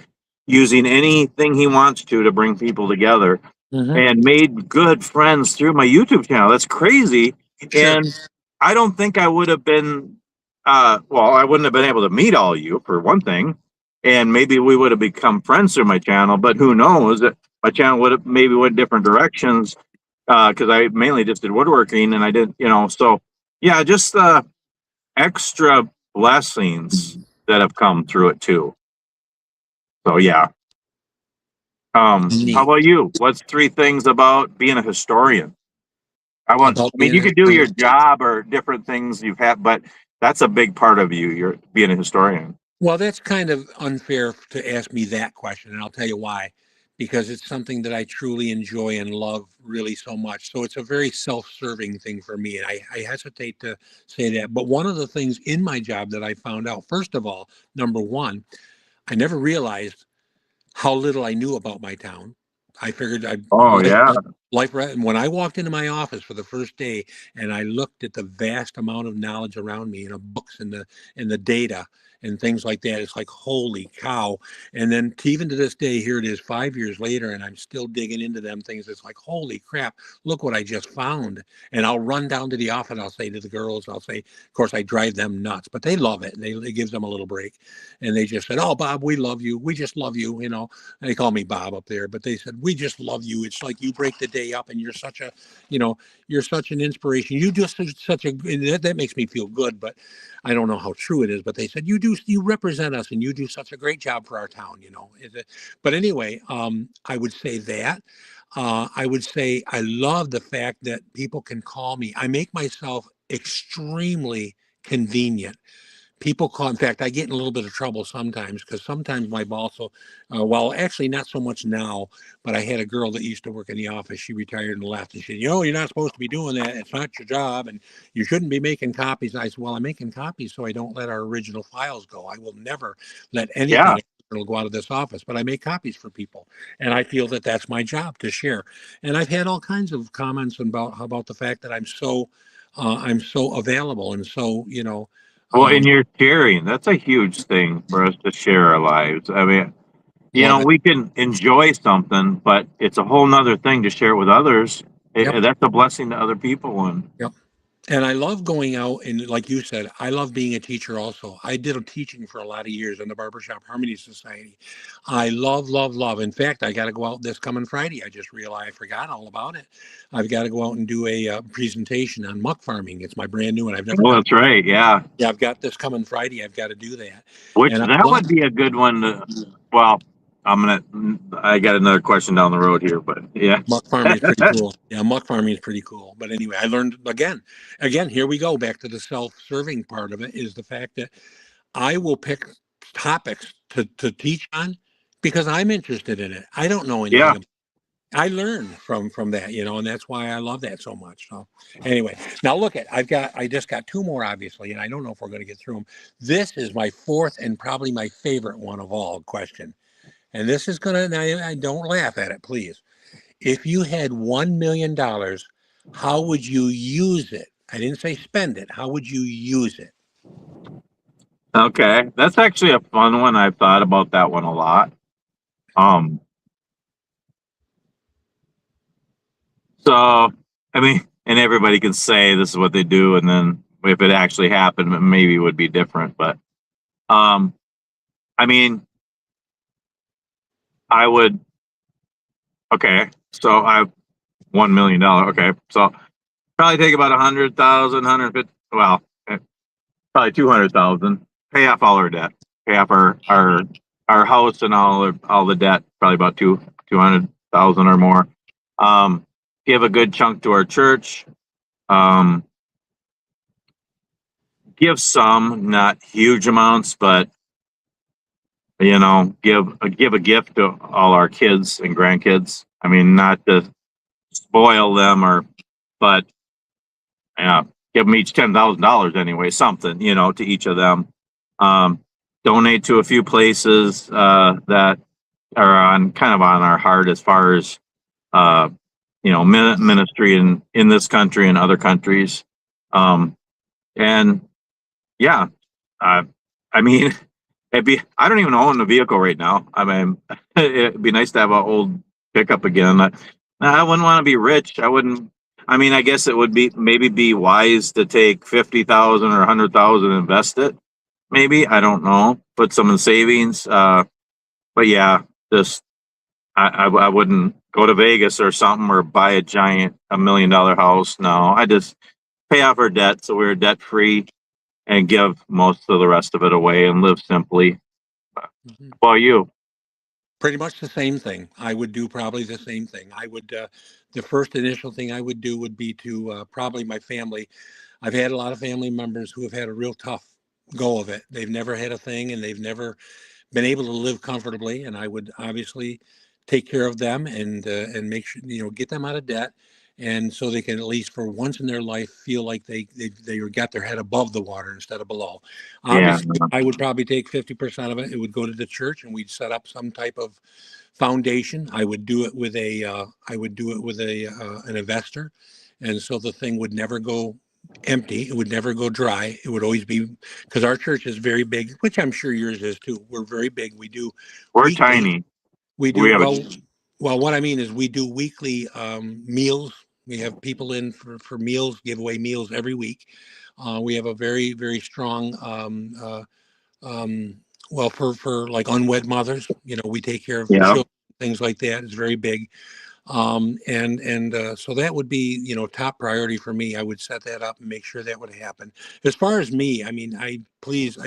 Speaker 3: using anything he wants to bring people together,
Speaker 2: Hmm.
Speaker 3: and made good friends through my YouTube channel. That's crazy.
Speaker 2: Sure.
Speaker 3: And I don't think I would have been, well, I wouldn't have been able to meet all of you for one thing. And maybe we would have become friends through my channel, but who knows? My channel would have maybe went different directions because I mainly just did woodworking and I did, so yeah, just extra blessings that have come through it too. So yeah. How
Speaker 2: Neat.
Speaker 3: about you? What's 3 things about being a historian? I
Speaker 2: About
Speaker 3: mean,
Speaker 2: being a
Speaker 3: you could do your
Speaker 2: historian.
Speaker 3: job or different things you've had, but that's a big part of you. You're being a historian.
Speaker 2: Well, that's kind of unfair to ask me that question, and I'll tell you why. because it's something that I truly enjoy and love really so much. So it's a very self-serving thing for me. And I hesitate to say that. But one of the things in my job that I found out, first of all, number one, I never realized how little I knew about my town. I figured
Speaker 3: Oh yeah.
Speaker 2: and when I walked into my office for the first day and I looked at the vast amount of knowledge around me, books and the data and things like that, it's like, holy cow. And then even to this day, here it is 5 years later, and I'm still digging into them things. It's like, holy crap, look what I just found. And I'll run down to the office. I'll say to the girls, I'll say, of course, I drive them nuts, but they love it. It gives them a little break. And they just said, oh, Bob, we love you. We just love you. They call me Bob up there, but they said, we just love you. It's like you break the day up and you're such a, you're such an inspiration. You just such a, that makes me feel good, but I don't know how true it is, but they said, you represent us and you do such a great job for our town. But anyway, I would say that. I would say I love the fact that people can call me. I make myself extremely convenient. People call, in fact, I get in a little bit of trouble sometimes because sometimes my boss will, well, actually not so much now, but I had a girl that used to work in the office. She retired and left, and she said, you're not supposed to be doing that. It's not your job, and you shouldn't be making copies. I said, well, I'm making copies so I don't let our original files go. I will never let
Speaker 3: Yeah.
Speaker 2: anything go out of this office, but I make copies for people, and I feel that that's my job to share. And I've had all kinds of comments about the fact that I'm so available and so,
Speaker 3: Well, and you're sharing. That's a huge thing for us to share our lives. I mean,
Speaker 2: love it.
Speaker 3: we can enjoy something, but it's a whole nother thing to share with others.
Speaker 2: Yep.
Speaker 3: That's a blessing to other people. And
Speaker 2: Yep. And I love going out and, like you said, I love being a teacher also. I did a teaching for a lot of years in the Barbershop Harmony Society. I love, love, love. In fact, I got to go out this coming Friday. I just realized I forgot all about it. I've got to go out and do a presentation on muck farming. It's my brand new one. I've never
Speaker 3: well,
Speaker 2: done.
Speaker 3: that's right. Yeah.
Speaker 2: Yeah, I've got this coming Friday. I've got to do that.
Speaker 3: Which
Speaker 2: And I
Speaker 3: that
Speaker 2: love
Speaker 3: would be a good one to, well, I got another question down the road here, but yeah.
Speaker 2: muck farming is pretty cool. Yeah, muck farming is pretty cool. But anyway, I learned again, here we go back to the self-serving part of it is the fact that I will pick topics to teach on because I'm interested in it. I don't know anything
Speaker 3: Yeah.
Speaker 2: about it. I learn from that, and that's why I love that so much. So anyway, now look at I just got two more obviously, and I don't know if we're going to get through them. This is my fourth and probably my favorite one of all question. And this is gonna I don't laugh at it, please. If you had $1 million, how would you use it? I didn't say spend it. How would you use it?
Speaker 3: Okay. That's actually a fun one. I've thought about that one a lot. Um, so I mean, and everybody can say this is what they do, and then if it actually happened, maybe it would be different. But um, I mean, I would. Okay, so I have $1 million. Okay, so probably take about 100,000, 150. Well, probably 200,000. Pay off all our debt. Pay off our house and all the debt. Probably about 200,000 or more. Give a good chunk to our church. Give some, not huge amounts, but give a gift to all our kids and grandkids. I mean, not to spoil them but yeah, give them each $10,000 anyway, something, to each of them. Donate to a few places that are kind of on our heart as far as ministry in this country and other countries. And yeah, I mean, I don't even own a vehicle right now. I mean, it'd be nice to have an old pickup again. I wouldn't want to be rich. I wouldn't. I mean, I guess it would maybe be wise to take 50,000 or 100,000 and invest it. Maybe, I don't know. Put some in savings. But yeah, just I wouldn't go to Vegas or something or buy a giant $1 million house. No, I just pay off our debt so we're debt free and give most of the rest of it away and live simply.
Speaker 2: Mhm.
Speaker 3: How about you?
Speaker 2: Pretty much the same thing. I would do probably the same thing. The first initial thing I would do would be to probably my family. I've had a lot of family members who have had a real tough go of it. They've never had a thing and they've never been able to live comfortably. And I would obviously take care of them and make sure, get them out of debt. And so they can, at least for once in their life, feel like they got their head above the water instead of below.
Speaker 3: Yeah.
Speaker 2: Obviously, I would probably take 50% of it. It would go to the church, and we'd set up some type of foundation. I would do it with an investor, and so the thing would never go empty. It would never go dry. It would always be, because our church is very big, which I'm sure yours is too. We're very big. We do
Speaker 3: We're
Speaker 2: weekly.
Speaker 3: tiny.
Speaker 2: We do
Speaker 3: We have
Speaker 2: well. What I mean is, we do weekly meals. We have people in for meals, give away meals every week. We have a very, very strong well, for like unwed mothers, we take care of
Speaker 3: Yeah.
Speaker 2: children, things like that. It's very big. So that would be, top priority for me. I would set that up and make sure that would happen. As far as me, I mean, I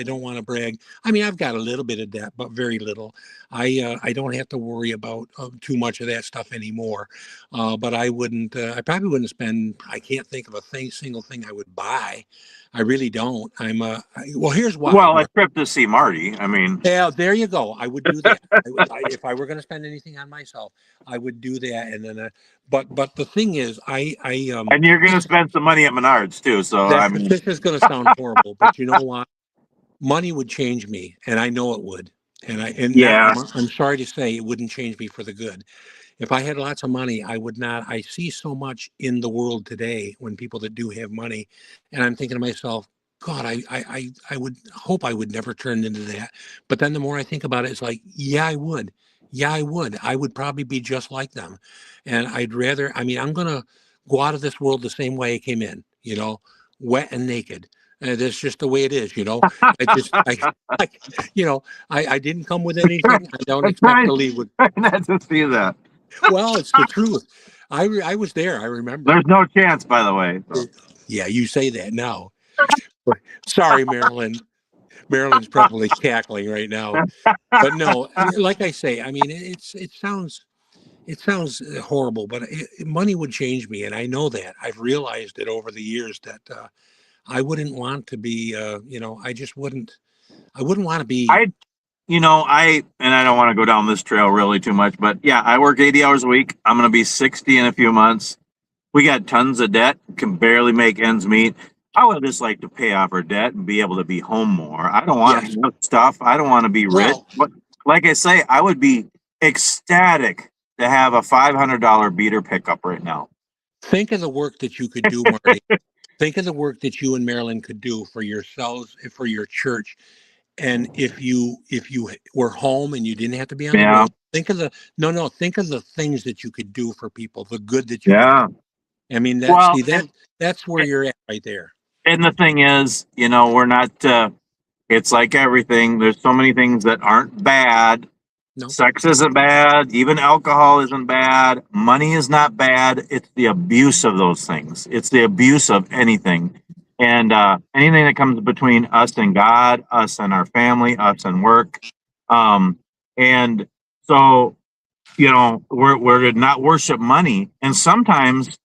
Speaker 2: don't want to brag. I mean, I've got a little bit of debt, but very little. I don't have to worry about too much of that stuff anymore. But I probably wouldn't spend, I can't think of single thing I would buy. I really don't. Well, here's why.
Speaker 3: Well, a trip to see Marty. I mean,
Speaker 2: yeah, there you go. I would do that. If I were going to spend anything on myself, I would do that. And then, but the thing is,
Speaker 3: and you're going to spend some money at Menards too. So
Speaker 2: this is going to sound horrible, but you know what? Money would change me, and I know it would.
Speaker 3: Yeah.
Speaker 2: I'm sorry to say, it wouldn't change me for the good. If I had lots of money, I would not. I see so much in the world today when people that do have money, and I'm thinking to myself, God, I would hope I would never turn into that. But then the more I think about it, it's like, yeah, I would. Yeah, I would. I would probably be just like them. And I'd rather, I mean, I'm going to go out of this world the same way I came in, wet and naked. That's just the way it is, I didn't come with anything. I don't expect to leave with.
Speaker 3: Not to see that.
Speaker 2: Well, it's the truth. I was there. I remember.
Speaker 3: There's no chance, by the way. So.
Speaker 2: Yeah, you say that now. Sorry, Marilyn. Marilyn's probably cackling right now. But no, like I say, I mean, it sounds horrible, but money would change me, and I know that. I've realized it over the years that I wouldn't want to be. I just wouldn't. I wouldn't want to be.
Speaker 3: And I don't want to go down this trail really too much, but yeah, I work 80 hours a week. I'm going to be 60 in a few months. We got tons of debt, can barely make ends meet. I would just like to pay off our debt and be able to be home more. I don't want stuff. I don't want to be rich. But like I say, I would be ecstatic to have a $500 beater pickup right now.
Speaker 2: Think of the work that you could do, Marty. Think of the work that you and Marilyn could do for yourselves, for your church. And if you were home and you didn't have to be on the road, think of the things that you could do for people, the good that you could do. I mean, that's where you're at right there.
Speaker 3: And the thing is, we're not, it's like everything. There's so many things that aren't bad. No. Sex isn't bad. Even alcohol isn't bad. Money is not bad. It's the abuse of those things. It's the abuse of anything. And anything that comes between us and God, us and our family, us and work. And so, we're to not worship money. And sometimes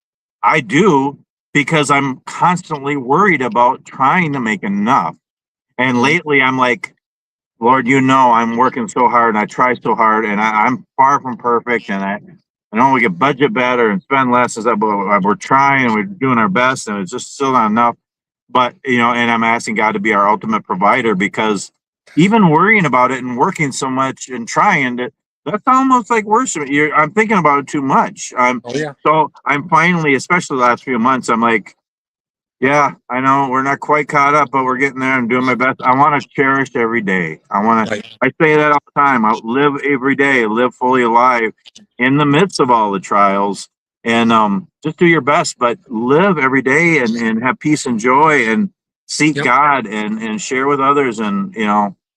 Speaker 3: I do, because I'm constantly worried about trying to make enough. And lately I'm like, Lord, I'm working so hard and I try so hard and I'm far from perfect. And I know we can budget better and spend less. We're trying and we're doing our best and it's just still not enough. But, and I'm asking God to be our ultimate provider, because even worrying about it and working so much and trying to, that's almost like worship. I'm thinking about it too much. So I'm finally, especially the last few months, I'm like, yeah, I know we're not quite caught up, but we're getting there and doing my best. I want to cherish every day. I say that all the time. I live every day, live fully alive in the midst of all the trials, and just do your best, but live every day and have peace and joy and seek God and share with others. And,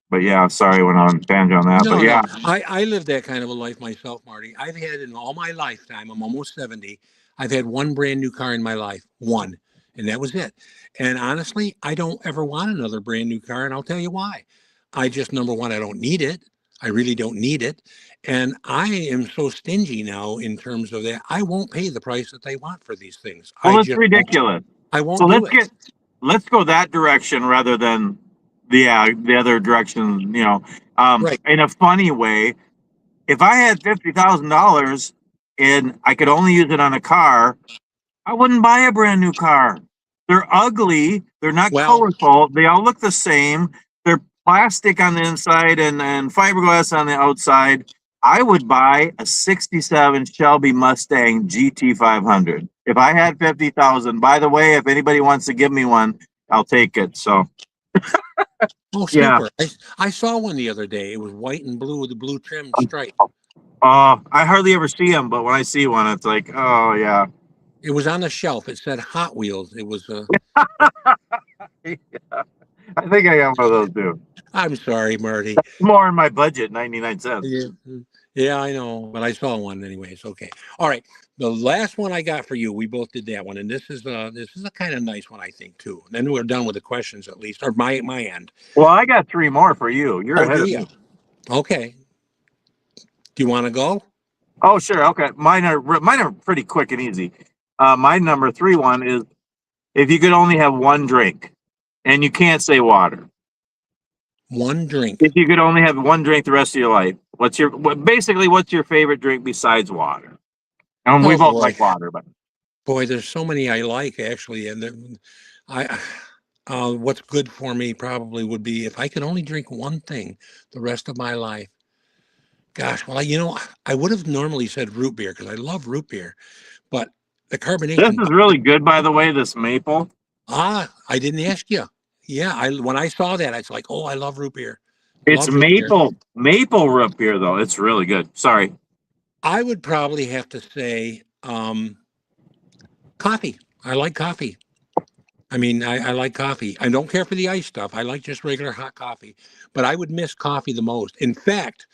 Speaker 3: but yeah, sorry, I went on a tangent on that.
Speaker 2: No,
Speaker 3: but yeah,
Speaker 2: I live that kind of a life myself, Marty. I've had in all my lifetime, I'm almost 70. I've had one brand new car in my life, one. And that was it. And honestly, I don't ever want another brand new car. And I'll tell you why. Number one, I don't need it. I really don't need it. And I am so stingy now in terms of that. I won't pay the price that they want for these things.
Speaker 3: Well, it's ridiculous.
Speaker 2: I won't
Speaker 3: so
Speaker 2: do it.
Speaker 3: Let's go that direction rather than the other direction,
Speaker 2: right.
Speaker 3: In a funny way. if I had $50,000 and I could only use it on a car, I wouldn't buy a brand new car. They're ugly. They're not
Speaker 2: Well,
Speaker 3: colorful. They all look the same. They're plastic on the inside and fiberglass on the outside. I would buy a 67 Shelby Mustang GT 500. If I had 50,000, by the way, if anybody wants to give me one, I'll take it. So,
Speaker 2: oh,
Speaker 3: yeah.
Speaker 2: super. I saw one the other day. It was white and blue with a blue trim stripe.
Speaker 3: I hardly ever see them, but when I see one, it's like, oh, yeah.
Speaker 2: It was on the shelf. It said Hot Wheels. It was
Speaker 3: I think I got one of those too.
Speaker 2: I'm sorry, Marty.
Speaker 3: More in my budget, 99 cents.
Speaker 2: Yeah, yeah, I know, but I saw one anyways. Okay. All right. The last one I got for you, we both did that one, and this is a kind of nice one, I think, too. And then we're done with the questions at least, or my end.
Speaker 3: Well, I got 3 more for you. You're ahead
Speaker 2: do
Speaker 3: of
Speaker 2: you?
Speaker 3: me.
Speaker 2: Okay. Do you want to go?
Speaker 3: Oh, sure. Okay. Mine are pretty quick and easy. My number 3 one is if you could only have one drink, and you can't say water.
Speaker 2: One drink.
Speaker 3: If you could only have one drink the rest of your life, what's your favorite drink besides water? And we
Speaker 2: Oh,
Speaker 3: both
Speaker 2: boy.
Speaker 3: like water, but
Speaker 2: Boy, there's so many I like actually, and what's good for me probably would be if I could only drink one thing the rest of my life. Gosh, well, I would have normally said root beer because I love root beer, but the
Speaker 3: this
Speaker 2: carbonation.
Speaker 3: is really good, by the way. This maple.
Speaker 2: I didn't ask you. Yeah, when I saw that, I was like, oh, I love root beer.
Speaker 3: It's
Speaker 2: Love root beer.
Speaker 3: maple root beer though. It's really good. Sorry.
Speaker 2: I would probably have to say coffee. I like coffee. I mean, I like coffee. I don't care for the ice stuff. I like just regular hot coffee, but I would miss coffee the most. In fact,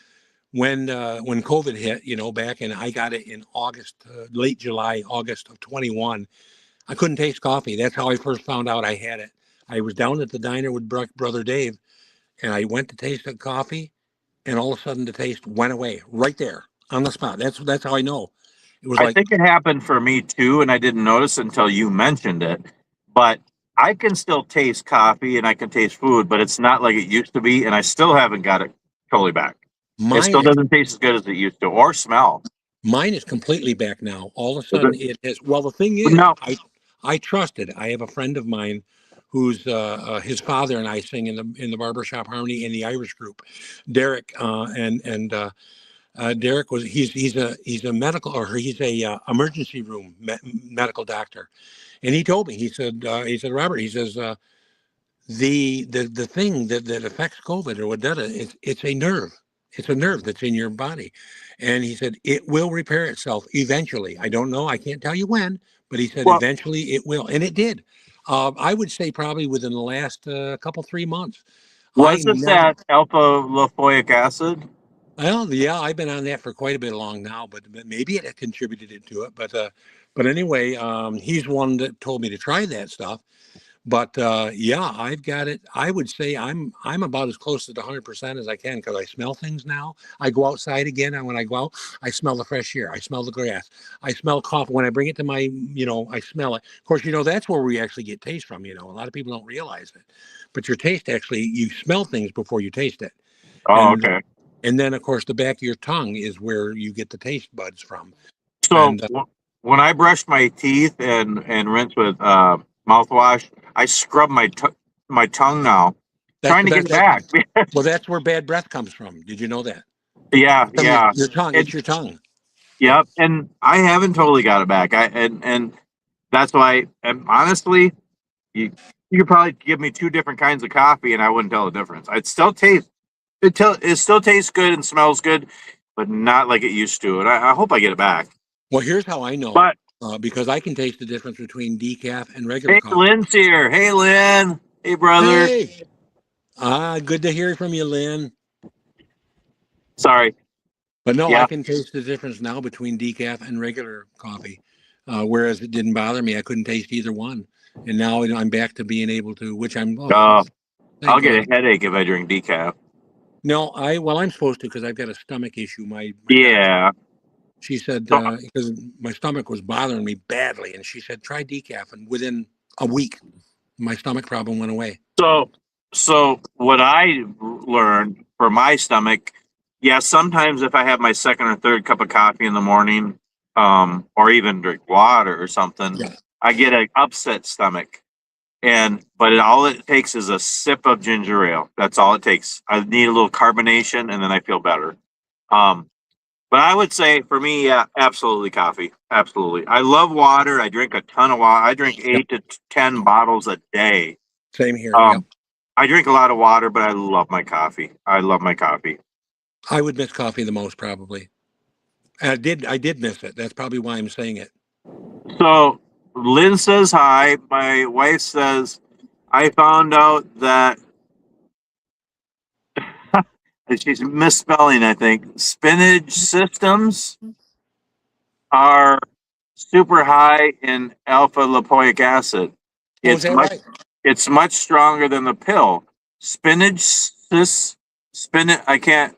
Speaker 2: when COVID hit, back and I got it in August, late July, August of 21, I couldn't taste coffee. That's how I first found out I had it. I was down at the diner with brother Dave, and I went to taste the coffee, and all of a sudden the taste went away right there on the spot. That's how I know. It was
Speaker 3: I
Speaker 2: like
Speaker 3: think it happened for me too, and I didn't notice until you mentioned it. But I can still taste coffee and I can taste food, but it's not like it used to be, and I still haven't got it totally back. It still doesn't taste as good as it used to, or smell.
Speaker 2: mine is completely back now. All of a
Speaker 3: Is
Speaker 2: sudden
Speaker 3: it?
Speaker 2: it is. Well, the thing is,
Speaker 3: No.
Speaker 2: I trusted. I have a friend of mine who's his father and I sing in the barbershop harmony in the Irish group. Derek Derek he's a medical or he's a emergency room medical doctor, and he told me he said Robert, he says the thing that affects COVID or what does it, it's a nerve. It's a nerve that's in your body. And he said it will repair itself eventually. I don't know. I can't tell you when, but he said
Speaker 3: Well,
Speaker 2: eventually it will. And it did. I would say probably within the last couple, 3 months.
Speaker 3: was it that alpha lipoic acid?
Speaker 2: Well, yeah, I've been on that for quite a bit long now, but maybe it contributed to it. But anyway, he's one that told me to try that stuff. But yeah, I've got it. I would say I'm about as close to the 100% as I can because I smell things now. I go outside again, and when I go out, I smell the fresh air. I smell the grass. I smell coffee. When I bring it to I smell it. Of course, that's where we actually get taste from. A lot of people don't realize it, but your taste actually, you smell things before you taste it.
Speaker 3: Oh, okay.
Speaker 2: And then, of course, the back of your tongue is where you get the taste buds from.
Speaker 3: So when I brush my teeth and rinse with mouthwash, I scrub my tongue now, trying to get it back.
Speaker 2: Well, that's where bad breath comes from. Did you know that?
Speaker 3: Yeah.
Speaker 2: Your tongue. It's your tongue.
Speaker 3: Yep. And I haven't totally got it back. And that's why. And honestly, you could probably give me 2 different kinds of coffee, and I wouldn't tell the difference. It still tastes good and smells good, but not like it used to. And I hope I get it back.
Speaker 2: Well, here's how I know.
Speaker 3: But
Speaker 2: because I can taste the difference between decaf and regular coffee.
Speaker 3: Lynn's here. Hey, Lynn. Hey, brother.
Speaker 2: Hey. Good to hear from you, Lynn.
Speaker 3: Sorry.
Speaker 2: But no,
Speaker 3: Yeah.
Speaker 2: I can taste the difference now between decaf and regular coffee. Whereas it didn't bother me. I couldn't taste either one. And now I'm back to being able to, which I'm.
Speaker 3: I'll get a headache if I drink decaf.
Speaker 2: No, I'm supposed to because I've got a stomach issue.
Speaker 3: Yeah.
Speaker 2: She said, because my stomach was bothering me badly. And she said, try decaf. And within a week, my stomach problem went away.
Speaker 3: So what I learned for my stomach, yeah, sometimes if I have my second or third cup of coffee in the morning, or even drink water or something,
Speaker 2: Yeah.
Speaker 3: I get an upset stomach. All it takes is a sip of ginger ale. That's all it takes. I need a little carbonation and then I feel better. Um, but I would say for me, yeah, absolutely coffee. Absolutely. I love water. I drink a ton of water. I drink
Speaker 2: Yep.
Speaker 3: 8 to 10 bottles a day.
Speaker 2: Same here. Yep.
Speaker 3: Um, I drink a lot of water, but I love my coffee. I love my coffee.
Speaker 2: I would miss coffee the most probably. And I did miss it. That's probably why I'm saying it.
Speaker 3: So Lynn says hi. My wife says, I found out that she's misspelling, I think. Spinach systems are super high in alpha lipoic acid.
Speaker 2: Oh, is
Speaker 3: It's
Speaker 2: that
Speaker 3: much
Speaker 2: right?
Speaker 3: it's much stronger than the pill. Spinach I can't,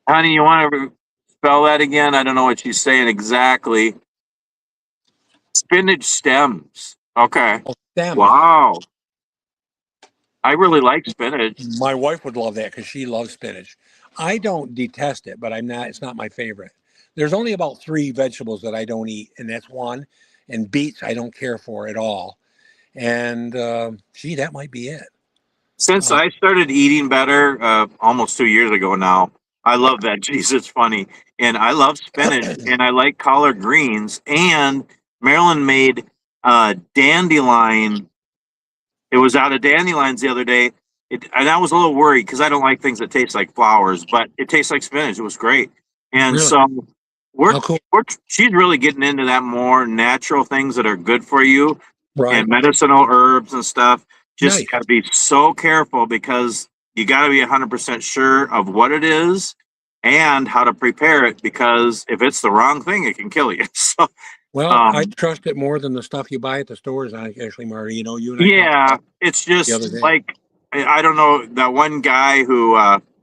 Speaker 3: honey, you want to spell that again? I don't know what she's saying exactly. Spinach stems. Okay.
Speaker 2: Oh, stems.
Speaker 3: Wow. I really like spinach.
Speaker 2: My wife would love that because she loves spinach. I don't detest it, but I'm not. It's not my favorite. There's only about 3 vegetables that I don't eat, and that's one. And beets I don't care for at all. And gee, that might be it.
Speaker 3: Since
Speaker 2: Uh,
Speaker 3: I started eating better, almost 2 years ago now, I love veggies. It's funny. And I love spinach and I like collard greens. And Marilyn made dandelion. It was out of dandelions the other day. And I was a little worried because I don't like things that taste like flowers, but it tastes like spinach. It was great. And
Speaker 2: really?
Speaker 3: so we're,
Speaker 2: How cool.
Speaker 3: she's really getting into that more natural things that are good for you
Speaker 2: Right.
Speaker 3: and medicinal herbs and stuff. Just
Speaker 2: Nice.
Speaker 3: got to be so careful because you got to be 100% sure of what it is and how to prepare it, because if it's the wrong thing, it can kill you. So,
Speaker 2: Well, I
Speaker 3: um,
Speaker 2: trust it more than the stuff you buy at the stores. Actually, Marty, you and I talked
Speaker 3: yeah,
Speaker 2: about
Speaker 3: it's
Speaker 2: it the other
Speaker 3: just
Speaker 2: day.
Speaker 3: like, I don't know, that one guy who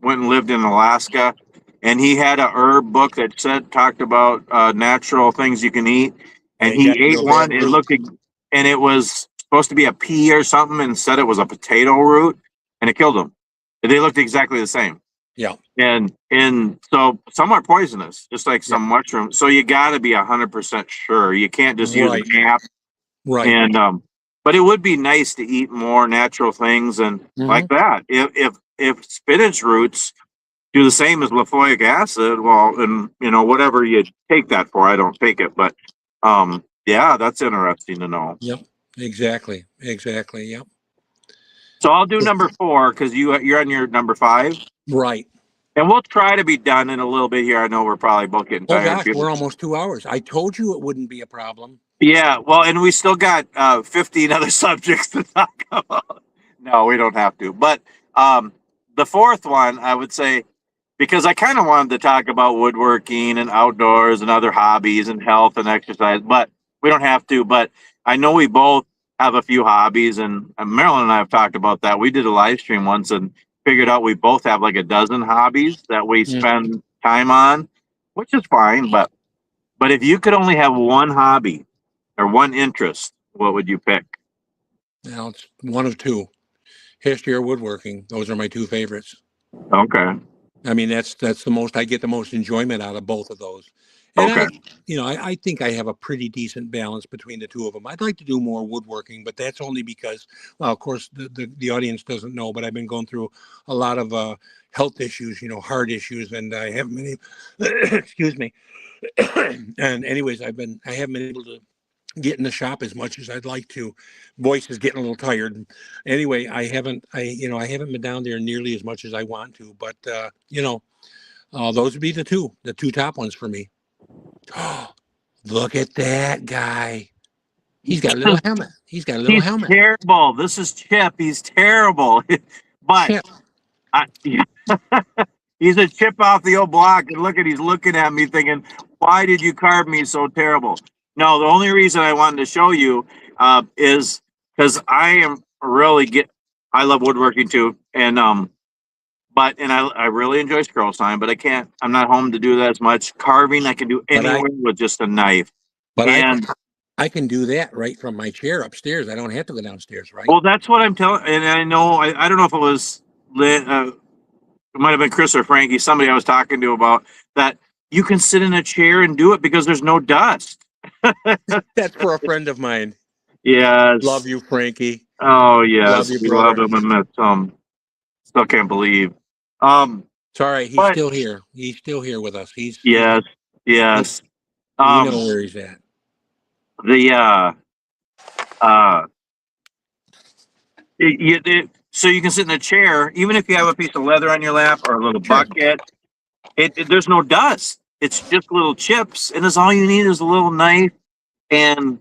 Speaker 3: went and lived in Alaska, and he had a herb book that talked about natural things you can eat,
Speaker 2: And
Speaker 3: and
Speaker 2: he got
Speaker 3: he
Speaker 2: into
Speaker 3: ate
Speaker 2: a bad
Speaker 3: one. It
Speaker 2: root.
Speaker 3: looked, and it was supposed to be a pea or something, and said it was a potato root, and it killed him. They looked exactly the same.
Speaker 2: Yeah.
Speaker 3: And so some are poisonous, just like
Speaker 2: Yeah.
Speaker 3: some mushrooms. So you got to be 100% sure. You can't just use
Speaker 2: Right.
Speaker 3: an app.
Speaker 2: Right.
Speaker 3: And but it would be nice to eat more natural things and
Speaker 2: Hmm.
Speaker 3: like that. If spinach roots do the same as lipoic acid, well, and whatever you take that for, I don't take it, but yeah, that's interesting to know.
Speaker 2: Yep. Exactly. Exactly. Yep.
Speaker 3: So I'll do number 4 because you're on your number 5,
Speaker 2: Right.
Speaker 3: and we'll try to be done in a little bit here. I know we're probably both getting
Speaker 2: Oh
Speaker 3: tired.
Speaker 2: gosh, we're almost 2 hours. I told you it wouldn't be a problem.
Speaker 3: Yeah, well, and we still got 15 other subjects to talk about. No, we don't have to. But the fourth one, I would say, because I kind of wanted to talk about woodworking and outdoors and other hobbies and health and exercise, but we don't have to. But I know we both have a few hobbies, and Marilyn and I have talked about that. We did a live stream once and figured out we both have like a dozen hobbies that we
Speaker 2: Mm.
Speaker 3: spend time on, which is fine. But if you could only have one hobby or one interest, what would you pick?
Speaker 2: Now it's one of 2: history or woodworking. Those are my 2 favorites.
Speaker 3: Okay.
Speaker 2: I mean, that's the most I get the most enjoyment out of both of those. And
Speaker 3: Okay.
Speaker 2: I think I have a pretty decent balance between the 2 of them. I'd like to do more woodworking, but that's only because, well, of course, the audience doesn't know, but I've been going through a lot of health issues, heart issues, and I haven't been excuse me. And anyways, I haven't been able to get in the shop as much as I'd like to. Voice is getting a little tired. Anyway, I haven't been down there nearly as much as I want to, but those would be the two top ones for me. Look at that guy. He's got a little helmet. He's got a little
Speaker 3: He's
Speaker 2: helmet.
Speaker 3: terrible. This is Chip. He's terrible. But
Speaker 2: Chip.
Speaker 3: yeah, he's a chip off the old block. And he's looking at me thinking, why did you carve me so terrible? No, the only reason I wanted to show you is because I love woodworking too. And I really enjoy scroll sign, but I'm not home to do that as much. Carving I can do
Speaker 2: But I
Speaker 3: anywhere with just a knife.
Speaker 2: but
Speaker 3: And
Speaker 2: I can do that right from my chair upstairs. I don't have to go downstairs, right?
Speaker 3: well, that's what I'm telling. And I know, I don't know if it was it might have been Chris or Frankie, somebody I was talking to about that. You can sit in a chair and do it because there's no dust.
Speaker 2: That's for a friend of mine.
Speaker 3: Yes.
Speaker 2: Love you, Frankie.
Speaker 3: Oh yes,
Speaker 2: Love you,
Speaker 3: we love
Speaker 2: brother.
Speaker 3: him, and that's still can't believe.
Speaker 2: It's all right. He's
Speaker 3: But
Speaker 2: still here. He's still here with us.
Speaker 3: yes, yes.
Speaker 2: We know where he's at.
Speaker 3: The uh, so you can sit in a chair, even if you have a piece of leather on your lap or a little
Speaker 2: Sure.
Speaker 3: bucket. There's no dust. It's just little chips, and it's all you need is a little knife. And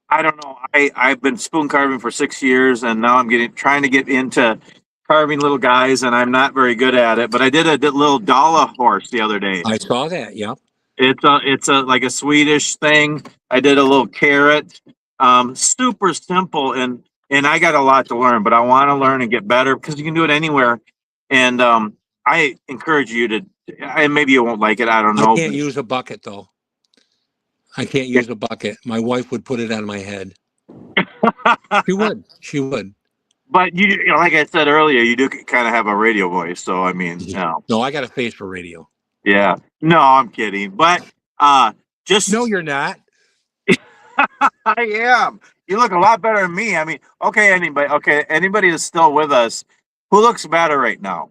Speaker 3: I don't know. I've been spoon carving for 6 years, and now I'm trying to get into carving little guys, and I'm not very good at it. But I did a little Dala horse the other day.
Speaker 2: I saw that. Yep.
Speaker 3: It's a like a Swedish thing. I did a little carrot. Super simple, and I got a lot to learn, but I want to learn and get better because you can do it anywhere. And I encourage you to. And maybe you won't like it. I don't know.
Speaker 2: I can't use a bucket though. I can't use a bucket. My wife would put it on my head. She would. She would.
Speaker 3: But you know, like I said earlier, you do kind of have a radio voice. So I mean, you know.
Speaker 2: No, I got a face for radio.
Speaker 3: Yeah. No, I'm kidding. But just
Speaker 2: No, you're not.
Speaker 3: I am. You look a lot better than me. I mean, okay, anybody that's still with us, who looks better right now?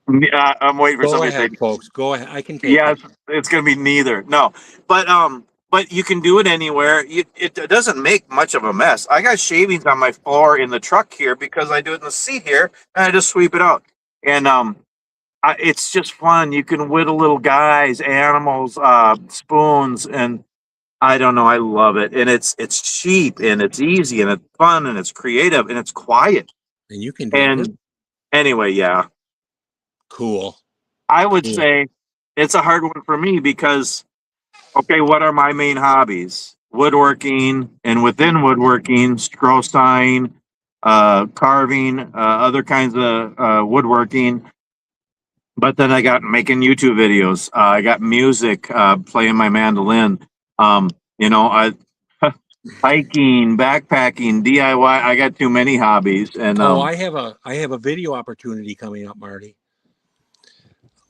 Speaker 3: I'm waiting for
Speaker 2: Go
Speaker 3: somebody
Speaker 2: ahead,
Speaker 3: to say,
Speaker 2: folks. Go ahead. I can take
Speaker 3: yeah,
Speaker 2: it.
Speaker 3: it's going to be neither. No, but you can do it anywhere. It doesn't make much of a mess. I got shavings on my floor in the truck here because I do it in the seat here, and I just sweep it out. And it's just fun. You can whittle little guys, animals, spoons, and I don't know. I love it, and it's cheap, and it's easy, and it's fun, and it's creative, and it's quiet.
Speaker 2: And you can do
Speaker 3: And
Speaker 2: it.
Speaker 3: anyway, yeah,
Speaker 2: Cool.
Speaker 3: I would
Speaker 2: Cool.
Speaker 3: say it's a hard one for me because, okay, what are my main hobbies? Woodworking, and within woodworking, scroll sign, carving, other kinds of woodworking. But then I got making YouTube videos. I got music, playing my mandolin. You know, I hiking, backpacking, DIY. I got too many hobbies, and
Speaker 2: I have a video opportunity coming up, Marty.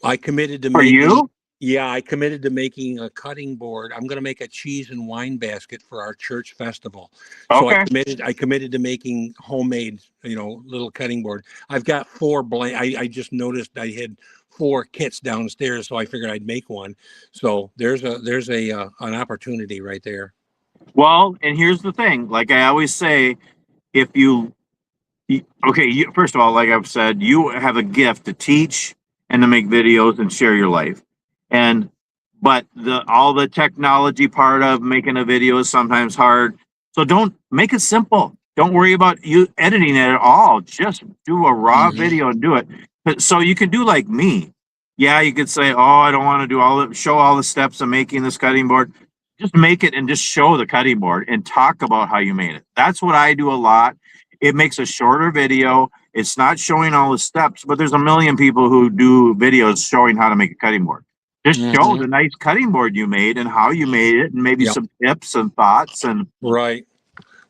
Speaker 2: I committed to
Speaker 3: for
Speaker 2: making.
Speaker 3: you,
Speaker 2: Yeah, I committed to making a cutting board. I'm going to make a cheese and wine basket for our church festival. So
Speaker 3: okay.
Speaker 2: I committed to making homemade, little cutting board. I've got 4 blank. I just noticed I had 4 kits downstairs, so I figured I'd make one. So there's a an opportunity right there.
Speaker 3: Well, and here's the thing. Like I always say, if first of all, like I've said, you have a gift to teach and to make videos and share your life. And but all the technology part of making a video is sometimes hard. So don't make it simple. Don't worry about you editing it at all. Just do a raw video and do it. So you can do like me. Yeah, you could say, "Oh, I don't want to show all the steps of making this cutting board." Just make it and just show the cutting board and talk about how you made it. That's what I do a lot. It makes a shorter video. It's not showing all the steps, but there's a million people who do videos showing how to make a cutting board. Just show the nice cutting board you made and how you made it, and maybe some tips and thoughts. And
Speaker 2: Right.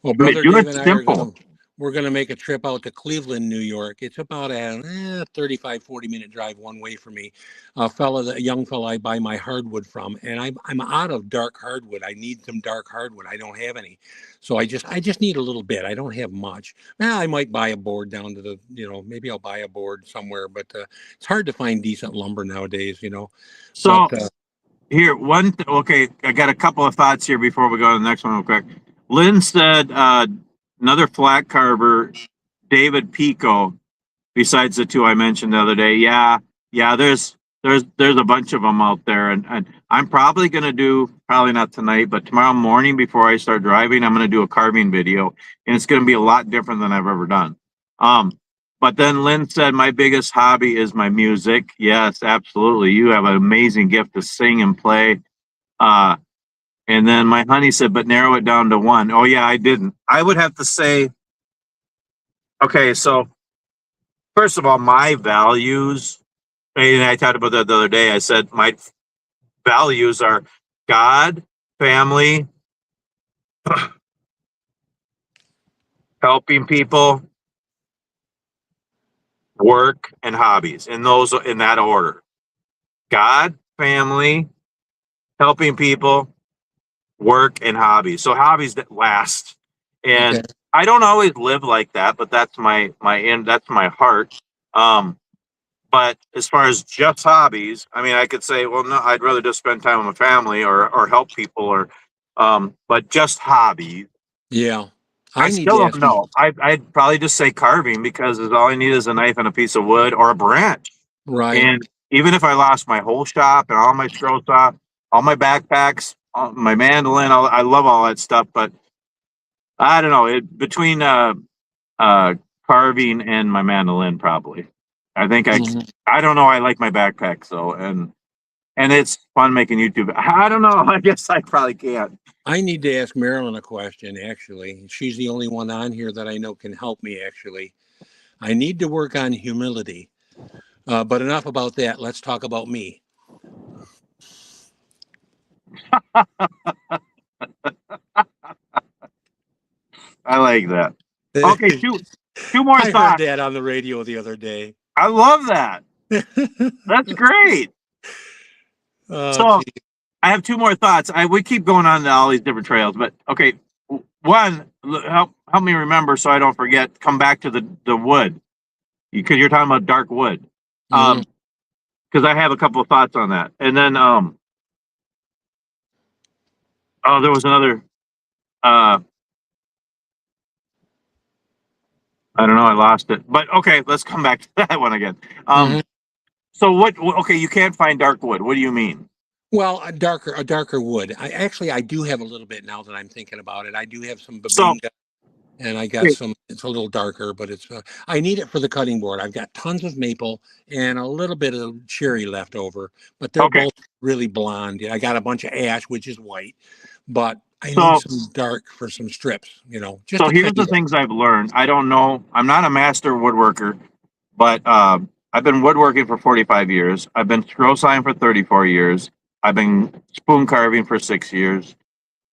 Speaker 2: Well, brother
Speaker 3: do
Speaker 2: Dave
Speaker 3: it
Speaker 2: and I
Speaker 3: simple.
Speaker 2: we're gonna make a trip out to Cleveland, New York. It's about a 35, 40-minute drive one way for me. A young fella I buy my hardwood from, and I'm out of dark hardwood. I need some dark hardwood. I don't have any, so I just need a little bit. I don't have much. Now I might buy a board down to maybe I'll buy a board somewhere, but it's hard to find decent lumber nowadays.
Speaker 3: So
Speaker 2: But,
Speaker 3: here, okay, I got a couple of thoughts here before we go to the next one real quick. Lynn said another flat carver, David Pico, besides the 2 I mentioned the other day. Yeah, there's a bunch of them out there, and I'm probably gonna probably not tonight, but tomorrow morning before I start driving, I'm gonna do a carving video, and it's gonna be a lot different than I've ever done. But then Lynn said my biggest hobby is my music. Yes, absolutely. You have an amazing gift to sing and play. And then my honey said, but narrow it down to 1. Oh yeah, I didn't. I would have to say, okay, so first of all, my values, and I talked about that the other day. I said my values are God, family, helping people, work, and hobbies, in that order. God, family, helping people, work, and hobbies. So hobbies that last. And
Speaker 2: Okay.
Speaker 3: I don't always live like that, but that's that's my heart. But as far as just hobbies, I mean, I could say, well, no, I'd rather just spend time with my family or help people but just hobbies.
Speaker 2: Yeah.
Speaker 3: I
Speaker 2: I need
Speaker 3: still
Speaker 2: to
Speaker 3: don't
Speaker 2: ask you.
Speaker 3: know. I'd probably just say carving because all I need is a knife and a piece of wood or a branch.
Speaker 2: Right.
Speaker 3: And even if I lost my whole shop and all my scroll shop, all my backpacks, my mandolin, I love all that stuff. But I don't know. Between carving and my mandolin, probably. I think
Speaker 2: Mhm.
Speaker 3: I don't know. I like my backpacks though, and it's fun making YouTube. I don't know. I guess I probably can't.
Speaker 2: I need to ask Marilyn a question, actually. She's the only one on here that I know can help me, actually. I need to work on humility. But enough about that. Let's talk about me.
Speaker 3: I like that. Okay, two more
Speaker 2: I heard
Speaker 3: thoughts.
Speaker 2: that on the radio the other day.
Speaker 3: I love that. That's great.
Speaker 2: Oh,
Speaker 3: So
Speaker 2: gee.
Speaker 3: I have two more thoughts. We keep going on to all these different trails, but okay. One, help me remember so I don't forget. Come back to the wood because you're talking about dark wood.
Speaker 2: Mhm.
Speaker 3: Because I have a couple of thoughts on that, and then oh, there was another. Uh, I don't know. I lost it, but okay. Let's come back to that one again. Um,
Speaker 2: Mhm.
Speaker 3: so what? Okay, you can't find dark wood. What do you mean?
Speaker 2: Well, a darker wood. I do have a little bit now that I'm thinking about it. I do have some
Speaker 3: So
Speaker 2: babinga, and I got some. It's a little darker, but it's. I need it for the cutting board. I've got tons of maple and a little bit of cherry left over, but they're
Speaker 3: okay.
Speaker 2: both really blonde. Yeah, I got a bunch of ash, which is white, but I need
Speaker 3: So
Speaker 2: some dark for some strips. Just
Speaker 3: so
Speaker 2: to
Speaker 3: here's
Speaker 2: tidy
Speaker 3: the
Speaker 2: it up.
Speaker 3: things I've learned. I don't know. I'm not a master woodworker, but I've been woodworking for 45 years. I've been scroll sign for 34 years. I've been spoon carving for 6 years.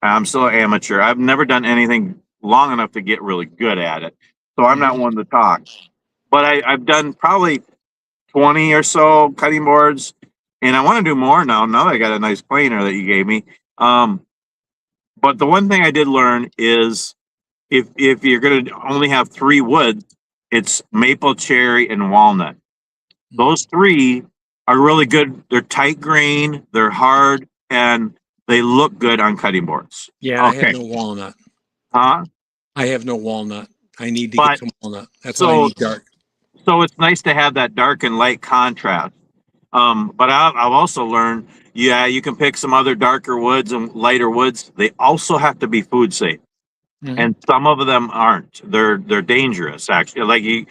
Speaker 3: I'm still an amateur. I've never done anything long enough to get really good at it. So I'm not
Speaker 2: Mhm.
Speaker 3: one to talk. But I've done probably 20 or so cutting boards, and I want to do more now. Now that I got a nice planer that you gave me. But the one thing I did learn is if you're going to only have three woods, it's maple, cherry, and walnut. Those three are really good. They're tight grain, they're hard, and they look good on cutting boards.
Speaker 2: Yeah, I have
Speaker 3: Okay.
Speaker 2: no walnut.
Speaker 3: Huh?
Speaker 2: I have no walnut. I need to get
Speaker 3: But
Speaker 2: some walnut. That's what I
Speaker 3: so
Speaker 2: need dark.
Speaker 3: so it's nice to have that dark and light contrast. But I've also learned, yeah, you can pick some other darker woods and lighter woods. They also have to be food safe,
Speaker 2: Mhm.
Speaker 3: and some of them aren't. They're dangerous actually.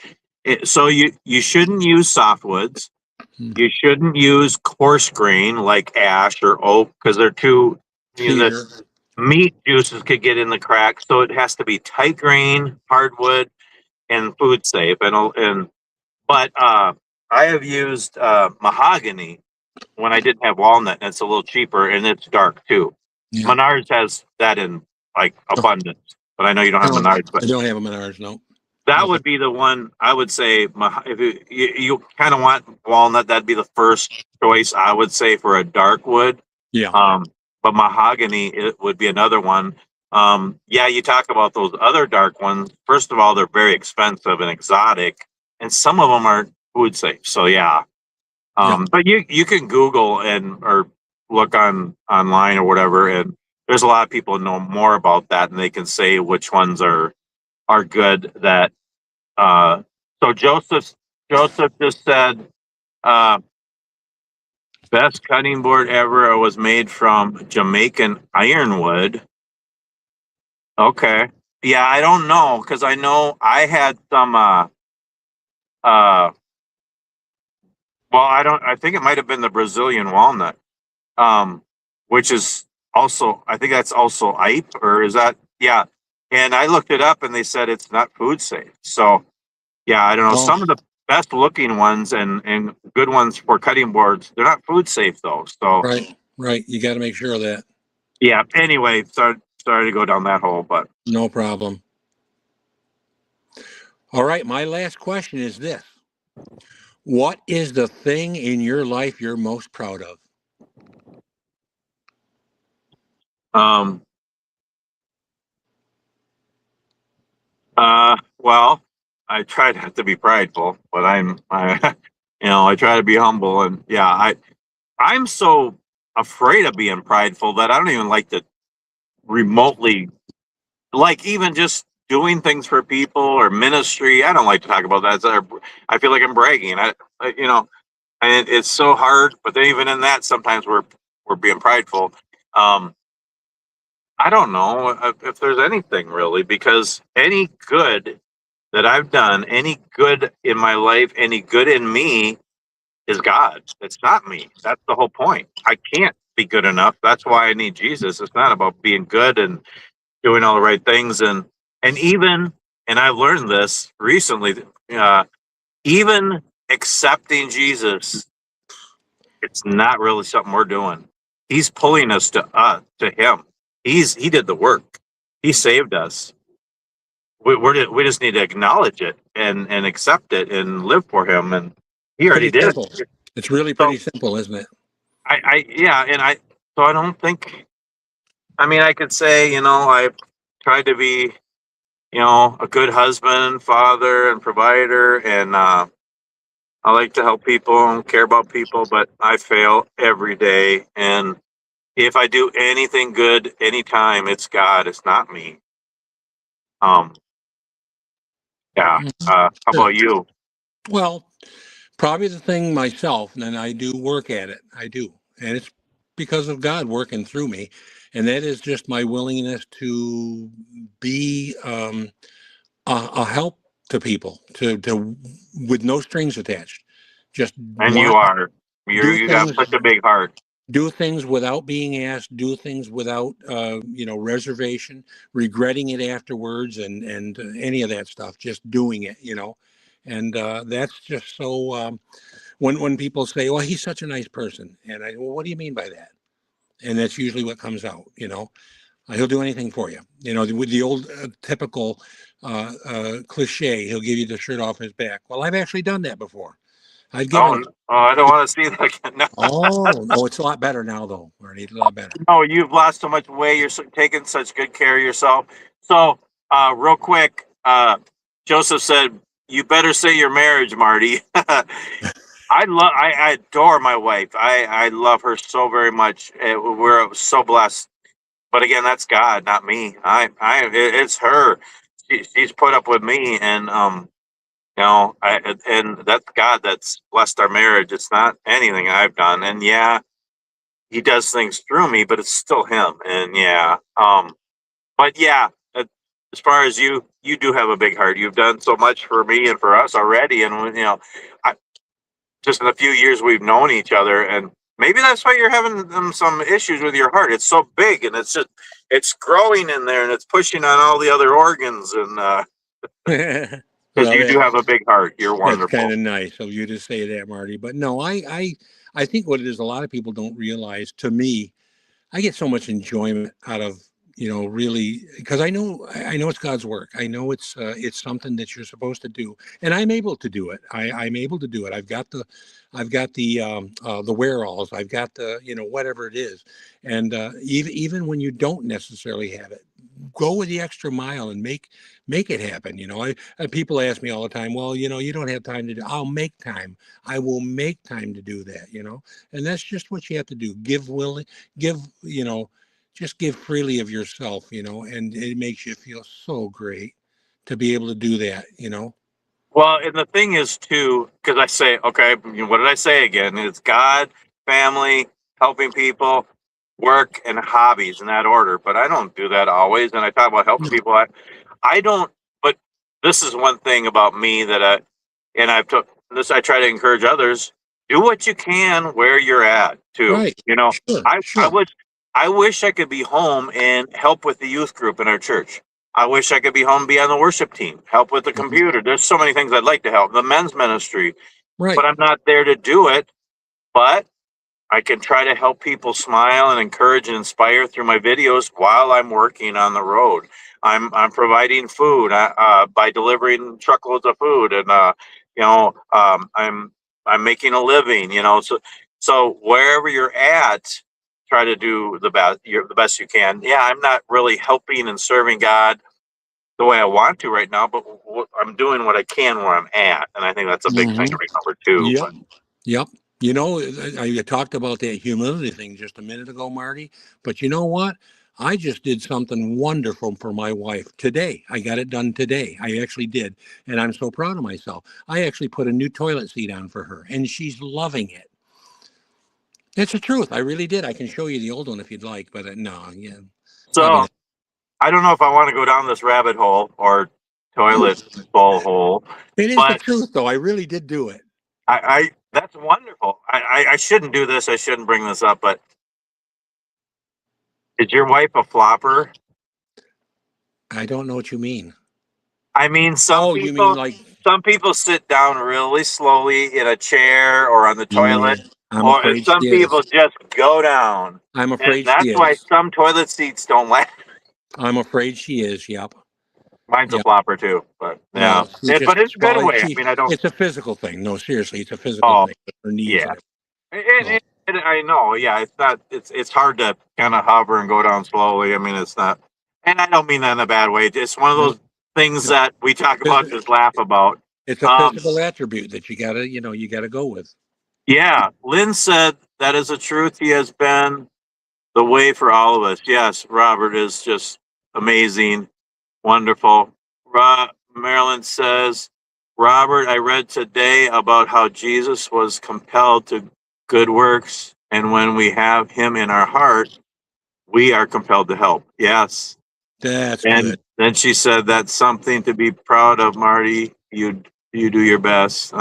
Speaker 3: So you shouldn't use softwoods.
Speaker 2: Mhm.
Speaker 3: You shouldn't use coarse grain like ash or oak because they're too. The
Speaker 2: Cedar.
Speaker 3: meat juices could get in the cracks. So it has to be tight grain, hardwood, and food safe. But I have used mahogany when I didn't have walnut, and it's a little cheaper and it's dark too.
Speaker 2: Yeah.
Speaker 3: Menards has that in like
Speaker 2: Oh,
Speaker 3: abundance, but I know you don't
Speaker 2: I
Speaker 3: have
Speaker 2: don't.
Speaker 3: Menards.
Speaker 2: I
Speaker 3: But
Speaker 2: don't have a Menards. No.
Speaker 3: that
Speaker 2: No.
Speaker 3: would be the one I would say. If you kind of want walnut, that'd be the first choice I would say for a dark wood.
Speaker 2: Yeah.
Speaker 3: But mahogany it would be another one. Yeah, you talk about those other dark ones. First of all, they're very expensive and exotic, and some of them aren't food safe. So yeah.
Speaker 2: Yeah.
Speaker 3: But you can Google or look online or whatever, and there's a lot of people who know more about that, and they can say which ones are good. So Joseph just said uh, best cutting board ever was made from Jamaican ironwood. Okay, yeah, I don't know because I know I had some. Uh, well, I don't. I think it might have been the Brazilian walnut. um, which is also, I think that's also IPE, or is that, yeah. And I looked it up and they said it's not food safe. So, yeah, I don't know.
Speaker 2: Oh,
Speaker 3: Some of the best looking ones and good ones for cutting boards, they're not food safe though. So,
Speaker 2: right. Right. You got to make sure of that.
Speaker 3: yeah, anyway, sorry to go down that hole, but
Speaker 2: No problem. All right. My last question is this. What is the thing in your life you're most proud of?
Speaker 3: Well, I try not to be prideful, but I try to be humble, and yeah, I'm so afraid of being prideful that I don't even like to remotely, like, even just doing things for people or ministry. I don't like to talk about that. I feel like I'm bragging. And it's so hard. But then even in that, sometimes we're being prideful. Um, I don't know if there's anything really, because any good that I've done, any good in my life, any good in me is God. It's not me. That's the whole point. I can't be good enough. That's why I need Jesus. It's not about being good and doing all the right things. And even, and I've learned this recently, uh, even accepting Jesus, it's not really something we're doing. He's pulling us to him. He did the work. He saved us. We just need to acknowledge it and accept it and live for him. And he already
Speaker 2: Pretty
Speaker 3: did.
Speaker 2: simple. It's really
Speaker 3: So
Speaker 2: pretty simple, isn't it?
Speaker 3: yeah, so I don't think, I mean, I could say, I've tried to be, a good husband, father, and provider, and I like to help people and care about people, but I fail every day. And if I do anything good anytime, it's God, it's not me. Um, yeah.
Speaker 2: Mhm.
Speaker 3: How
Speaker 2: Sure.
Speaker 3: about you?
Speaker 2: Well, probably the thing myself, and I do work at it. I do. And it's because of God working through me. And that is just my willingness to be a help to people, to with no strings attached. Just
Speaker 3: And you
Speaker 2: want
Speaker 3: are.
Speaker 2: do
Speaker 3: You got
Speaker 2: things
Speaker 3: such a big heart.
Speaker 2: do things without being asked, do things without reservation, regretting it afterwards, and any of that stuff, just doing it. And that's just so when people say, well, he's such a nice person, and I, well, what do you mean by that? And that's usually what comes out. He'll do anything for you, with the old typical cliche, he'll give you the shirt off his back. Well, I've actually done that before. I've given.
Speaker 3: I don't want to see that again. No,
Speaker 2: Oh, no, it's a lot better now, though, Marty. It's a lot better.
Speaker 3: no, you've lost so much weight. You're taking such good care of yourself. So, real quick, Joseph said, "You better say your marriage, Marty." I adore my wife. I love her so very much. We're so blessed. But again, that's God, not me. It's her. She's put up with me, and and that's God that's blessed our marriage. It's not anything I've done. And yeah, he does things through me, but it's still him. And yeah, but yeah, as far as you do have a big heart. You've done so much for me and for us already. And I, just in a few years we've known each other, and maybe that's why you're having some issues with your heart. It's so big, and it's growing in there, and it's pushing on all the other organs. And because
Speaker 2: Well,
Speaker 3: you do have a big heart, you're
Speaker 2: that's kind
Speaker 3: wonderful.
Speaker 2: of nice of you to say that, Marty. But no, I think what it is, a lot of people don't realize. To me, I get so much enjoyment out of really, because I know it's God's work. I know it's something that you're supposed to do, and I'm able to do it. I'm able to do it. I've got the wherewithals. I've got the whatever it is, and even when you don't necessarily have it, go with the extra mile and make it happen. People ask me all the time, well, you don't have time to do. I'll make time. I will make time to do that. And that's just what you have to do. Give, just give freely of yourself, and it makes you feel so great to be able to do that.
Speaker 3: Well, and the thing is too, because I say, okay, what did I say again? It's God, family, helping people, work, and hobbies in that order. But I don't do that always. And I talk about helping people. I don't. But this is one thing about me that I've took this. I try to encourage others. Do what you can where you're at too.
Speaker 2: Right. Sure.
Speaker 3: I
Speaker 2: Sure.
Speaker 3: wish I could be home and help with the youth group in our church. I wish I could be home, be on the worship team, help with the
Speaker 2: Mhm.
Speaker 3: computer. There's so many things I'd like to help. The men's ministry, but
Speaker 2: Right.
Speaker 3: I'm not there to do it. But I can try to help people smile and encourage and inspire through my videos while I'm working on the road. I'm providing food by delivering truckloads of food, and I'm making a living, so wherever you're at, try to do the best you can. Yeah, I'm not really helping and serving God the way I want to right now, but I'm doing what I can where I'm at, and I think that's a big thing to remember too.
Speaker 2: Yep.
Speaker 3: But
Speaker 2: Yep. I talked about that humility thing just a minute ago, Marty. But you know what? I just did something wonderful for my wife today. I got it done today. I actually did. And I'm so proud of myself. I actually put a new toilet seat on for her, and she's loving it. It's the truth. I really did. I can show you the old one if you'd like, but no, yeah. Probably
Speaker 3: so I don't know if I want to go down this rabbit hole or toilet bowl hole,
Speaker 2: it is the
Speaker 3: but
Speaker 2: truth, though. I really did do it.
Speaker 3: I that's wonderful. I shouldn't do this. I shouldn't bring this up, but is your wife a flopper?
Speaker 2: I don't know what you mean.
Speaker 3: I mean,
Speaker 2: Oh, you mean like,
Speaker 3: some people sit down really slowly in a chair or on the
Speaker 2: yeah,
Speaker 3: toilet,
Speaker 2: I'm
Speaker 3: or
Speaker 2: afraid
Speaker 3: some
Speaker 2: she
Speaker 3: people
Speaker 2: is.
Speaker 3: just go down,
Speaker 2: I'm
Speaker 3: and
Speaker 2: afraid she
Speaker 3: that's why
Speaker 2: is.
Speaker 3: some toilet seats don't last.
Speaker 2: I'm afraid she is. Yep.
Speaker 3: Mine's a
Speaker 2: Yep.
Speaker 3: flopper too, but yeah,
Speaker 2: No, she just,
Speaker 3: but in a good
Speaker 2: well,
Speaker 3: way. I mean, I don't.
Speaker 2: it's a physical thing. No, seriously, it's a physical
Speaker 3: Oh,
Speaker 2: thing. Her knees
Speaker 3: yeah.
Speaker 2: are,
Speaker 3: And,
Speaker 2: so,
Speaker 3: I know, yeah, it's not. It's hard to kind of hover and go down slowly. I mean, it's not, and I don't mean that in a bad way. It's one of
Speaker 2: no,
Speaker 3: those things
Speaker 2: no.
Speaker 3: that we talk about, just laugh about.
Speaker 2: It's a
Speaker 3: Um,
Speaker 2: physical attribute that you gotta go with.
Speaker 3: yeah, Lynn said that is a truth. He has been the way for all of us. Yes, Robert is just amazing, wonderful. Marilyn says, Robert, I read today about how Jesus was compelled to good works, and when we have him in our heart, we are compelled to help. Yes.
Speaker 2: That's
Speaker 3: And
Speaker 2: good.
Speaker 3: then she said, that's something to be proud of, Marty. You do your best.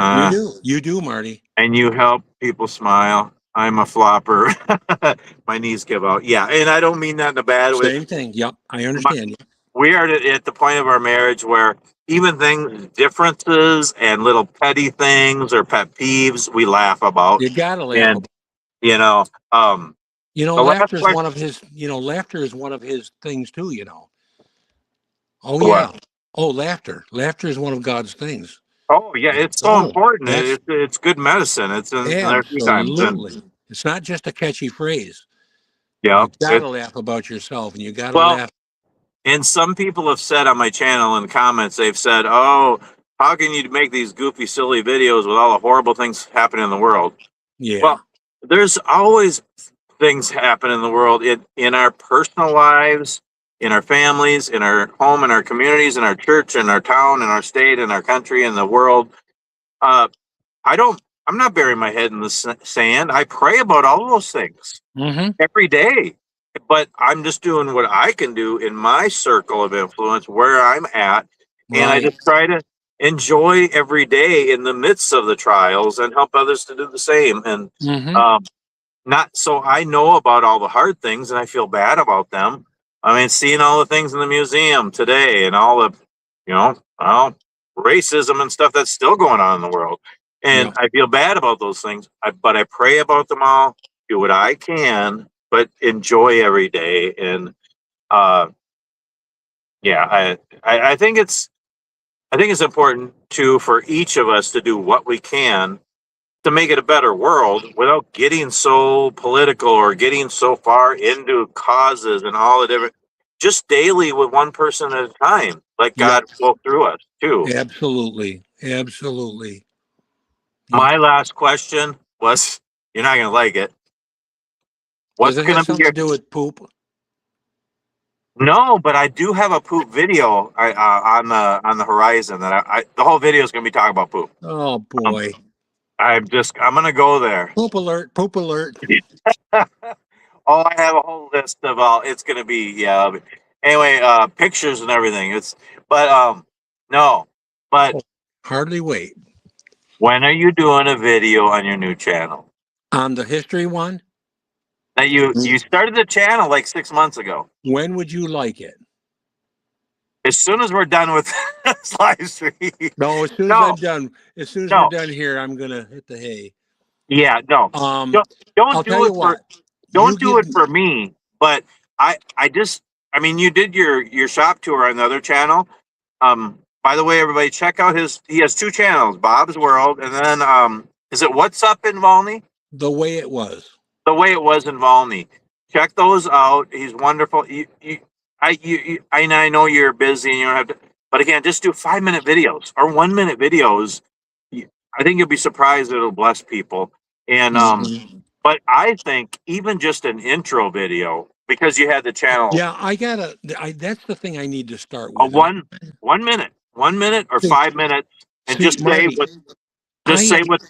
Speaker 2: You do, Marty.
Speaker 3: And you help people smile. I'm a flopper. My knees give out. Yeah, and I don't mean that in a bad way.
Speaker 2: Same thing. Yep, I understand.
Speaker 3: We are at the point of our marriage where even differences and little petty things or pet peeves, we laugh about.
Speaker 2: You gotta laugh
Speaker 3: And
Speaker 2: about.
Speaker 3: you know, um, the last
Speaker 2: Laughter is
Speaker 3: question.
Speaker 2: one of his. Laughter is one of his things too. Oh
Speaker 3: What?
Speaker 2: yeah. Oh, laughter. Laughter is one of God's things.
Speaker 3: Oh yeah, it's so
Speaker 2: Oh,
Speaker 3: important.
Speaker 2: that's
Speaker 3: It's good medicine. It's in there a few times. And
Speaker 2: absolutely. It's not just a catchy phrase.
Speaker 3: yeah,
Speaker 2: You gotta laugh about yourself, and you gotta
Speaker 3: well,
Speaker 2: laugh.
Speaker 3: and some people have said on my channel in the comments, they've said, "Oh, how can you make these goofy, silly videos with all the horrible things happening in the world?"
Speaker 2: Yeah.
Speaker 3: Well, there's always things happen in the world in our personal lives, in our families, in our home, in our communities, in our church, in our town, in our state, in our country, in the world. Uh, I don't. I'm not burying my head in the sand. I pray about all those things
Speaker 2: Mm-hmm.
Speaker 3: every day, but I'm just doing what I can do in my circle of influence where I'm at, and I
Speaker 2: Right.
Speaker 3: just try to enjoy every day in the midst of the trials and help others to do the same. And
Speaker 2: Mm-hmm.
Speaker 3: um, not so I know about all the hard things and I feel bad about them. I mean, seeing all the things in the museum today and all the, well, racism and stuff that's still going on in the world. And
Speaker 2: Yep.
Speaker 3: I feel bad about those things, but I pray about them all, do what I can, but enjoy every day. And uh, yeah, I think it's important too for each of us to do what we can to make it a better world without getting so political or getting so far into causes and all the different, just daily with one person at a time, let
Speaker 2: Yep.
Speaker 3: God flow through us too.
Speaker 2: Absolutely. Absolutely. Yep.
Speaker 3: My last question was, you're not going to like it.
Speaker 2: Does
Speaker 3: What's
Speaker 2: it
Speaker 3: going
Speaker 2: have
Speaker 3: to be
Speaker 2: something
Speaker 3: your,
Speaker 2: to do with poop?
Speaker 3: no, but I do have a poop video on the horizon that the whole video is going to be talking about poop.
Speaker 2: Oh
Speaker 3: Um,
Speaker 2: boy.
Speaker 3: I'm going to go there.
Speaker 2: Poop alert. Poop alert.
Speaker 3: Oh, I have a whole list of all. It's gonna be, yeah. Anyway, pictures and everything. But no. But
Speaker 2: Oh, hardly wait.
Speaker 3: when are you doing a video on your new channel?
Speaker 2: On the history one,
Speaker 3: That you started the channel like 6 months ago.
Speaker 2: when would you like it?
Speaker 3: As soon as we're done with this live stream.
Speaker 2: No, as soon as I'm
Speaker 3: No,
Speaker 2: done, as soon as we're
Speaker 3: no,
Speaker 2: done here, I'm gonna hit the hay.
Speaker 3: yeah, no.
Speaker 2: Um,
Speaker 3: Don't don't
Speaker 2: I'll tell
Speaker 3: do
Speaker 2: you
Speaker 3: it for
Speaker 2: what. You
Speaker 3: don't do
Speaker 2: give
Speaker 3: it for me. But I mean, you did your shop tour on the other channel. by the way, everybody, check out he has 2 channels, Bob's World, and then is it What's Up in Volney?
Speaker 2: The way it was.
Speaker 3: The way it was in Volney. Check those out. He's wonderful. I know you're busy and you don't have to, but again, just do 5-minute videos or 1-minute videos. I think you'll be surprised it'll bless people. And
Speaker 2: Mhm.
Speaker 3: but I think even just an intro video, because you had the channel,
Speaker 2: Yeah, that's the thing I need to start
Speaker 3: a
Speaker 2: with.
Speaker 3: 1 minute or
Speaker 2: See,
Speaker 3: 5 minutes, and just say
Speaker 2: Marty,
Speaker 3: what, just say what.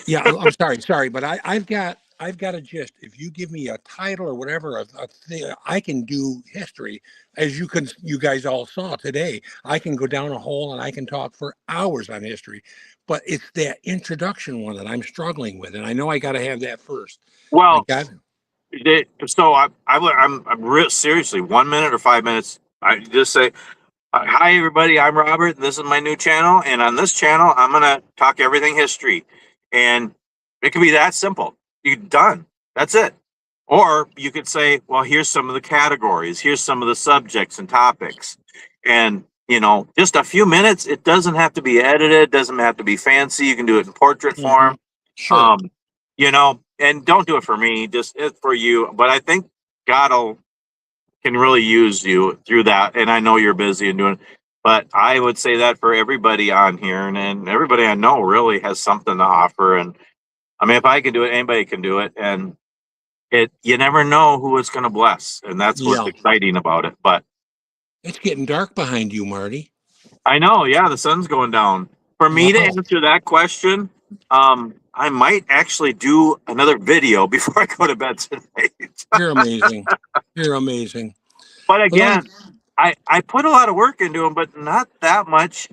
Speaker 2: yeah, I'm sorry, but I've got a gist. If you give me a title or whatever, a thing, I can do history, as you guys all saw today. I can go down a hole and I can talk for hours on history, but it's that introduction one that I'm struggling with, and I know I got to have that first. I
Speaker 3: Well,
Speaker 2: got.
Speaker 3: so I'm real seriously, 1 minute or 5 minutes. I just say, hi everybody, I'm Robert, and this is my new channel. And on this channel, I'm gonna talk everything history, and it can be that simple. You're done. That's it. Or you could say, well, here's some of the categories. Here's some of the subjects and topics, and just a few minutes. It doesn't have to be edited. It doesn't have to be fancy. You can do it in portrait form.
Speaker 2: Sure.
Speaker 3: And don't do it for me, just it for you. But I think God can really use you through that. And I know you're busy and doing, but I would say that for everybody on here, and everybody I know really has something to offer. And I mean, if I can do it, anybody can do it. And you never know who it's going to bless. And that's what's exciting about it. But
Speaker 2: it's getting dark behind you, Marty.
Speaker 3: I know. Yeah. The sun's going down. For me to answer that question, I might actually do another video before I go to bed tonight.
Speaker 2: You're amazing. You're amazing.
Speaker 3: But again, I put a lot of work into them, but not that much.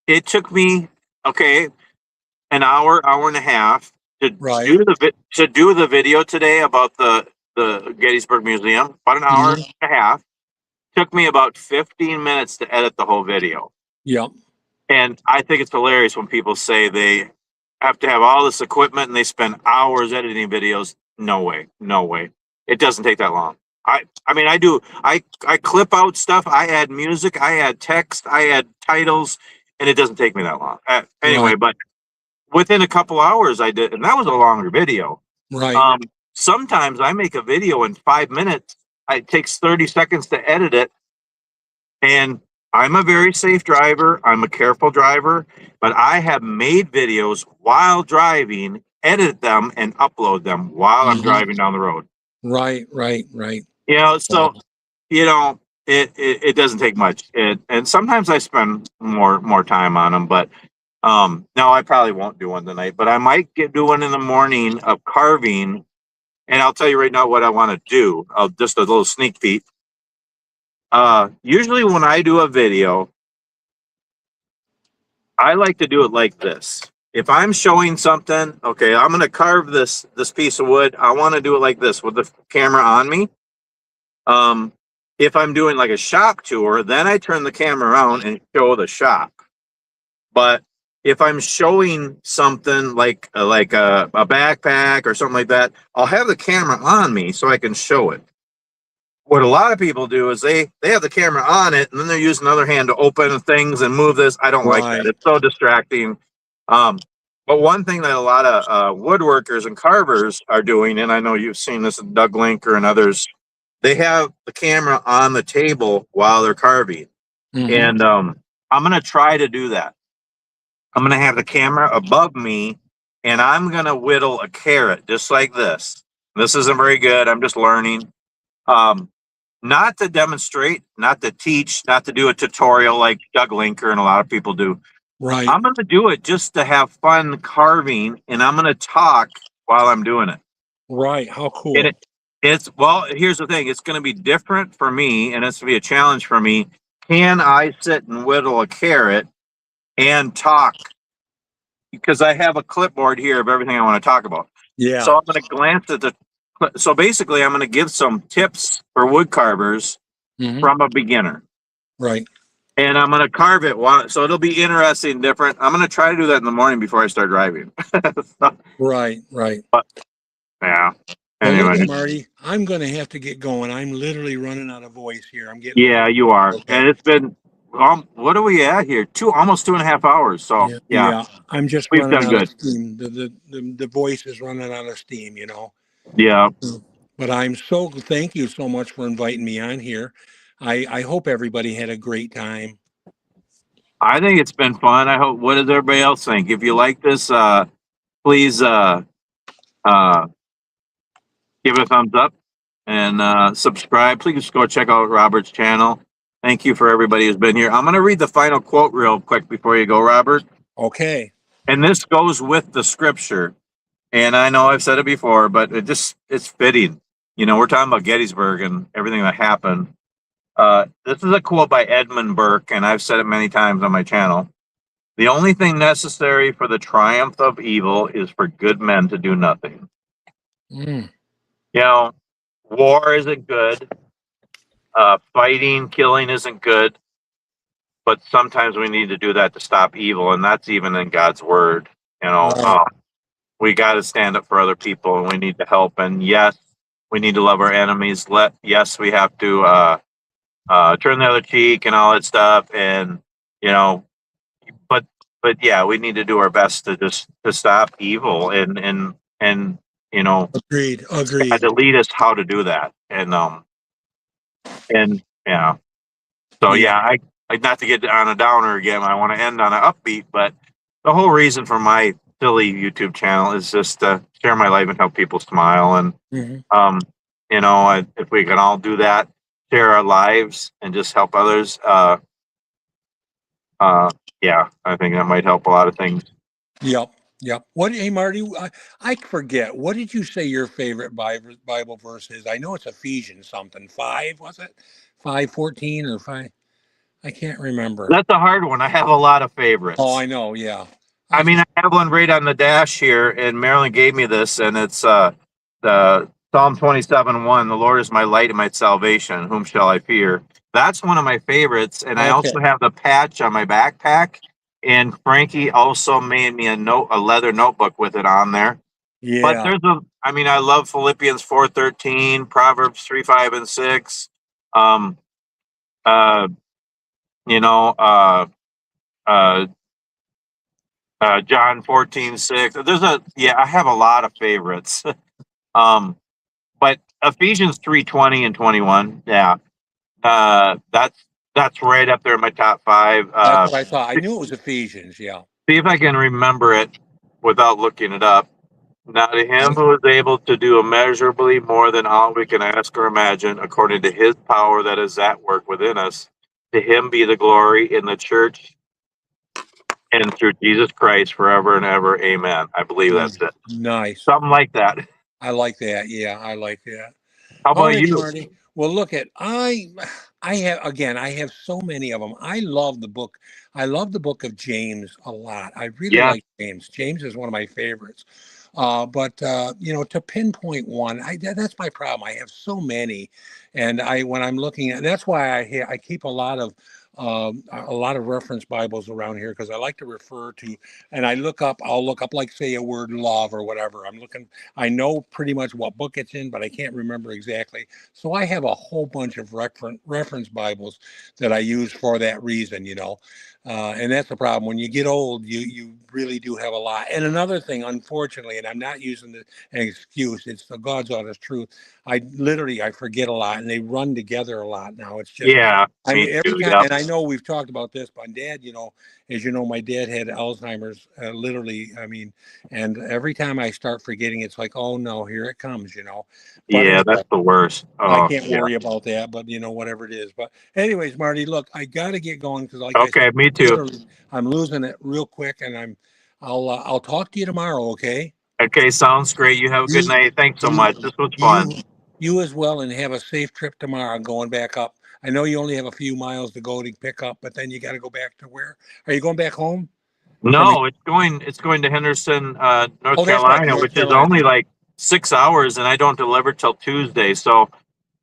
Speaker 3: It took me, an hour and a half to do the video today about the Gettysburg Museum. About an hour and a half. Took me about 15 minutes to edit the whole video.
Speaker 2: Yep.
Speaker 3: And I think it's hilarious when people say they have to have all this equipment and they spend hours editing videos. No way. It doesn't take that long. I mean, I clip out stuff. I add music, I add text, I add titles, and it doesn't take me that long. Anyway, but within a couple hours I did, and that was a longer video.
Speaker 2: Right.
Speaker 3: Sometimes I make a video in 5 minutes. It takes 30 seconds to edit it. And I'm a very safe driver. I'm a careful driver, but I have made videos while driving, edit them, and upload them while I'm driving down the road.
Speaker 2: Right.
Speaker 3: So, it doesn't take much. And sometimes I spend more time on them, but no, I probably won't do one tonight, but I might do one in the morning of carving. And I'll tell you right now what I want to do. Just a little sneak peek. Usually when I do a video, I like to do it like this. If I'm showing something, okay, I'm going to carve this piece of wood. I want to do it like this with the camera on me. If I'm doing like a shop tour, then I turn the camera around and show the shop. But if I'm showing something like a backpack or something like that, I'll have the camera on me so I can show it. What a lot of people do is they have the camera on it and then they're using another hand to open things and move this. I don't like that. It's so distracting. But one thing that a lot of woodworkers and carvers are doing, and I know you've seen this with Doug Linker and others, they have the camera on the table while they're carving. And I'm going to try to do that. I'm going to have the camera above me and I'm going to whittle a carrot just like this. This isn't very good. I'm just learning. Not to demonstrate, not to teach, not to do a tutorial like Doug Linker and a lot of people do.
Speaker 2: Right.
Speaker 3: I'm going to do it just to have fun carving, and I'm going to talk while I'm doing it.
Speaker 2: Right. How cool.
Speaker 3: And here's the thing. It's going to be different for me, and it's going to be a challenge for me. Can I sit and whittle a carrot and talk? Because I have a clipboard here of everything I want to talk about.
Speaker 2: Yeah.
Speaker 3: So I'm going to glance at so basically I'm going to give some tips for wood carvers from a beginner.
Speaker 2: Right.
Speaker 3: And I'm going to carve it so it'll be interesting, different. I'm going to try to do that in the morning before I start driving.
Speaker 2: Right.
Speaker 3: But, yeah. Anyway,
Speaker 2: well, look, Marty, I'm going to have to get going. I'm literally running out of voice here. I'm getting.
Speaker 3: Yeah, you are. Okay. And what are we at here? Almost 2.5 hours. So yeah,
Speaker 2: Yeah. I'm just
Speaker 3: we've
Speaker 2: running
Speaker 3: done
Speaker 2: out of
Speaker 3: good.
Speaker 2: steam. The voice is running out of steam, you know.
Speaker 3: Yeah.
Speaker 2: But thank you so much for inviting me on here. I hope everybody had a great time.
Speaker 3: I think it's been fun. I hope. What does everybody else think? If you like this, please uh, give it a thumbs up and subscribe. Please go check out Robert's channel. Thank you for everybody who's been here. I'm going to read the final quote real quick before you go, Robert.
Speaker 2: Okay.
Speaker 3: And this goes with the scripture. And I know I've said it before, but it's fitting. You know, we're talking about Gettysburg and everything that happened. This is a quote by Edmund Burke, and I've said it many times on my channel. The only thing necessary for the triumph of evil is for good men to do nothing.
Speaker 2: Mm.
Speaker 3: You know, war isn't good. Fighting, killing isn't good. But sometimes we need to do that to stop evil, and that's even in God's word. You know,
Speaker 2: Right.
Speaker 3: we got to stand up for other people, and we need to help. And yes, we need to love our enemies. Yes, we have to turn the other cheek and all that stuff. And you know, but yeah, we need to do our best to stop evil and you know,
Speaker 2: Agreed.
Speaker 3: God to
Speaker 2: Agreed.
Speaker 3: lead us how to do that. And yeah, so
Speaker 2: Yeah.
Speaker 3: yeah, I not to get on a downer again. I want to end on an upbeat, but the whole reason for my silly YouTube channel is just to share my life and help people smile. And
Speaker 2: Mhm.
Speaker 3: you know, if we can all do that, share our lives and just help others. Yeah, I think that might help a lot of things.
Speaker 2: Yep. Yep. Hey, Marty, I forget. What did you say your favorite Bible verse is? I know it's Ephesians something. 5, was it? 5:14 or 5? I can't remember.
Speaker 3: That's a hard one. I have a lot of
Speaker 2: Oh,
Speaker 3: favorites.
Speaker 2: I know. Yeah.
Speaker 3: I mean, I have one right on the dash here, and Marilyn gave me this, and it's the Psalm 27:1. The Lord is my light and my salvation. Whom shall I fear? That's one of my favorites, and I
Speaker 2: Okay.
Speaker 3: also have the patch on my backpack. And Frankie also made me a leather notebook with it on there. But
Speaker 2: Yeah.
Speaker 3: I mean, I love Philippians 4:13, Proverbs 3:5 and 6. Um, uh, you know, uh, John 14:6. I have a lot of favorites. um, but Ephesians 3:20 and 21. Yeah. That's right up there in my top five.
Speaker 2: That's what I thought. I knew it was Ephesians. Yeah.
Speaker 3: See if I can remember it without looking it up. Now to him who is able to do immeasurably more than all we can ask or imagine, according to his power that is at work within us, to him be the glory in the church and through Jesus Christ forever and ever. Amen. I believe that's it.
Speaker 2: Nice.
Speaker 3: Something like that.
Speaker 2: I like that. Yeah, I like that.
Speaker 3: How
Speaker 2: All
Speaker 3: about
Speaker 2: right,
Speaker 3: you?
Speaker 2: Marty. Well, look at I have so many of them. I love the book. I love the book of James a lot. I really
Speaker 3: Yeah.
Speaker 2: like James. James is one of my favorites. But you know, to pinpoint one, that's my problem. I have so many, and when I'm looking at, that's why I keep a lot of reference Bibles around here because I like to refer to, and I'll look up like say a word love or whatever. I know pretty much what book it's in, but I can't remember exactly. So I have a whole bunch of reference Bibles that I use for that reason, you know. And that's the problem. When you get old, you really do have a lot. And another thing, unfortunately, and I'm not using an excuse, it's the God's honest truth. I forget a lot, and they run together a lot now. It's just
Speaker 3: Yeah.
Speaker 2: I
Speaker 3: Me
Speaker 2: mean, every
Speaker 3: too.
Speaker 2: time,
Speaker 3: Yep.
Speaker 2: and I know we've talked about this, but Dad, you know, as you know, my dad had Alzheimer's, literally. I mean, and every time I start forgetting, it's like, oh no, here it comes, you know. But
Speaker 3: Yeah,
Speaker 2: anyway,
Speaker 3: that's the worst.
Speaker 2: I
Speaker 3: Oh,
Speaker 2: can't
Speaker 3: yeah.
Speaker 2: worry about that, but you know, whatever it is. But anyways, Marty, look, I got to get going because, like I
Speaker 3: Okay,
Speaker 2: said,
Speaker 3: me too.
Speaker 2: literally, I'm losing it real quick, and I'll talk to you tomorrow, okay?
Speaker 3: Okay, sounds great. You have a good
Speaker 2: You,
Speaker 3: night. Thanks so
Speaker 2: you,
Speaker 3: much. This was fun.
Speaker 2: you as well, and have a safe trip tomorrow going back up. I know you only have a few miles to go to pick up, but then you got to go back to where? Are you going back home?
Speaker 3: No, it's going to Henderson, North
Speaker 2: Oh, that's right,
Speaker 3: Carolina,
Speaker 2: North
Speaker 3: which is
Speaker 2: Carolina.
Speaker 3: only like 6 hours, and I don't deliver till Tuesday, so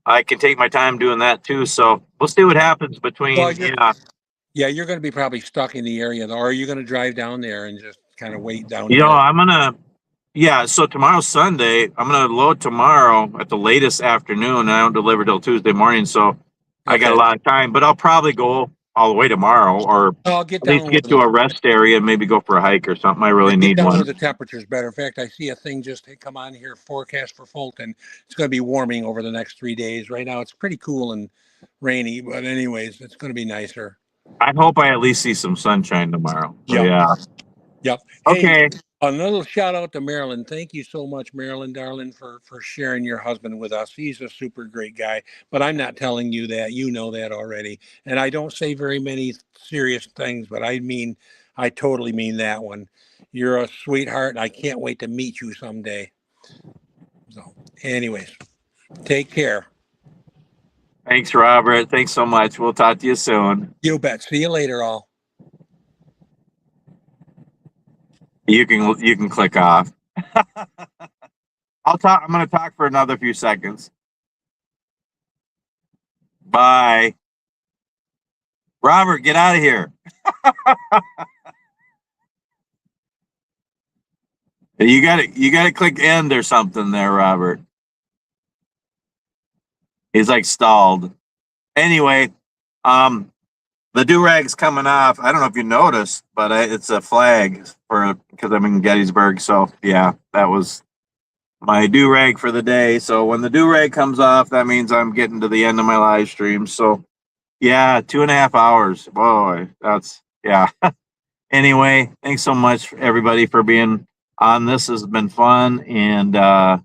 Speaker 3: I can take my time doing that too. So we'll see what happens
Speaker 2: Well,
Speaker 3: between. Yeah,
Speaker 2: you're going to be probably stuck in the area, though. Or are you going to drive down there and just kind of wait down
Speaker 3: you know,
Speaker 2: there?
Speaker 3: I'm gonna. Yeah, so tomorrow's Sunday. I'm gonna load tomorrow at the latest afternoon, and I don't deliver till Tuesday morning, so I got a
Speaker 2: Okay.
Speaker 3: lot of time. But I'll probably go all the way tomorrow, or
Speaker 2: I'll get
Speaker 3: at least
Speaker 2: down
Speaker 3: get
Speaker 2: where
Speaker 3: to a rest area and maybe go for a hike or something. I really
Speaker 2: get
Speaker 3: need
Speaker 2: down
Speaker 3: one.
Speaker 2: where the temperature's better. In fact, I see a thing just come on here, forecast for Fulton. It's going to be warming over the next 3 days. Right now, it's pretty cool and rainy, but anyways, it's going to be nicer.
Speaker 3: I hope I at least see some sunshine tomorrow. So,
Speaker 2: Yep.
Speaker 3: yeah.
Speaker 2: Yep. Hey,
Speaker 3: Okay.
Speaker 2: another shout out to Marilyn. Thank you so much, Marilyn, darling, for sharing your husband with us. He's a super great guy, but I'm not telling you that. You know that already. And I don't say very many serious things, but I totally mean that one. You're a sweetheart, and I can't wait to meet you someday. So, anyways, take care.
Speaker 3: Thanks, Robert. Thanks so much. We'll talk to you soon.
Speaker 2: You bet. See you later, all.
Speaker 3: You can click off. I'm going to talk for another few seconds. Bye. Robert, get out of here. You got to click end or something there, Robert. He's like stalled. Anyway, the do-rag's coming off. I don't know if you noticed, but it's a flag because I'm in Gettysburg. So yeah, that was my do-rag for the day. So when the do-rag comes off, that means I'm getting to the end of my live stream. So yeah, 2.5 hours. Boy, yeah. Anyway, thanks so much everybody for being on. This has been fun, and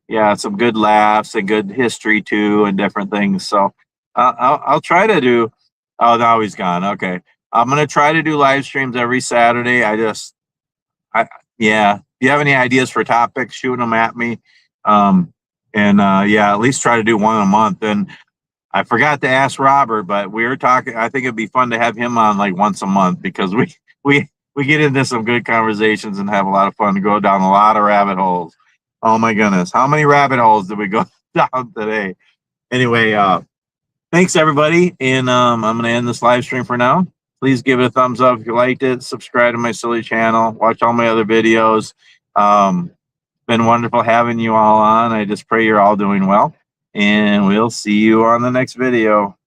Speaker 3: yeah, some good laughs and good history too, and different things. So I'll try to do. Oh, now he's gone. Okay, I'm gonna try to do live streams every Saturday. Yeah. If you have any ideas for topics, shoot them at me. Yeah, at least try to do one a month. And I forgot to ask Robert, but we were talking. I think it'd be fun to have him on like once a month because we get into some good conversations and have a lot of fun. Go down a lot of rabbit holes. Oh my goodness, how many rabbit holes did we go down today? Anyway, thanks everybody, and I'm gonna end this live stream for now. Please give it a thumbs up if you liked it. Subscribe to my silly channel. Watch all my other videos. Been wonderful having you all on. I just pray you're all doing well, and we'll see you on the next video.